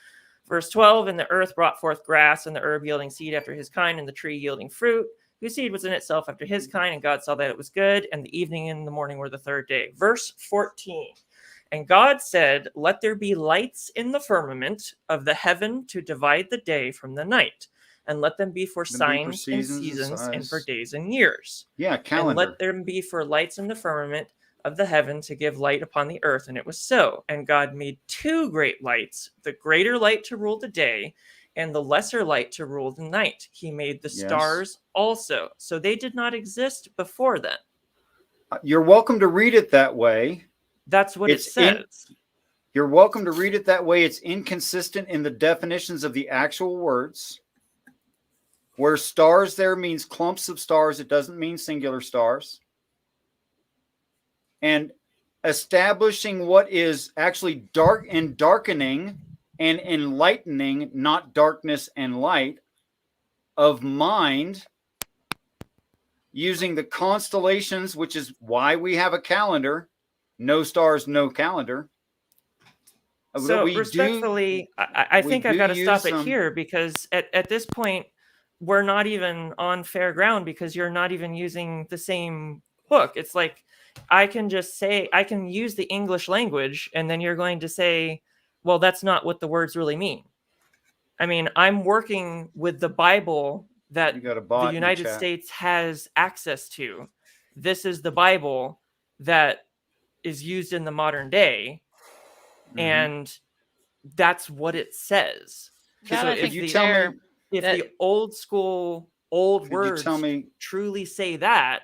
Verse 12, and the earth brought forth grass, and the herb yielding seed after his kind, and the tree yielding fruit, whose seed was in itself after his kind, and God saw that it was good, and the evening and the morning were the third day. Verse 14. And God said, let there be lights in the firmament of the heaven to divide the day from the night, and let them be for signs and seasons and for days and years. Yeah, calendar. And let them be for lights in the firmament of the heaven to give light upon the earth. And it was so. And God made 2 great lights, the greater light to rule the day, and the lesser light to rule the night. He made the stars also. So they did not exist before then. You're welcome to read it that way. That's what it says. You're welcome to read it that way. It's inconsistent in the definitions of the actual words. Where stars there means clumps of stars, it doesn't mean singular stars. And establishing what is actually dark and darkening and enlightening, not darkness and light, of mind, using the constellations, which is why we have a calendar. No stars, no calendar. So respectfully, I think I've got to stop it here, because at this point, we're not even on fair ground, because you're not even using the same hook. It's like, I can just say, I can use the English language, and then you're going to say, well, that's not what the words really mean. I mean, I'm working with the Bible that the United States has access to. This is the Bible that is used in the modern day, and that's what it says. So if the old school words truly say that,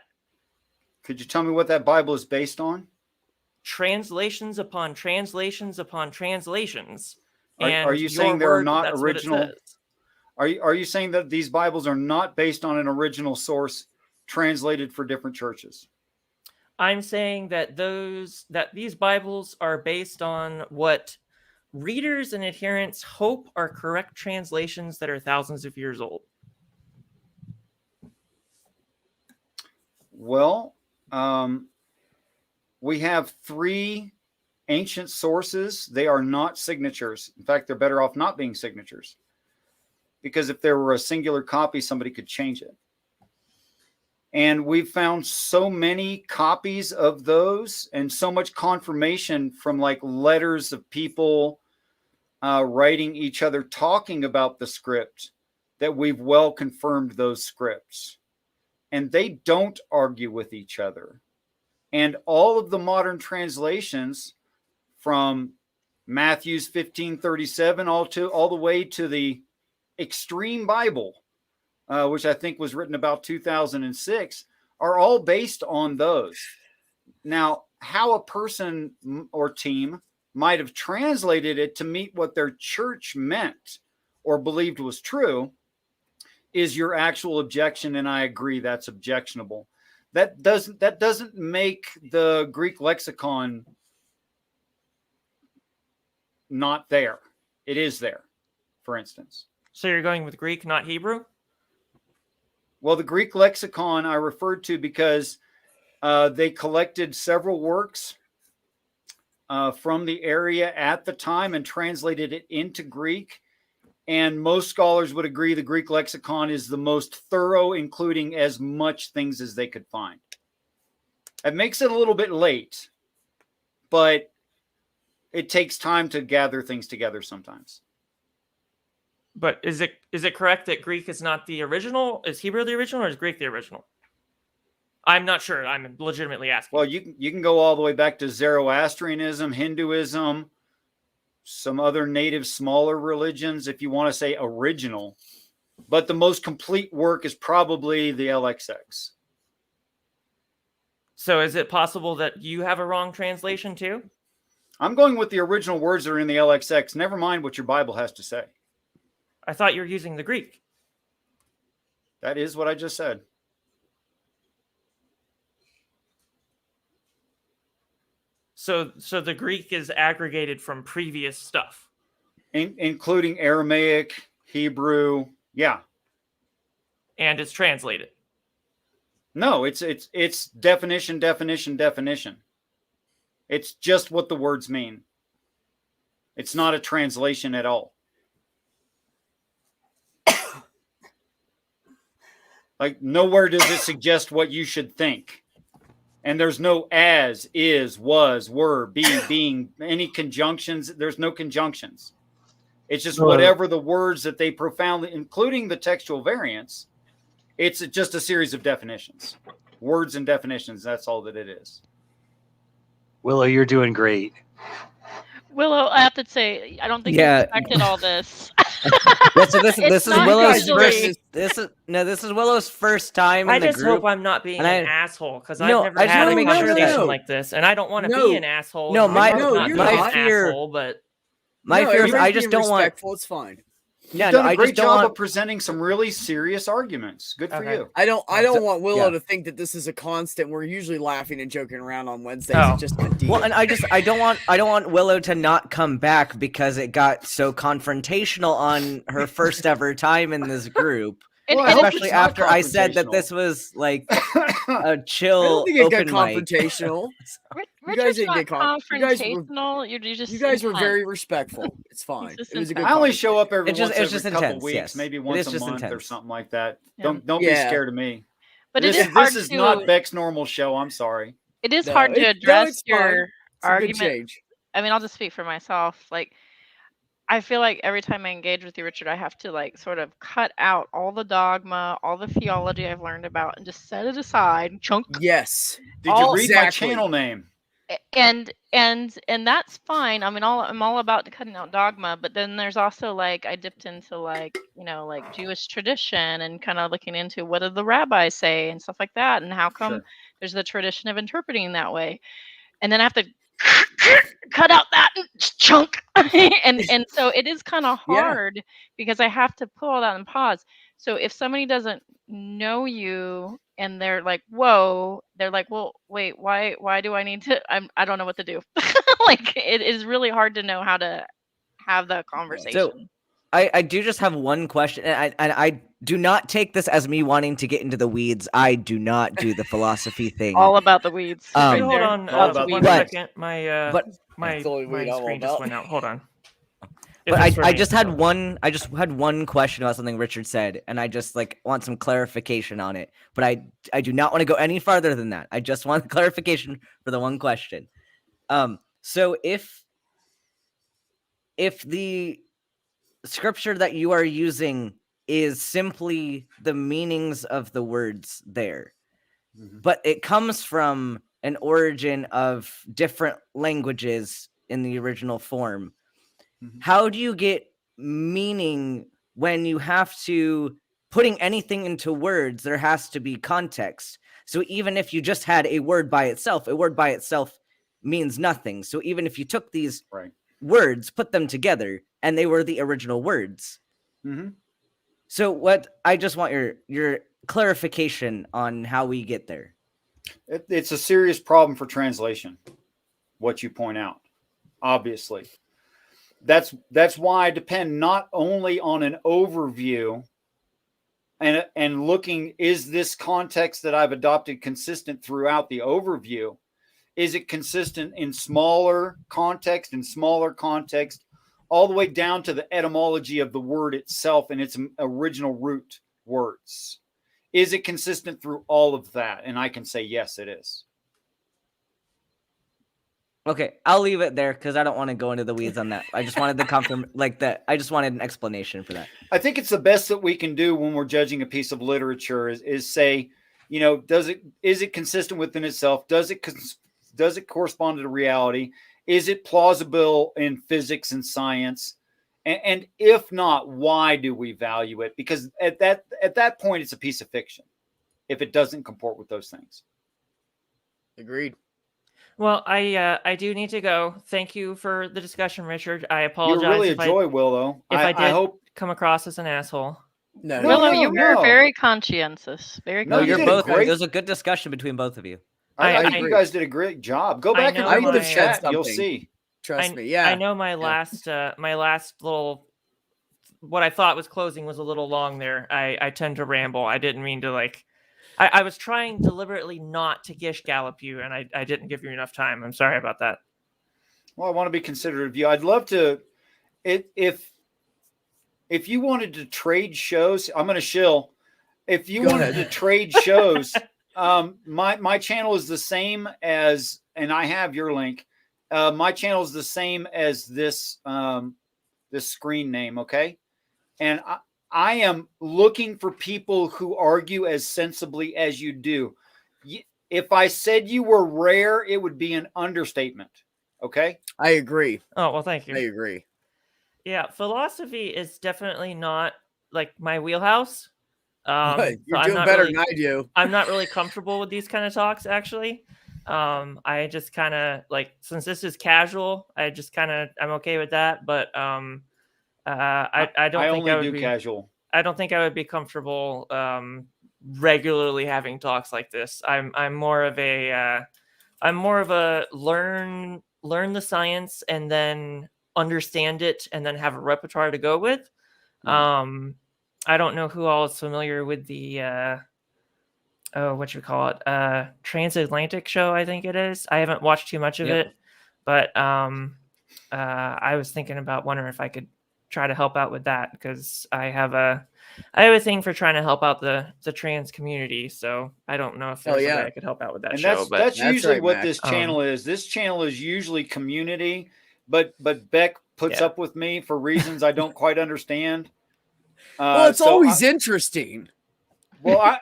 could you tell me what that Bible is based on? Translations upon translations upon translations. Are you saying there are not original? Are you saying that these Bibles are not based on an original source translated for different churches? I'm saying that these Bibles are based on what readers and adherents hope are correct translations that are thousands of years old. Well, we have 3 ancient sources. They are not signatures. In fact, they're better off not being signatures, because if there were a singular copy, somebody could change it. And we've found so many copies of those, and so much confirmation from like letters of people writing each other, talking about the script, that we've well confirmed those scripts. And they don't argue with each other. And all of the modern translations, from Matthew's 15:37, all the way to the Extreme Bible, which I think was written about 2006, are all based on those. Now, how a person or team might have translated it to meet what their church meant or believed was true is your actual objection, and I agree that's objectionable. That doesn't make the Greek lexicon not there. It is there, for instance. So you're going with Greek, not Hebrew? Well, the Greek lexicon I referred to because they collected several works from the area at the time and translated it into Greek. And most scholars would agree the Greek lexicon is the most thorough, including as much things as they could find. It makes it a little bit late, but it takes time to gather things together sometimes. But is it correct that Greek is not the original? Is Hebrew the original, or is Greek the original? I'm not sure. I'm legitimately asking. Well, you can go all the way back to Zoroastrianism, Hinduism, some other native smaller religions, if you want to say original. But the most complete work is probably the LXX. So is it possible that you have a wrong translation too? I'm going with the original words that are in the LXX. Never mind what your Bible has to say. I thought you were using the Greek. That is what I just said. So the Greek is aggregated from previous stuff, Including Aramaic, Hebrew, yeah. and it's translated. No, it's definition. It's just what the words mean. It's not a translation at all. Like, nowhere does it suggest what you should think. And there's no as, is, was, were, be, being, any conjunctions. There's no conjunctions. It's just whatever the words that they profoundly, including the textual variants, it's just a series of definitions. Words and definitions, that's all that it is. Willow, you're doing great. Willow, I have to say, I don't think Yeah. you expected all this. Yeah, so this It's is not Willow's usually- first. This is Willow's first time in I the just group. hope I'm not being and an I- asshole, because No, I've never I just had wanna a make sure that- conversation like this, and I don't want to No. be an asshole. No, I'm my- not no, being you're an not. asshole, but My No, fear is I everybody's just being don't want. respectful. It's fine. Yeah, You've no, done a I great just don't job want. of presenting some really serious arguments. Good for Okay. you. I don't So- want Willow yeah. to think that this is a constant. We're usually laughing and joking around on Wednesdays. Oh. It's just a deal. Well, and I don't want Willow to not come back because it got so confrontational on her first ever time in this group. And- Well, and I hope Especially it's not after I said that confrontational. this was like a I chill don't think it got open mic. confrontational. Richard's guys didn't not get you guys were- confrontational. You're just You guys were intense. very respectful. It's fine. just It was a good. intense. I only show up every It's just- once it's every just couple intense, weeks, yes. maybe It once is a just month or intense. something like that. Yeah. Don't be Yeah. scared of me. But This is to, not Beck's normal show. I'm sorry. It is No, hard to no, address it's fine. your It's a good argument. change. I mean, I'll just speak for myself. Like, I feel like every time I engage with you, Richard, I have to like sort of cut out all the dogma, all the theology I've learned about, and just set it aside, chunk. Yes. Did you All- read my Exactly. channel name? And that's fine. I mean, I'm all about cutting out dogma, but then there's also like I dipped into like like Jewish tradition and kind of looking into what do the rabbis say and stuff like that, and how come Sure. there's the tradition of interpreting that way, and then I have to cut out that chunk, and so it is kind of Yeah. hard because I have to put all that in pause. So if somebody doesn't know you and they're like, whoa, they're like, well, wait, why do I need to? I don't know what to do. Like it is really hard to know how to have the conversation. I do just have one question, and I do not take this as me wanting to get into the weeds. I do not do the philosophy thing. All about the weeds. Um, hold on all about one the weeds. second. My But my, That's the only my weed I'm all screen just about. went out. Hold on. If But it's for I me, just it's had okay. one. I just had one question about something Richard said, and I just like want some clarification on it. But I do not want to go any farther than that. I just want clarification for the one question. So if the scripture that you are using is simply the meanings of the words there, Mhm. but it comes from an origin of different languages in the original form. Mhm. How do you get meaning when you have to putting anything into words? There has to be context. So even if you just had a word by itself means nothing. So even if you took these Right. words, put them together, and they were the original words. Mm-hmm. So what I just want your clarification on how we get there. It's a serious problem for translation, what you point out, obviously. That's why I depend not only on an overview and looking, is this context that I've adopted consistent throughout the overview? Is it consistent in smaller context, all the way down to the etymology of the word itself and its original root words? Is it consistent through all of that? And I can say, yes, it is. Okay, I'll leave it there because I don't want to go into the weeds on that. I just wanted the I just wanted an explanation for that. I think it's the best that we can do when we're judging a piece of literature is say, is it consistent within itself? Does it correspond to reality? Is it plausible in physics and science? And if not, why do we value it? Because at that point, it's a piece of fiction if it doesn't comport with those things. Agreed. Well, I do need to go. Thank you for the discussion, Richard. I You're apologize really a if joy, Will, though. if I did hope. come across as an asshole. No, No, Willow, no, you were no. very conscientious. Very No, No, you you're did both. great. It was a good discussion between both of you. I think agree. you guys did a great job. Go I back and know look I would at have the said chat. You'll something. see. Trust me. Yeah. I know my last little what I thought was closing was a little long there. I tend to ramble. I didn't mean to I was trying deliberately not to gish gallop you, and I didn't give you enough time. I'm sorry about that. Well, I want to be considerate of you. I'd love to, if you wanted to trade shows, I'm going to shill. If you Go wanted ahead. to trade shows, my channel is the same as, and I have your link. My channel is the same as this this screen name, okay? And I am looking for people who argue as sensibly as you do. If I said you were rare, it would be an understatement. Okay. I agree. Oh well, thank you. I agree. Yeah, philosophy is definitely not like my wheelhouse. You're so I'm doing not better really, than I do. I'm not really comfortable with these kind of talks, actually. I just kind of since this is casual, I'm okay with that. But I don't I think only I would do be casual. I don't think I would be comfortable regularly having talks like this. I'm more of a learn the science and then understand it and then have a repertoire to go with. I don't know who all is familiar with the transatlantic show, I think it is. I haven't watched too much of Yep. it, but I was thinking about wondering if I could try to help out with that because I have a thing for trying to help out the trans community. So I don't know if there's a way I could help out with that And show. that's usually right, what Mac. this channel is. This channel is usually community, but Beck puts up with me for reasons I don't quite understand. Well, it's always interesting. Well, I'm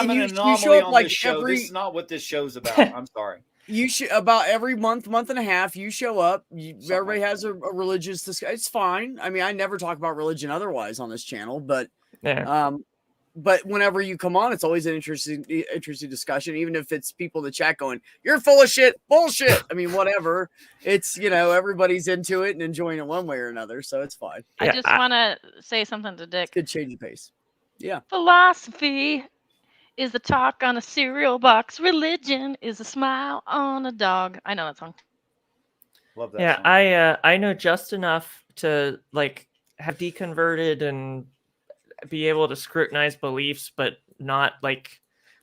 an you anomaly show up on like this show. every. This is not what this show's about. I'm sorry. You should about every month and a half. You show up. Everybody has a religious discussion. It's fine. I mean, I never talk about religion otherwise on this channel, but but whenever you come on, it's always an interesting discussion. Even if it's people in the chat going, "You're full of shit, bullshit." I mean, whatever. It's everybody's into it and enjoying it one way or another, so it's fine. I just want to say something to Dick. Good change of pace. Yeah. Philosophy is the talk on a cereal box. Religion is a smile on a dog. I know that song. Love that. Yeah, song. I know just enough to have deconverted and be able to scrutinize beliefs, but not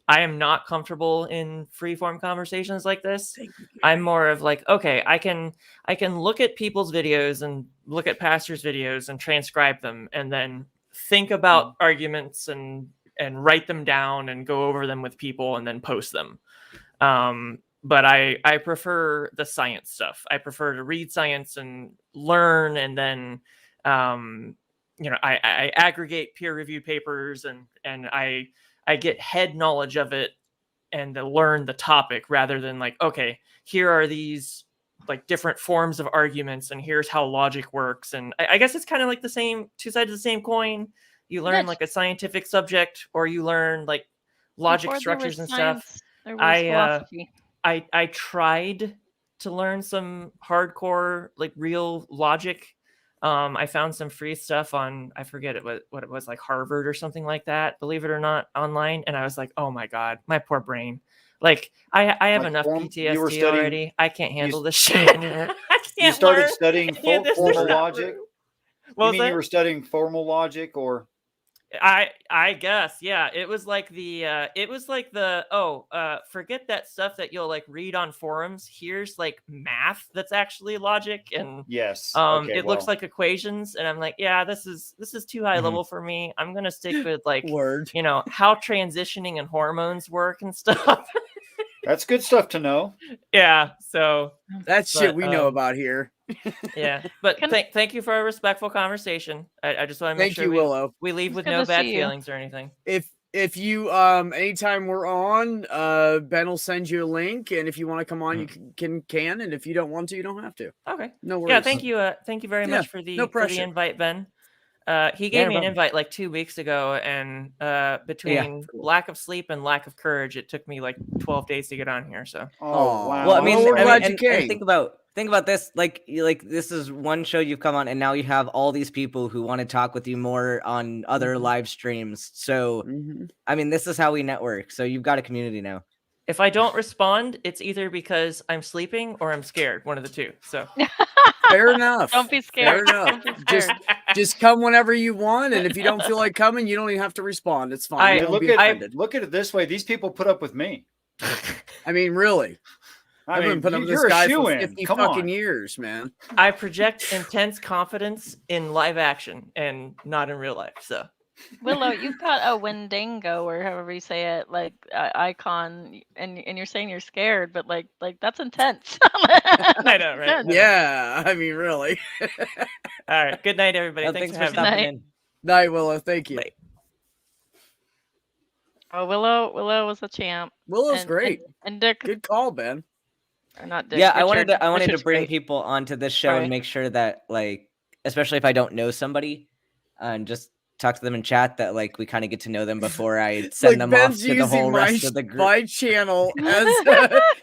I am not comfortable in freeform conversations like this. I'm more of okay, I can look at people's videos and look at pastors' videos and transcribe them and then think about arguments and write them down and go over them with people and then post them. But I prefer the science stuff. I prefer to read science and learn and then I aggregate peer-reviewed papers and I get head knowledge of it and to learn the topic rather than okay, here are these like different forms of arguments, and here's how logic works. And I guess it's kind of like the same two sides of the same coin. You learn like a scientific subject, or you learn like logic Before there was structures and science, stuff. there was philosophy. I tried to learn some hardcore like real logic. I found some free stuff on, I forget what it was, like Harvard or something like that, believe it or not, online. And I was like, oh my God, my poor brain. Like I have Like enough you were PTSD studying- already. I can't handle this shit. I can't You started learn studying any of this formal stuff. logic. What You was mean that? you were studying formal logic, or I guess, yeah. It was like the forget that stuff that you'll like read on forums. Here's like math that's actually logic, and yes? it looks like equations, and I'm like, yeah, this is too high level for me. I'm gonna stick with like Word. how transitioning and hormones work and stuff. That's good stuff to know. Yeah, so That's shit but, we know about here. yeah, but thank you for a respectful conversation. I just want to make Thank sure you, Willow. we leave with good no to bad see you. feelings or anything. If you anytime we're on, Ben will send you a link, and if you want to come on, you can, and if you don't want to, you don't have to. Okay. No worries. Yeah, thank you very Yeah, much for the no for the pressure. invite, Ben. He Yeah, gave no me an problem. invite like 2 weeks ago, and between lack of sleep and lack of courage, it took me like 12 days to get on here. So Oh wow. Well, I mean, we're glad you and came. think about this. Like, this is one show you've come on, and now you have all these people who want to talk with you more on other live streams. So, I mean, this is how we network. So you've got a community now. if I don't respond, it's either because I'm sleeping or I'm scared. One of the two. So Fair enough. Don't be Fair scared. enough. Don't be scared. Just come whenever you want, and if you don't feel like coming, you don't even have to respond. It's fine. Hey, Don't be offended. look at it this way. These people put up with me. I mean, really. I've been putting up with this you're a guy for shoo-in. 50 Come fucking on. years, man. I project intense confidence in live action and not in real life. So Willow, you've got a Wendigo, or however you say it, like icon, and you're saying you're scared, but like that's intense. I know, right? Yeah, I mean, really. All right. Good night, everybody. Well, Thanks thanks for for having me. stopping in. Night, Willow. Thank you. Bye. Oh, Willow was a champ. Willow's And- great. And Dick, Good call, Ben. or not Dick. Yeah, I Richard. wanted to Richard's bring great. people onto this show Right. and make sure that, like, especially if I don't know somebody, and just talk to them in chat, that like we kind of get to know them before I send Like, them Ben's off to the using whole rest of the group. my channel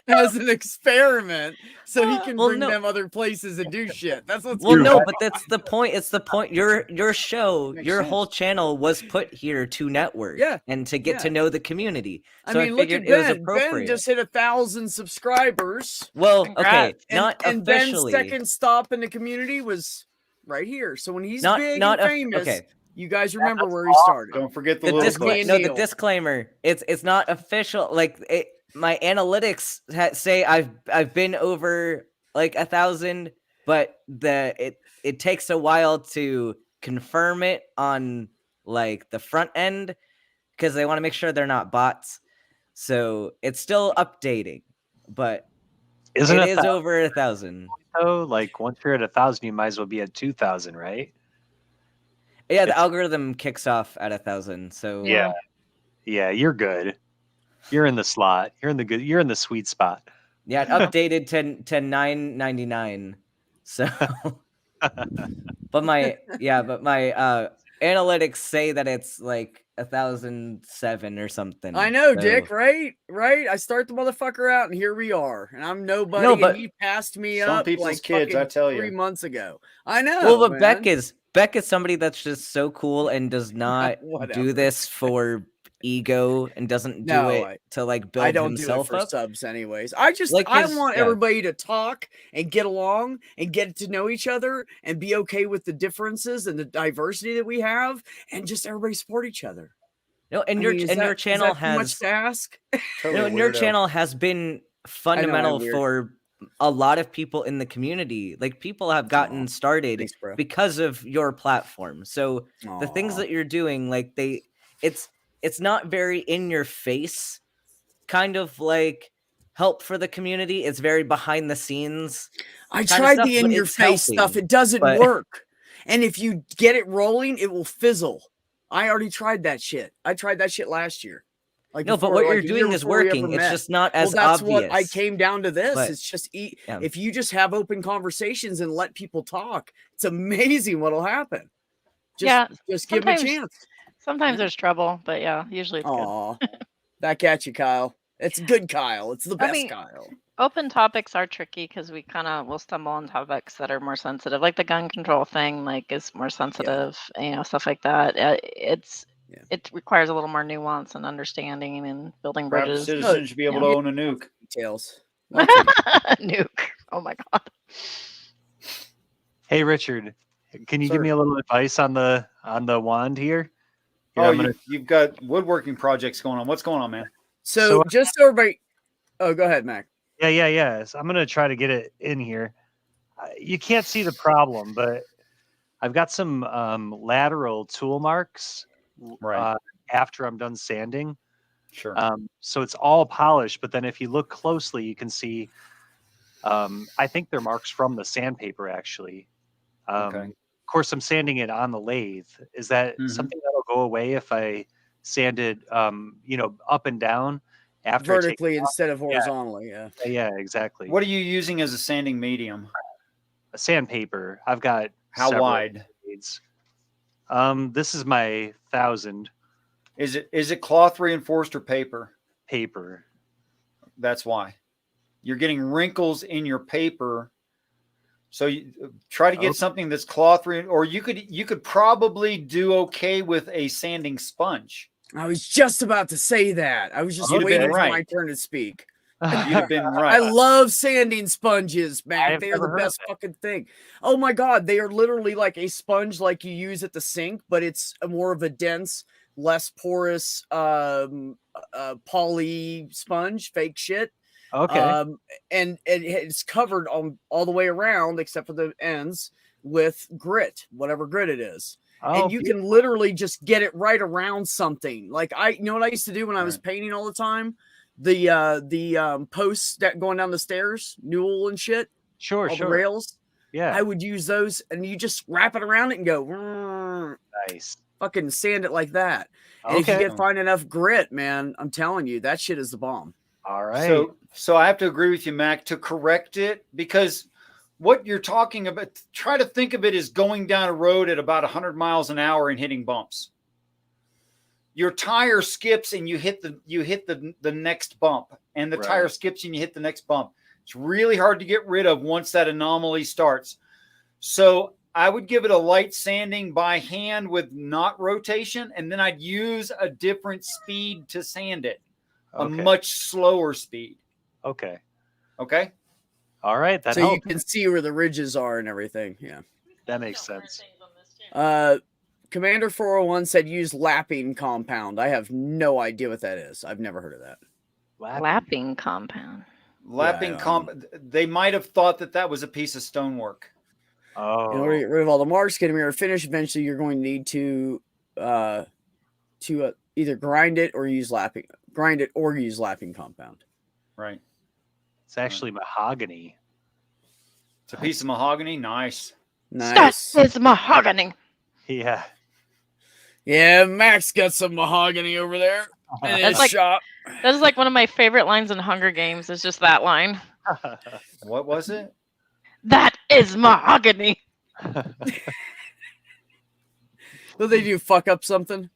as an experiment, so he can Well, bring no. them other places and do shit. That's what's Well, good. no, but that's the point. It's the point. Your show, Makes your sense. whole channel was put here to network, Yeah, and to get to yeah. know the community. I So mean, look figured at it was Ben. appropriate. Ben just hit 1,000 subscribers. Well, okay, Congrats. not and Ben's officially. second stop in the community was right here. So when he's Not big not and of- famous, okay. you guys remember where he started. Don't forget the The little disclaimer- clips. no, the Neil. disclaimer. It's not official. Like my analytics say I've been over like 1,000, but it takes a while to confirm it on like the front end because they want to make sure they're not bots. So it's still updating, but Isn't it it is over 1,000. though? Like once you're at 1,000, you might as well be at 2,000, right? Yeah, the algorithm kicks off at 1,000. So Yeah. Yeah, you're good. You're in the slot. You're in the sweet spot. yeah, it updated to 999. So, but my analytics say that it's like 1,007 or something. I know, So- Dick, right? Right? I start the motherfucker out, and here we are. And I'm nobody, No, but- and he passed me Some up people's like kids, fucking I tell 3 you. months ago. I know. Well, but man. Beck is somebody that's just so cool and does not Whatever. do this for ego and doesn't do No, it to like build I don't do it himself for up. subs anyways. I Like I his- want yeah. everybody to talk and get along and get to know each other and be okay with the differences and the diversity that we have and just everybody support each other. No, and I your mean, is and that- your is channel that too much has to ask. no, and your channel has been fundamental weird. for a lot of people in the community. Like people have gotten Aw, started thanks, bro. because of your platform. So the things Aw. that you're doing, like it's not very in your face kind of like help for the community. It's very behind the scenes. I kinda tried stuff, the but in your it's face stuff. helping. It doesn't But- work. And if you get it rolling, it will fizzle. I already tried that shit. I tried that shit last year. Like No, but before, what like you're a year doing is before we ever working. It's met. just not Well, as that's obvious. what I came down to this. but- It's just Yeah. if you just have open conversations and let people talk, it's amazing what'll happen. Just give them a sometimes- chance. Sometimes there's trouble, but yeah, usually it's good. Aw, back at you, Kyle. It's good, Kyle. It's the I best, mean- Kyle. Open topics are tricky because we kind of will stumble on topics that are more sensitive, like the gun control thing, like is more sensitive, stuff like that. It requires a little more nuance and understanding and building Private bridges. citizens should be able to own a nuke. Details. Nuke. Oh my god. Hey, Richard, can you Sir. give me a little advice on the wand here? Here, Oh, I'm gonna- you've got woodworking projects going on. What's going on, man? So just so everybody. Oh, go ahead, Mac. Yeah. So I'm gonna try to get it in here. You can't see the problem, but I've got some lateral tool marks Right. after I'm done sanding. Sure. So it's all polished, but then if you look closely, you can see. I think they're marks from the sandpaper, actually. Okay. Of course, I'm sanding it on the lathe. Is that something that'll go away if I sand it, up and down after I take Vertically it off? instead of horizontally. Yeah. Yeah, exactly. What are you using as a sanding medium? A sandpaper. I've got How several wide? grades. This is my 1000 Is it cloth reinforced or paper? paper. That's why. You're getting wrinkles in your paper. So you try to get something that's cloth or you could probably do okay with a sanding sponge. I was just about to say that. I was just You'd have waiting been for my right. turn to speak. You'd have been right. I love sanding sponges, Mac. I've They are never the heard of best fucking thing. Oh my god, they are literally like a sponge like you use at the sink, but it's more of a dense, less porous poly sponge, fake shit. Okay. And it's covered on all the way around except for the ends with grit, whatever grit it is. And you can literally just get it right around something. Like you know what I used to do when I was painting all the time? The posts that going down the stairs, newel and shit. Sure. The rails. Yeah. I would use those and you just wrap it around it and go Nice. fucking sand it like that. And if you find enough grit, man, I'm telling you, that shit is the bomb. All right. So I have to agree with you, Mac, to correct it, because what you're talking about, try to think of it as going down a road at about 100 miles an hour and hitting bumps. Your tire skips and you hit the next bump, and the tire skips and you hit the next bump. It's really hard to get rid of once that anomaly starts. So I would give it a light sanding by hand with not rotation, and then I'd use a different speed to sand it. A much slower speed. Okay. So All right. That helps. you can see where the ridges are and everything. Yeah. That makes sense. Commander 401 said use lapping compound. I have no idea what that is. I've never heard of that. Lapping compound. They might have thought that was a piece of stonework. Oh. In order to get rid of all the marks, get a mirror finish, eventually you're going to need to either grind it or use lapping compound. Right. It's actually mahogany. It's a piece of mahogany. Nice. That is mahogany. Yeah. Yeah, Max got some mahogany over there in his shop. That is like one of my favorite lines in Hunger Games. Is just that line. What was it? That is mahogany. Did they do fuck up something?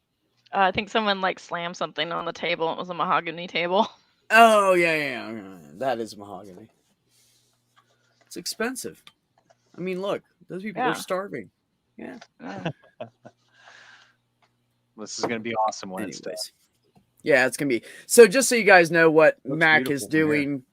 I think someone like slammed something on the table. It was a mahogany table. Oh yeah. That is mahogany. It's expensive. I mean, look, those people are starving. Yeah. This is going to be awesome when it's done. Yeah, it's going to be. So just so you guys know what Looks Mac is doing,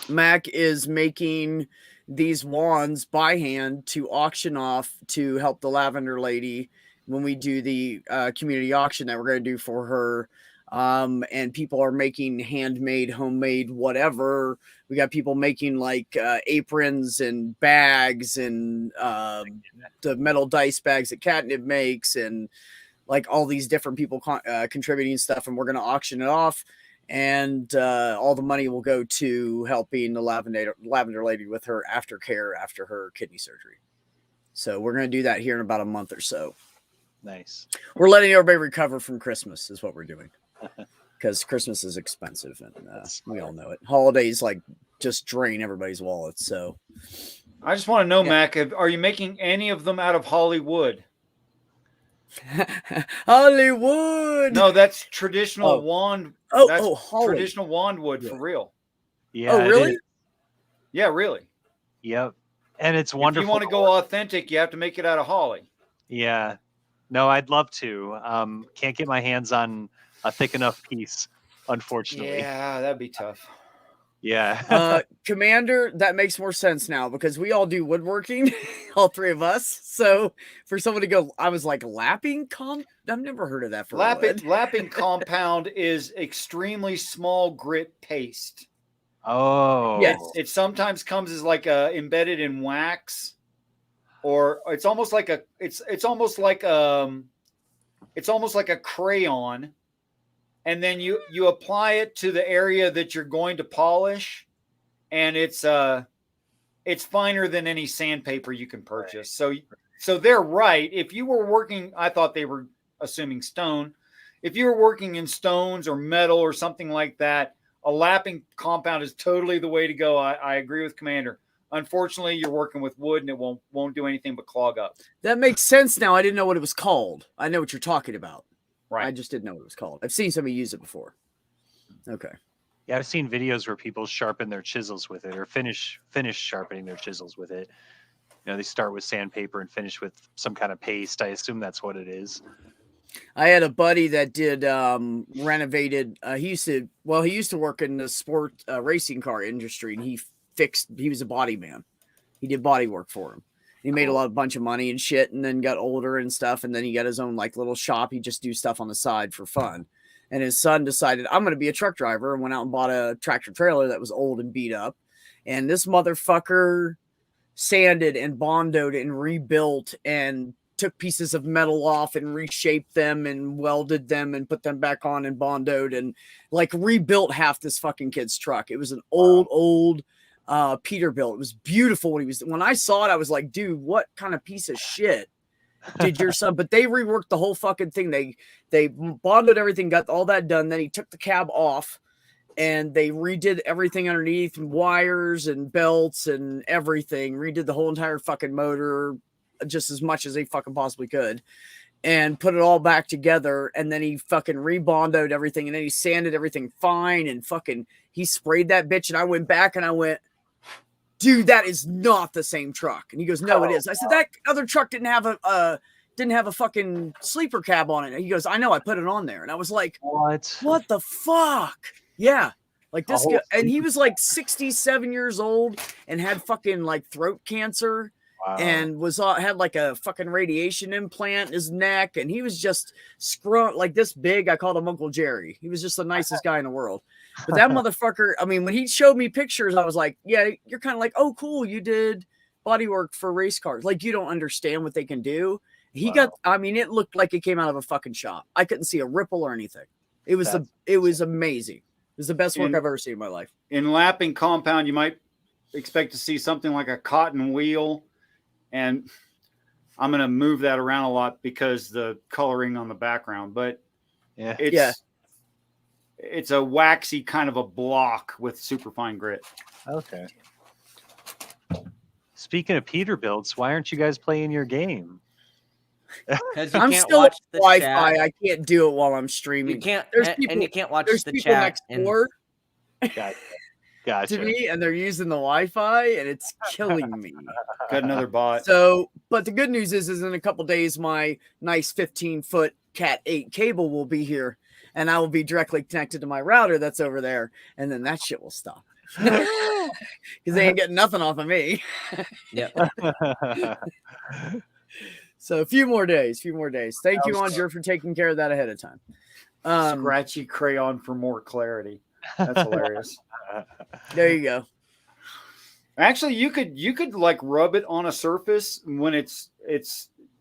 Mac is making these wands by hand to auction off to help the Lavender Lady when we do the community auction that we're going to do for her. And people are making handmade, homemade, whatever. We got people making like aprons and bags and the metal dice bags that Catnip makes, and like all these different people contributing stuff. And we're going to auction it off, and all the money will go to helping the Lavender Lady with her aftercare after her kidney surgery. So we're going to do that here in about a month or so. Nice. We're letting everybody recover from Christmas is what we're doing. because Christmas is expensive, and we all know it. Holidays like just drain everybody's wallets. So I just want to know, Yeah. Mac, are you making any of them out of Hollywood? Hollywood. No, that's traditional Oh. wand. Oh, That's Holly. traditional wand wood for real. Yeah. Oh, it really? is. Yeah, really. Yep. And it's If wonderful. you want to go authentic, you have to make it out of holly. Yeah. No, I'd love to. Can't get my hands on a thick enough piece, unfortunately. Yeah, that'd be tough. Yeah. Commander, that makes more sense now because we all do woodworking, all three of us. So for someone to go, I was like lapping I've never heard of that for wood. Lapping compound is extremely small grit paste. Oh. Yes. It sometimes comes as like embedded in wax, or it's almost like a crayon, and then you apply it to the area that you're going to polish, and it's finer than any sandpaper you can purchase. So they're right. If you were working, I thought they were assuming stone. If you were working in stones or metal or something like that, a lapping compound is totally the way to go. I agree with Commander. Unfortunately, you're working with wood and it won't do anything but clog up. That makes sense now. I didn't know what it was called. I know what you're talking about. Right. I just didn't know what it was called. I've seen somebody use it before. Okay. Yeah, I've seen videos where people sharpen their chisels with it, or finish sharpening their chisels with it. You know, they start with sandpaper and finish with some kind of paste. I assume that's what it is. I had a buddy that did renovated. He used to work in the sport racing car industry, and he was a body man. He did body work for him. He made a bunch of money and shit, and then got older and stuff. And then he got his own like little shop. He just do stuff on the side for fun. And his son decided, I'm going to be a truck driver, and went out and bought a tractor trailer that was old and beat up. And this motherfucker sanded and bondoed and rebuilt and took pieces of metal off and reshaped them and welded them and put them back on and bondoed and like rebuilt half this fucking kid's truck. It was an old Peterbilt. It was beautiful when I saw it. I was like, dude, what kind of piece of shit did your son? But they reworked the whole fucking thing. They bonded everything, got all that done. Then he took the cab off and they redid everything underneath, and wires and belts and everything. Redid the whole entire fucking motor just as much as they fucking possibly could, and put it all back together. And then he fucking rebondoed everything, and then he sanded everything fine, and fucking he sprayed that bitch. And I went back and I went, dude, that is not the same truck. And he goes, no, it is. I said, that other truck didn't have a fucking sleeper cab on it. And he goes, I know, I put it on there. And I was like, what the fuck? Yeah. Like this guy, and he was like 67 years old and had fucking like throat cancer. Wow. And had like a fucking radiation implant in his neck, and he was just like this big. I called him Uncle Jerry. He was just the nicest guy in the world. But that motherfucker, I mean, when he showed me pictures, I was like, yeah, you're kind of like, oh, cool, you did body work for race cars. Like, you don't understand what they can do. He got, I mean, it looked like it came out of a fucking shop. I couldn't see a ripple or anything. It was amazing. It was the best work I've ever seen in my life. In lapping compound, you might expect to see something like a cotton wheel. And I'm going to move that around a lot because the coloring on the background, but it's a waxy kind of a block with super fine grit. Okay. Speaking of Peterbilts, why aren't you guys playing your game? I'm still on Wi-Fi. I can't do it while I'm streaming. You can't, and you can't watch there's the people chat next door Gotcha. to me, and they're using the Wi-Fi, and it's killing me. Got another bot. So, but the good news is in a couple days, my nice 15-foot Cat 8 cable will be here, and I will be directly connected to my router that's over there, and then that shit will stop. Because they ain't getting nothing off of me. Yeah. So a few more days. Thank you, Andre, for taking care of that ahead of time. Scratchy crayon for more clarity. That's hilarious. There you go. Actually, you could like rub it on a surface when it's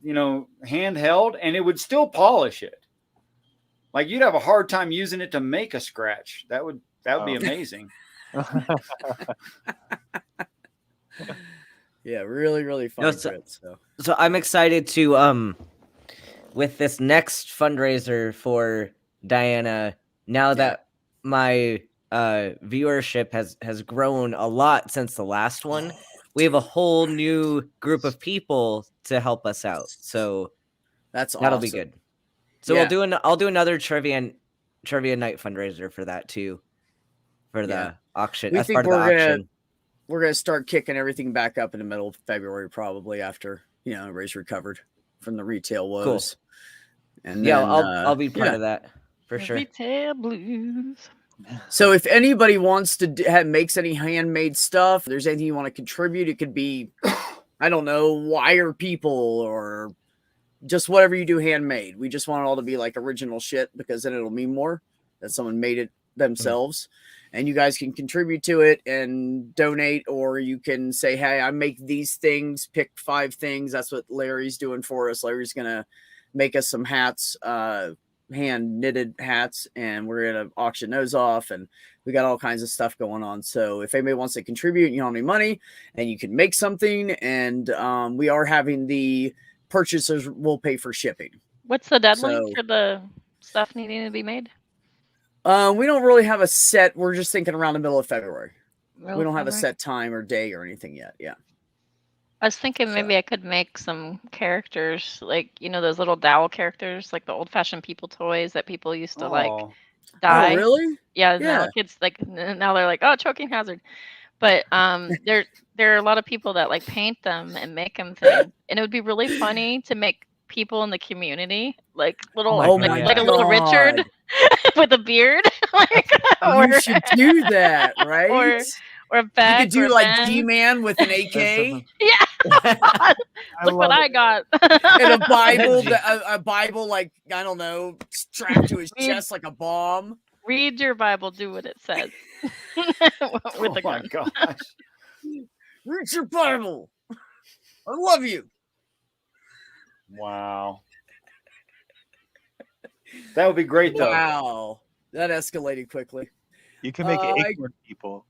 handheld, and it would still polish it. Like, you'd have a hard time using it to make a scratch. That would be amazing. Yeah, really, really fun. So I'm excited to with this next fundraiser for Diana now Yeah. that my viewership has grown a lot since the last one, we have a whole new group of people to help us out. So That's that'll be awesome. good. So Yeah. I'll do another trivia night fundraiser for that too. For the Yeah. auction, We as think part of the we're gonna auction. we're gonna start kicking everything back up in the middle of February, probably after everybody's recovered from the retail woes. And Yeah, then, I'll be part yeah. of that for sure. Retail blues. So if anybody wants to makes any handmade stuff, if there's anything you want to contribute, it could be, I don't know, wire people or just whatever you do handmade. We just want it all to be like original shit, because then it'll mean more that someone made it themselves. And you guys can contribute to it and donate, or you can say, hey, I make these things, pick 5 things. That's what Larry's doing for us. Larry's going to make us some hats, hand knitted hats, and we're going to auction those off. And we got all kinds of stuff going on. So if anybody wants to contribute, you don't have any money and you can make something. And we are having the purchasers will pay for shipping. What's the deadline So- for the stuff needing to be made? We don't really have a set. We're just thinking around the middle of February. Middle We don't of have a February? set time or day or anything yet. Yeah. I was thinking maybe I could make some characters, like those little dowel characters, like the old-fashioned people toys that people used to like Oh, dye. Oh, really? Yeah, Yeah. now kids now they're like, oh, choking hazard. But there are a lot of people that like paint them and make them things, and it would be really funny to make people in the community like little, Oh like, my like a little Richard God. with a beard, like, or, You should do that, right? or a you Beck could do or like Ben. G-Man with an AK Yeah, look what I got. and a Bible, a Bible like, I don't know, strapped to his chest like a bomb. Read your Bible, do what it says. With a my gun. gosh. Read your Bible. I love you. Wow. That would be great, though. Wow. That escalated quickly. You can make I- acorn people.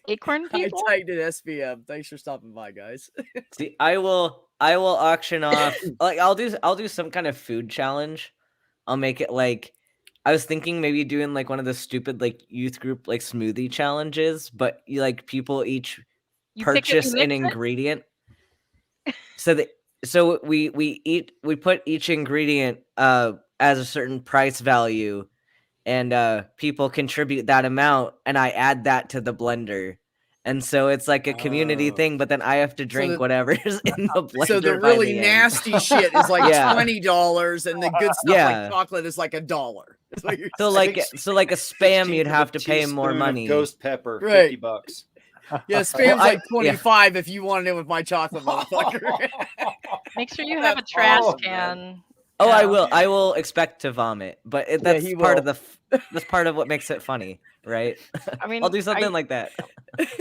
Acorn people? I typed at SBM. Thanks for stopping by, guys. See, I will auction off, like I'll do some kind of food challenge. I'll make it like, I was thinking maybe doing like one of the stupid like youth group like smoothie challenges, but you like people each You pick it, you purchase an mix it? ingredient. So we put each ingredient as a certain price value, and people contribute that amount, and I add that to the blender. And so it's like a community Oh. thing, but then I have to drink the- whatever's in the blender. So the by really the end. nasty shit is like Yeah. $20, and the good stuff Yeah. like chocolate is like $1. That's what you're So saying. like a spam, 16th you'd of have a to pay more teaspoon of money. Ghost pepper, Right. $50. Yeah, spam's Well, like 25 if you wanted it with my chocolate, motherfucker. Make sure you have a That's trash awesome, can. Oh, I Yeah. will. I will expect to vomit, but that's he part will. of that's part of what makes it funny, right? I mean, I'll do something like that.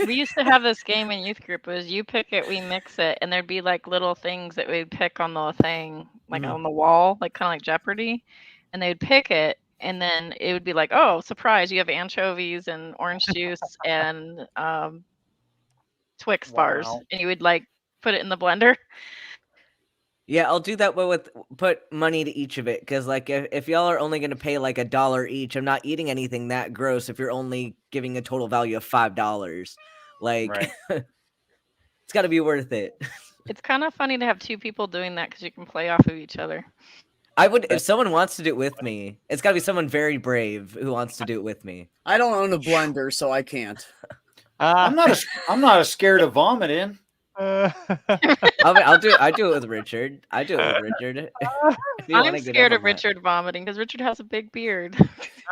we used to have this game in youth group. It was you pick it, we mix it, and there'd be like little things that we'd pick on the thing, like Mhm. on the wall, like kind of like Jeopardy, and they'd pick it, and then it would be like, oh, surprise, you have anchovies and orange juice and Twix bars, Wow. and you would like put it in the blender. Yeah, I'll do that, but with put money to each of it, because like if y'all are only gonna pay like $1 each, I'm not eating anything that gross. If you're only giving a total value of $5, like Right. it's got to be worth it. It's kind of funny to have two people doing that because you can play off of each other. I would, if someone wants to do it with me, it's got to be someone very brave who wants to do it with me. I don't own a blender, so I can't. I'm not as scared of vomiting. I do it with Richard. I do it with Richard. If you wanna I'm get in scared on of that. Richard vomiting because Richard has a big beard.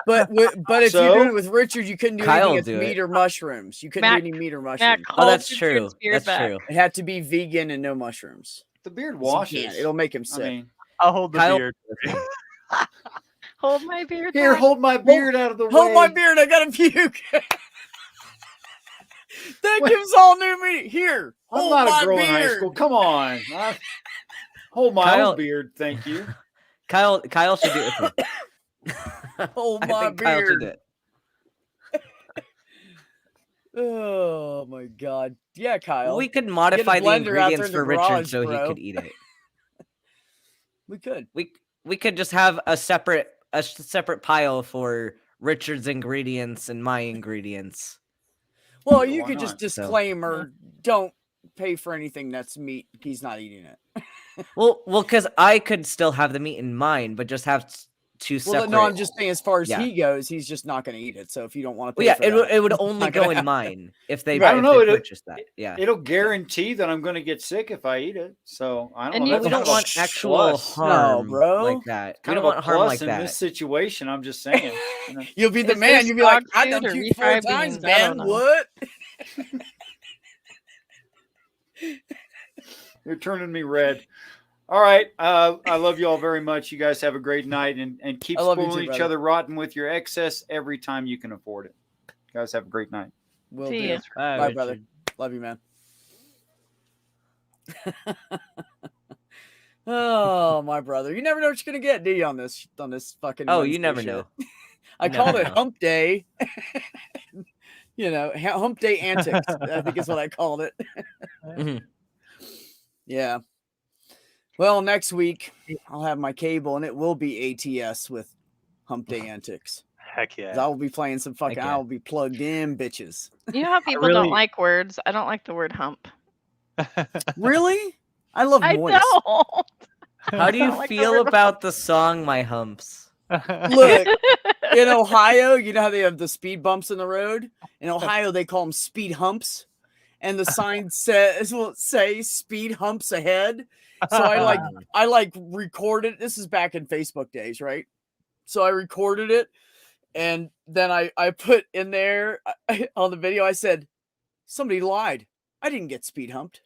But if So? you're doing it with Richard, you couldn't do Kyle anything with do it. meat or mushrooms. You couldn't Matt- do any meat or Matt mushrooms. Oh, called that's Richard's true. beard That's back. true. It had to be vegan and no mushrooms. The beard You washes. can't. It'll make him I sick. mean, I'll hold the Kyle- beard. Hold my beard. here, back. hold my beard out of the way. Hold my beard, I gotta puke. That Wait. gives all new meaning. Here, I'm hold not my a girl in high beard. school. Come on. Hold my Kyle- own beard, thank you. Kyle should do it with me. Hold I my think Kyle should do beard. it. Oh my god. Yeah, Kyle. We could modify the blender out there ingredients in the for Richard garage, so bro. he could eat it. We could. We could just have a separate a separate pile for Richard's ingredients and my ingredients. Well, Yeah, you why could not? just disclaimer: don't pay for anything that's meat. He's not eating it. Well, because I could still have the meat in mine, but just have two Well, separate. no, I'm just saying, as far as Yeah. he goes, he's just not going to eat it. So if you don't want to Well, pay yeah, for that, it would it's only not go gonna in happen. mine if they, Right. I don't if know. they purchased that. Yeah. It'll guarantee that I'm going to get sick if I eat it. So I don't And know. you But we That's don't kind of a want actual plus. harm bro. like that. We Kind don't of a want harm plus like in that. this situation. I'm just saying. You know. You'll be the Is man. this You'll be like, dog I food done or puked 4 refried times, beans? I don't Ben. know. What? You're turning me red. All right. I love you all very much. You guys have a great night, and keep I love you spoiling too, each brother. other rotten with your excess every time you can afford it. You guys have a great night. Will See do. ya. Bye, brother. Love you, man. Oh, my brother. You never know what you're gonna get, do you, on this fucking Oh, Wednesday you never shit? know. I You called never it know. Hump Day. You know, Hump Day Antics, I think is what I called it. Mhm. Yeah. Well, next week I'll have my cable and it will be ATS with Hump Day Antics. Heck 'Cause yeah. I will be playing some fucking. Heck yeah. I'll be plugged in, bitches. You know how people really- don't like words? I don't like the word hump. Really? I love I moist. don't. How do I you don't like the feel word about the song "My Humps"? Look, in Ohio, you know how they have the speed bumps in the road? In Ohio, they call them speed humps. And the sign will say speed humps ahead. So I recorded. This is back in Facebook days, right? So I recorded it. And then I put in there on the video, I said, somebody lied. I didn't get speed humped.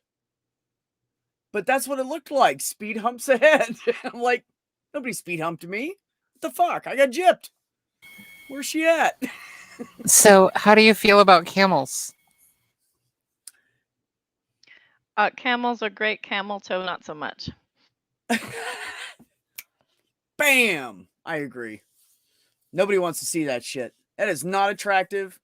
But that's what it looked like. Speed humps ahead. I'm like, nobody speed humped me. What the fuck? I got gypped. Where's she at? So, how do you feel about camels? Camels are great. Camel toe, not so much. Bam! I agree. Nobody wants to see that shit. That is not attractive.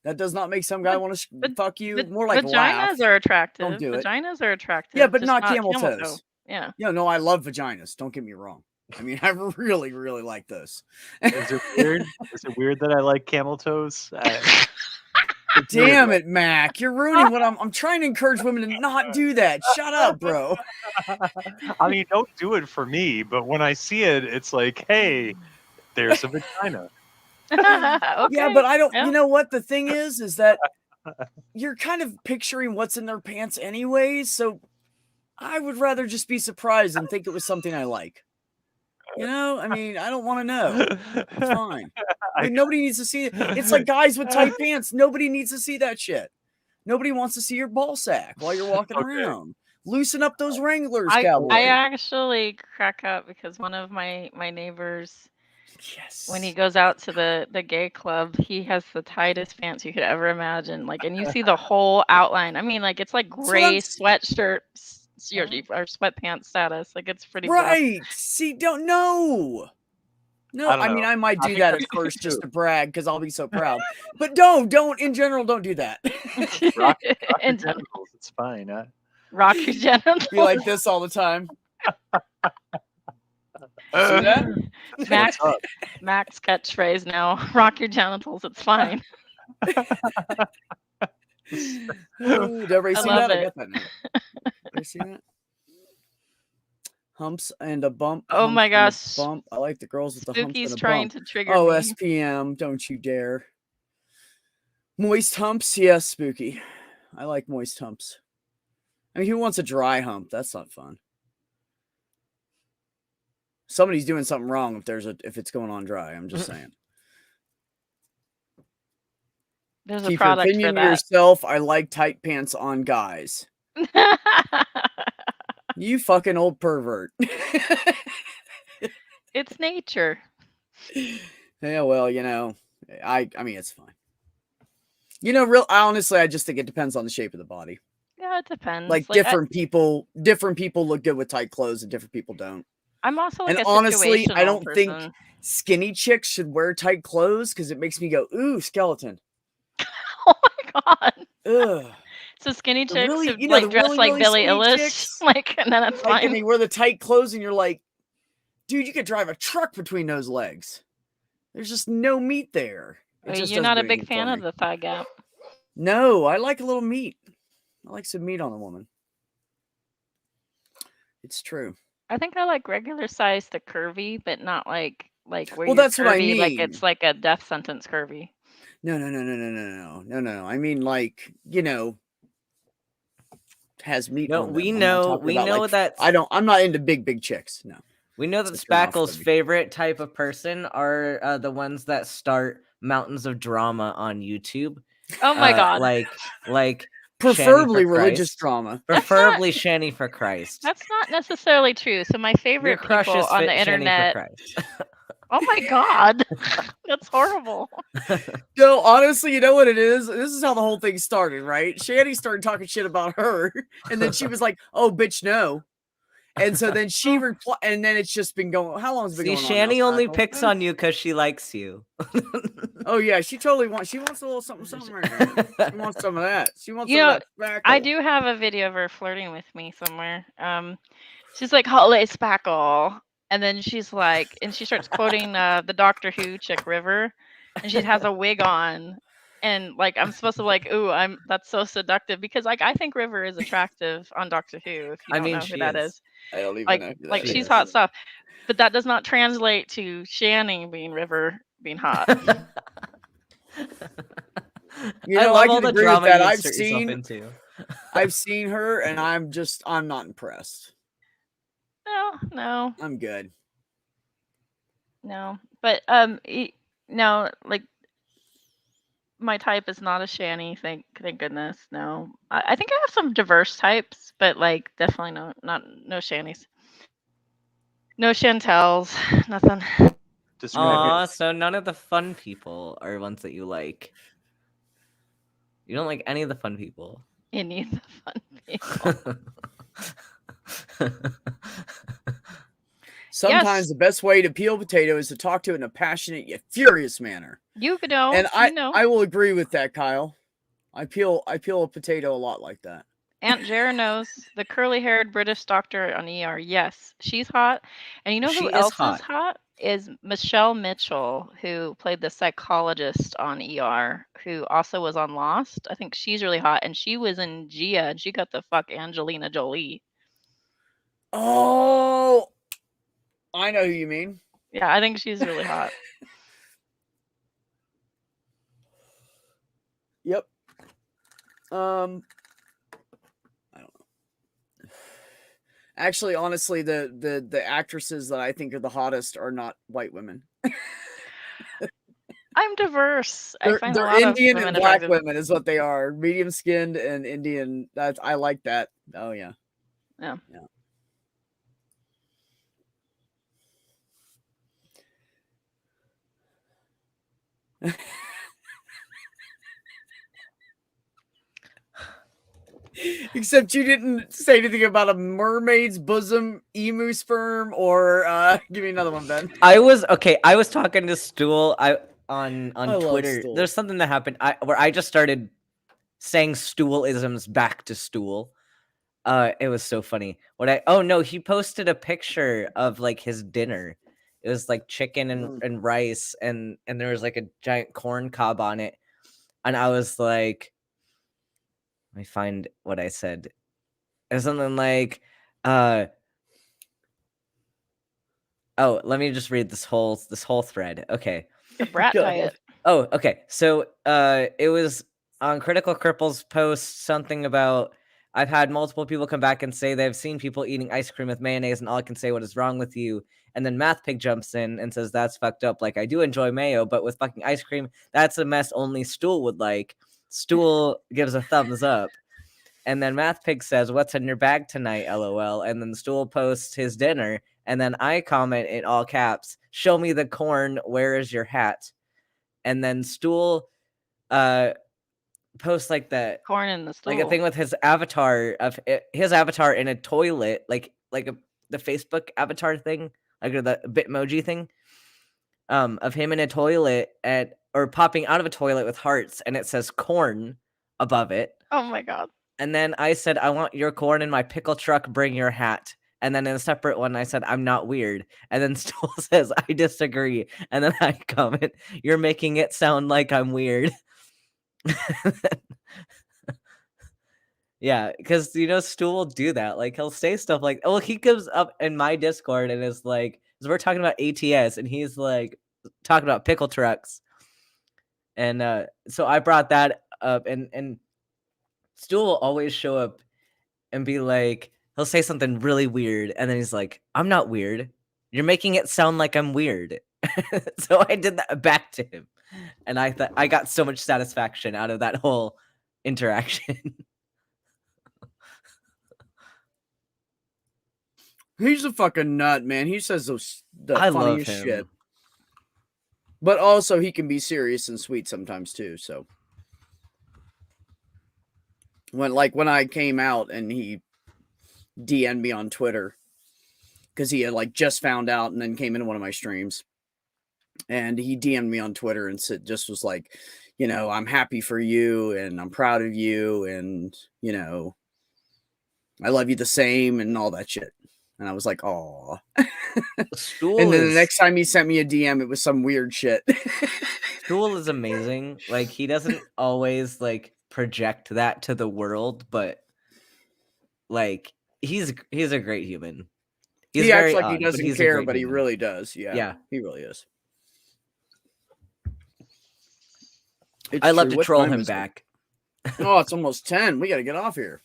That does not make some guy want to fuck you. More like laugh. Vaginas are attractive. Don't do it. Vaginas are attractive. Yeah, but just not camel toe. toes. Yeah. No, I love vaginas. Don't get me wrong. I mean, I really, really like those. Is it weird? Is it weird that I like camel toes? Damn it, Mac. You're ruining what I'm trying to encourage women to not do that. Shut up, bro. I mean, don't do it for me, but when I see it, it's like, hey, there's a vagina. Okay. Yeah, but I don't. Yeah. You know what the thing is that you're kind of picturing what's in their pants anyways. So I would rather just be surprised and think it was something I like. You know, I mean, I don't want to know. It's fine. I mean, nobody needs to see it. It's like guys with tight pants. Nobody needs to see that shit. Nobody wants to see your ball sack while you're walking around. Loosen up those Wranglers, cowboy. I actually crack up because one of my neighbors, yes, when he goes out to the gay club, he has the tightest pants you could ever imagine. Like, and you see the whole outline. I mean, like, it's like gray sweatshirt or sweatpants status. Like, it's pretty right. See, don't know. No, I don't I mean, know. I might I do think that that's at first true. just to brag because I'll be so proud. But don't in general, don't do that. Rock your genitals. It's fine. Huh? rock your genitals. Be like this all the time. See that? Max catchphrase now. Rock your genitals. It's fine. Ooh, did everybody I see love that? I it. got that now. Everybody see that? Humps and a bump. Oh my humps and a gosh. bump. I like the girls with the humps Spooky's and a trying bump. to trigger Oh, me. SPM, don't you dare. Moist humps, yes, Spooky. I like moist humps. I mean, who wants a dry hump? That's not fun. Somebody's doing something wrong if it's going on dry. I'm just saying. There's a Keep your product for opinion to that. yourself. I like tight pants on guys. You fucking old pervert. It's nature. Yeah, well, you know, I mean, it's fine. You know, honestly, I just think it depends on the shape of the body. Yeah, it depends. Like different people look good with tight clothes and different people don't. I'm also like And a honestly, I situational don't think person. skinny chicks should wear tight clothes because it makes me go, ooh, skeleton. Oh my god. Ugh. So skinny The chicks really- who you know, like the dress really, like really Billie skinny Eilish, chicks, like, and then it's Like, fine. and they wear the tight clothes and you're like, dude, you could drive a truck between those legs. There's just no meat there. It just You're doesn't not a do big anything fan for of me. the thigh gap. No, I like a little meat. I like some meat on a woman. It's true. I think I like regular size to curvy, but not like where Well, you're that's what I curvy, like mean. it's like a death sentence curvy. No. I mean, like, you know, has meat No, on them. we I'm not know talking we about, know like, that I'm not into big chicks. No. we know that It's a turn off Spackle's for me. favorite type of person are the ones that start mountains of drama on YouTube. Oh my god. Like Preferably Shanny for religious Christ. drama. Preferably Shanny for Christ. That's not necessarily true. So my Your favorite crush people is on the Shanny for internet. Christ. Oh my god. That's horrible. No, honestly, you know what it is? This is how the whole thing started, right? Shanny started talking shit about her, and then she was like, "Oh, bitch, no." And so then she replied, and then it's just been going. How long has it been See, going on? Shanny now, only Spackle? picks on you because she likes you. Oh yeah, she totally wants. She wants a little something right there. She wants some of that. She wants You some know, of that. I Spackle. do have a video of her flirting with me somewhere. She's like, "Holy Spackle," and then she's like, and she starts quoting the Doctor Who chick River, and she has a wig on, and like I'm supposed to like, ooh, that's so seductive because like I think River is attractive on Doctor Who. If you I don't mean, know who she that is. is, I don't even like know. Who like that she's is. hot stuff, but that does not translate to Shanny being River being hot. You I know, love I all can the agree with drama that. you I've insert yourself seen into. I've seen her, and I'm not impressed. No. I'm good. No, but no, like my type is not a Shanny. Thank goodness. No, I think I have some diverse types, but like definitely no Shannys, no Chantels, nothing. Describe Aw, so none of the fun people are ones that you like. You don't like any of the fun people. Any of the fun people. Sometimes the best way to peel a potato is to talk to it in a passionate yet furious manner. You know, And you know. I will agree with that, Kyle. I peel a potato a lot like that. Aunt Jera knows the curly-haired British doctor on ER. Yes, she's hot. And you know She who is else hot. is hot? Is Michelle Mitchell, who played the psychologist on ER, who also was on Lost. I think she's really hot, and she was in Gia, and she got the fuck Angelina Jolie. Oh, I know who you mean. Yeah, I think she's really hot. Yep. I don't know. Actually, honestly, the actresses that I think are the hottest are not white women. I'm diverse. I find a They're lot Indian of and women black attractive. women is what they are. Medium skinned and Indian. I like that. Oh yeah. Yeah. Except you didn't say anything about a mermaid's bosom, emu sperm, or give me another one, Ben. I was talking to Stool on I love Twitter. Stool. There's something that happened where I just started saying Stoolisms back to Stool. It was so funny. He posted a picture of like his dinner. It was like chicken and rice and there was like a giant corn cob on it. And I was like, let me find what I said. It was something like, let me just read this whole thread. Okay. The brat diet. Oh, okay. So it was on Critical Cripple's post something about I've had multiple people come back and say they've seen people eating ice cream with mayonnaise, and all I can say, what is wrong with you? And then Math Pig jumps in and says, that's fucked up. Like, I do enjoy mayo, but with fucking ice cream, that's a mess only Stool would like. Stool gives a thumbs up. And then Math Pig says, what's in your bag tonight, LOL? And then Stool posts his dinner. And then I comment in all caps, show me the corn, where is your hat? And then Stool posts like that corn in the stool, like a thing with his avatar in a toilet, like the Facebook avatar thing, like the Bitmoji thing, of him in a toilet or popping out of a toilet with hearts, and it says corn above it. Oh my god. And then I said, I want your corn in my pickle truck, bring your hat. And then in a separate one, I said, I'm not weird. And then Stool says, I disagree. And then I comment, you're making it sound like I'm weird. Yeah, because Stool will do that. Like, he'll say stuff like, "Oh, he comes up in my Discord and is like, 'cause we're talking about ATS, and he's like talking about pickle trucks." And so I brought that up, and Stool will always show up and be like, he'll say something really weird, and then he's like, "I'm not weird. You're making it sound like I'm weird." So I did that back to him, and I thought I got so much satisfaction out of that whole interaction. He's a fucking nut, man. He says the I love funniest him. shit. But also, he can be serious and sweet sometimes too. So when I came out and he DM'd me on Twitter because he had like just found out and then came into one of my streams, and he DM'd me on Twitter and just was like, I'm happy for you and I'm proud of you, and I love you the same and all that shit. And I was like, "Aw." And then the next time he sent me a DM, it was some weird shit. Stool is amazing. Like, he doesn't always like project that to the world, but like he's a great human. He's He acts very like he odd, but doesn't he's a care, great but he human. really does. Yeah. Yeah. He really is. I love true. to What troll time him is it? back. Oh, it's almost 10. We got to get off here.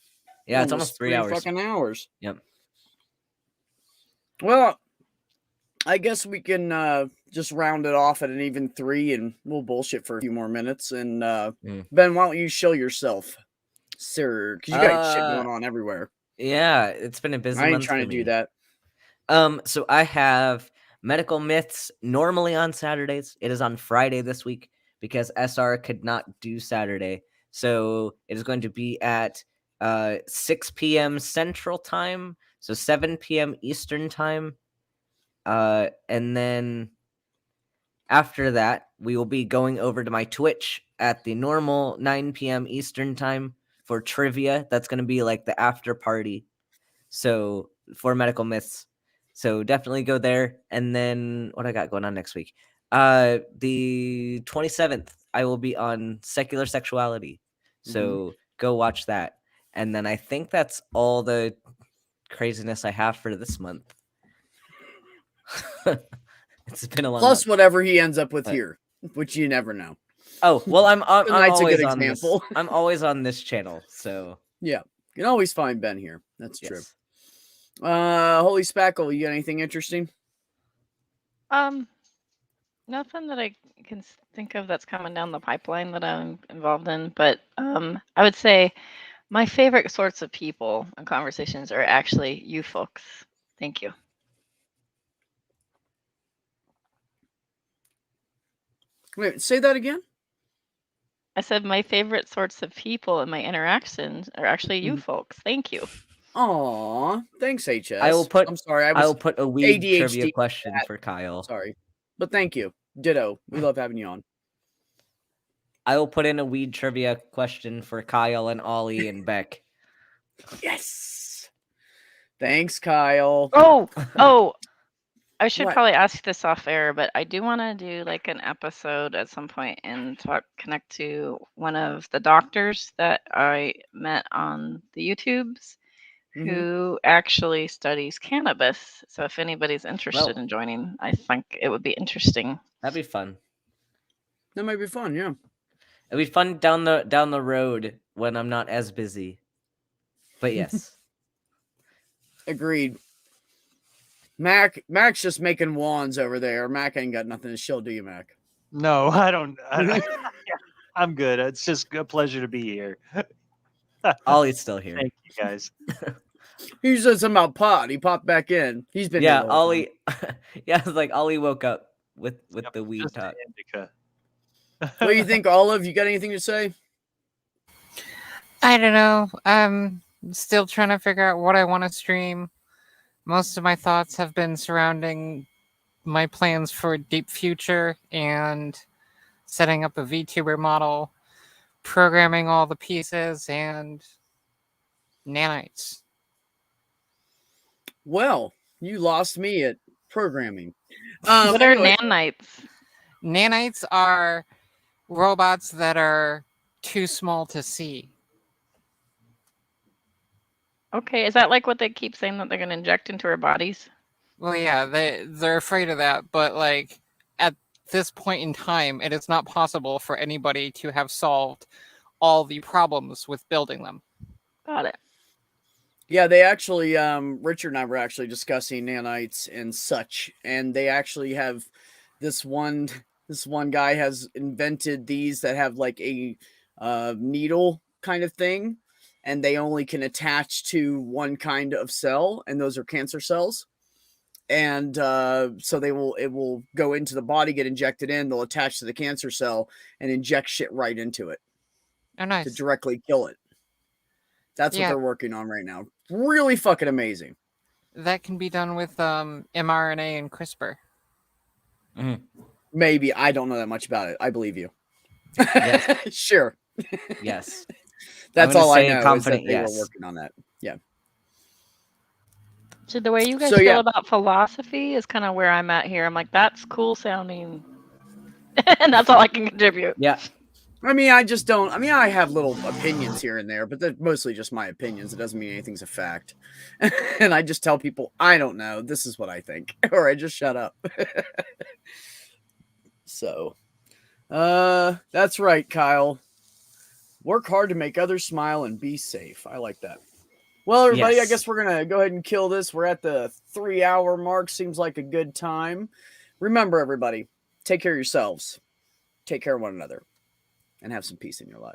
Yeah, it's almost 3 hours. Fucking hours. Yep. Well, I guess we can just round it off at an even 3, and we'll bullshit for a few more minutes. And Ben, why don't you show yourself, sir? Because you got shit going on everywhere. Yeah, it's been a busy I ain't month trying for to me. do that. So I have Medical Myths normally on Saturdays. It is on Friday this week because SR could not do Saturday. So it is going to be at 6 p.m. Central Time, so 7 p.m. Eastern Time. And then after that, we will be going over to my Twitch at the normal 9 p.m. Eastern Time for trivia. That's going to be like the after party. So for Medical Myths. So definitely go there. And then what I got going on next week? The 27th, I will be on Secular Sexuality. So go watch that. And then I think that's all the craziness I have for this month. It's been a long Plus month. whatever he ends up with here, which you never know. Oh, well, I'm Tonight's always a good on example. this. I'm always on this channel, so yeah, you can always find Ben here. That's true. yes. Holy Spackle, you got anything interesting? Nothing that I can think of that's coming down the pipeline that I'm involved in, but I would say my favorite sorts of people and conversations are actually you folks. Thank you. Wait, say that again. I said my favorite sorts of people and my interactions are actually you folks. Thank you. Aw, thanks, HS. I'm sorry. I will put a weed ADHD trivia question for Kyle. Sorry, but thank you. Ditto. We love having you on. I will put in a weed trivia question for Kyle and Ollie and Beck. Yes. Thanks, Kyle. Oh, I should What? probably ask this off air, but I do want to do like an episode at some point and connect to one of the doctors that I met on the YouTubes who actually studies cannabis. So if anybody's interested in joining, I think it would be interesting. That'd be fun. That might be fun, yeah. It'd be fun down the road when I'm not as busy. But yes. Agreed. Mac's just making wands over there. Mac ain't got nothing to show, do you, Mac? No, I don't. I'm good. It's just a pleasure to be here. Ollie's still here. Thank you, guys. He said something about pot. He popped back in. He's been here the whole Ollie. Yeah, it's like Ollie woke up with the weed talk. What do you think, Olive? You got anything to say? I don't know. I'm still trying to figure out what I want to stream. Most of my thoughts have been surrounding my plans for Deep Future and setting up a VTuber model, programming all the pieces, and nanites. Well, you lost me at programming. What are Anyway, nanites? Nanites are robots that are too small to see. Okay, is that like what they keep saying that they're going to inject into our bodies? Well, yeah, they're afraid of that, but like at this point in time, it is not possible for anybody to have solved all the problems with building them. Got it. yeah, they actually, Richard and I were actually discussing nanites and such, and they actually have this one guy has invented these that have like a needle kind of thing, and they only can attach to one kind of cell, and those are cancer cells. And so it will go into the body, get injected in, they'll attach to the cancer cell and inject shit right into it Oh, to nice. directly kill it. That's what Yeah. they're working on right now. Really fucking amazing. That can be done with mRNA and CRISPR. Maybe. I don't know that much about it. I believe you. Yes. Sure. Yes. That's gonna all I say a know is that confident they yes. were working on that. Yeah. So the way you guys So, feel yeah. about philosophy is kind of where I'm at here. I'm like, that's cool sounding. And that's all I can contribute. Yeah. I mean, I have little opinions here and there, but they're mostly just my opinions. It doesn't mean anything's a fact. And I just tell people, I don't know. This is what I think. Or I just shut up. So, that's right, Kyle. Work hard to make others smile and be safe. I like that. Well, everybody, I Yes. guess we're going to go ahead and kill this. We're at the 3-hour mark. Seems like a good time. Remember, everybody, take care of yourselves. Take care of one another. And have some peace in your life.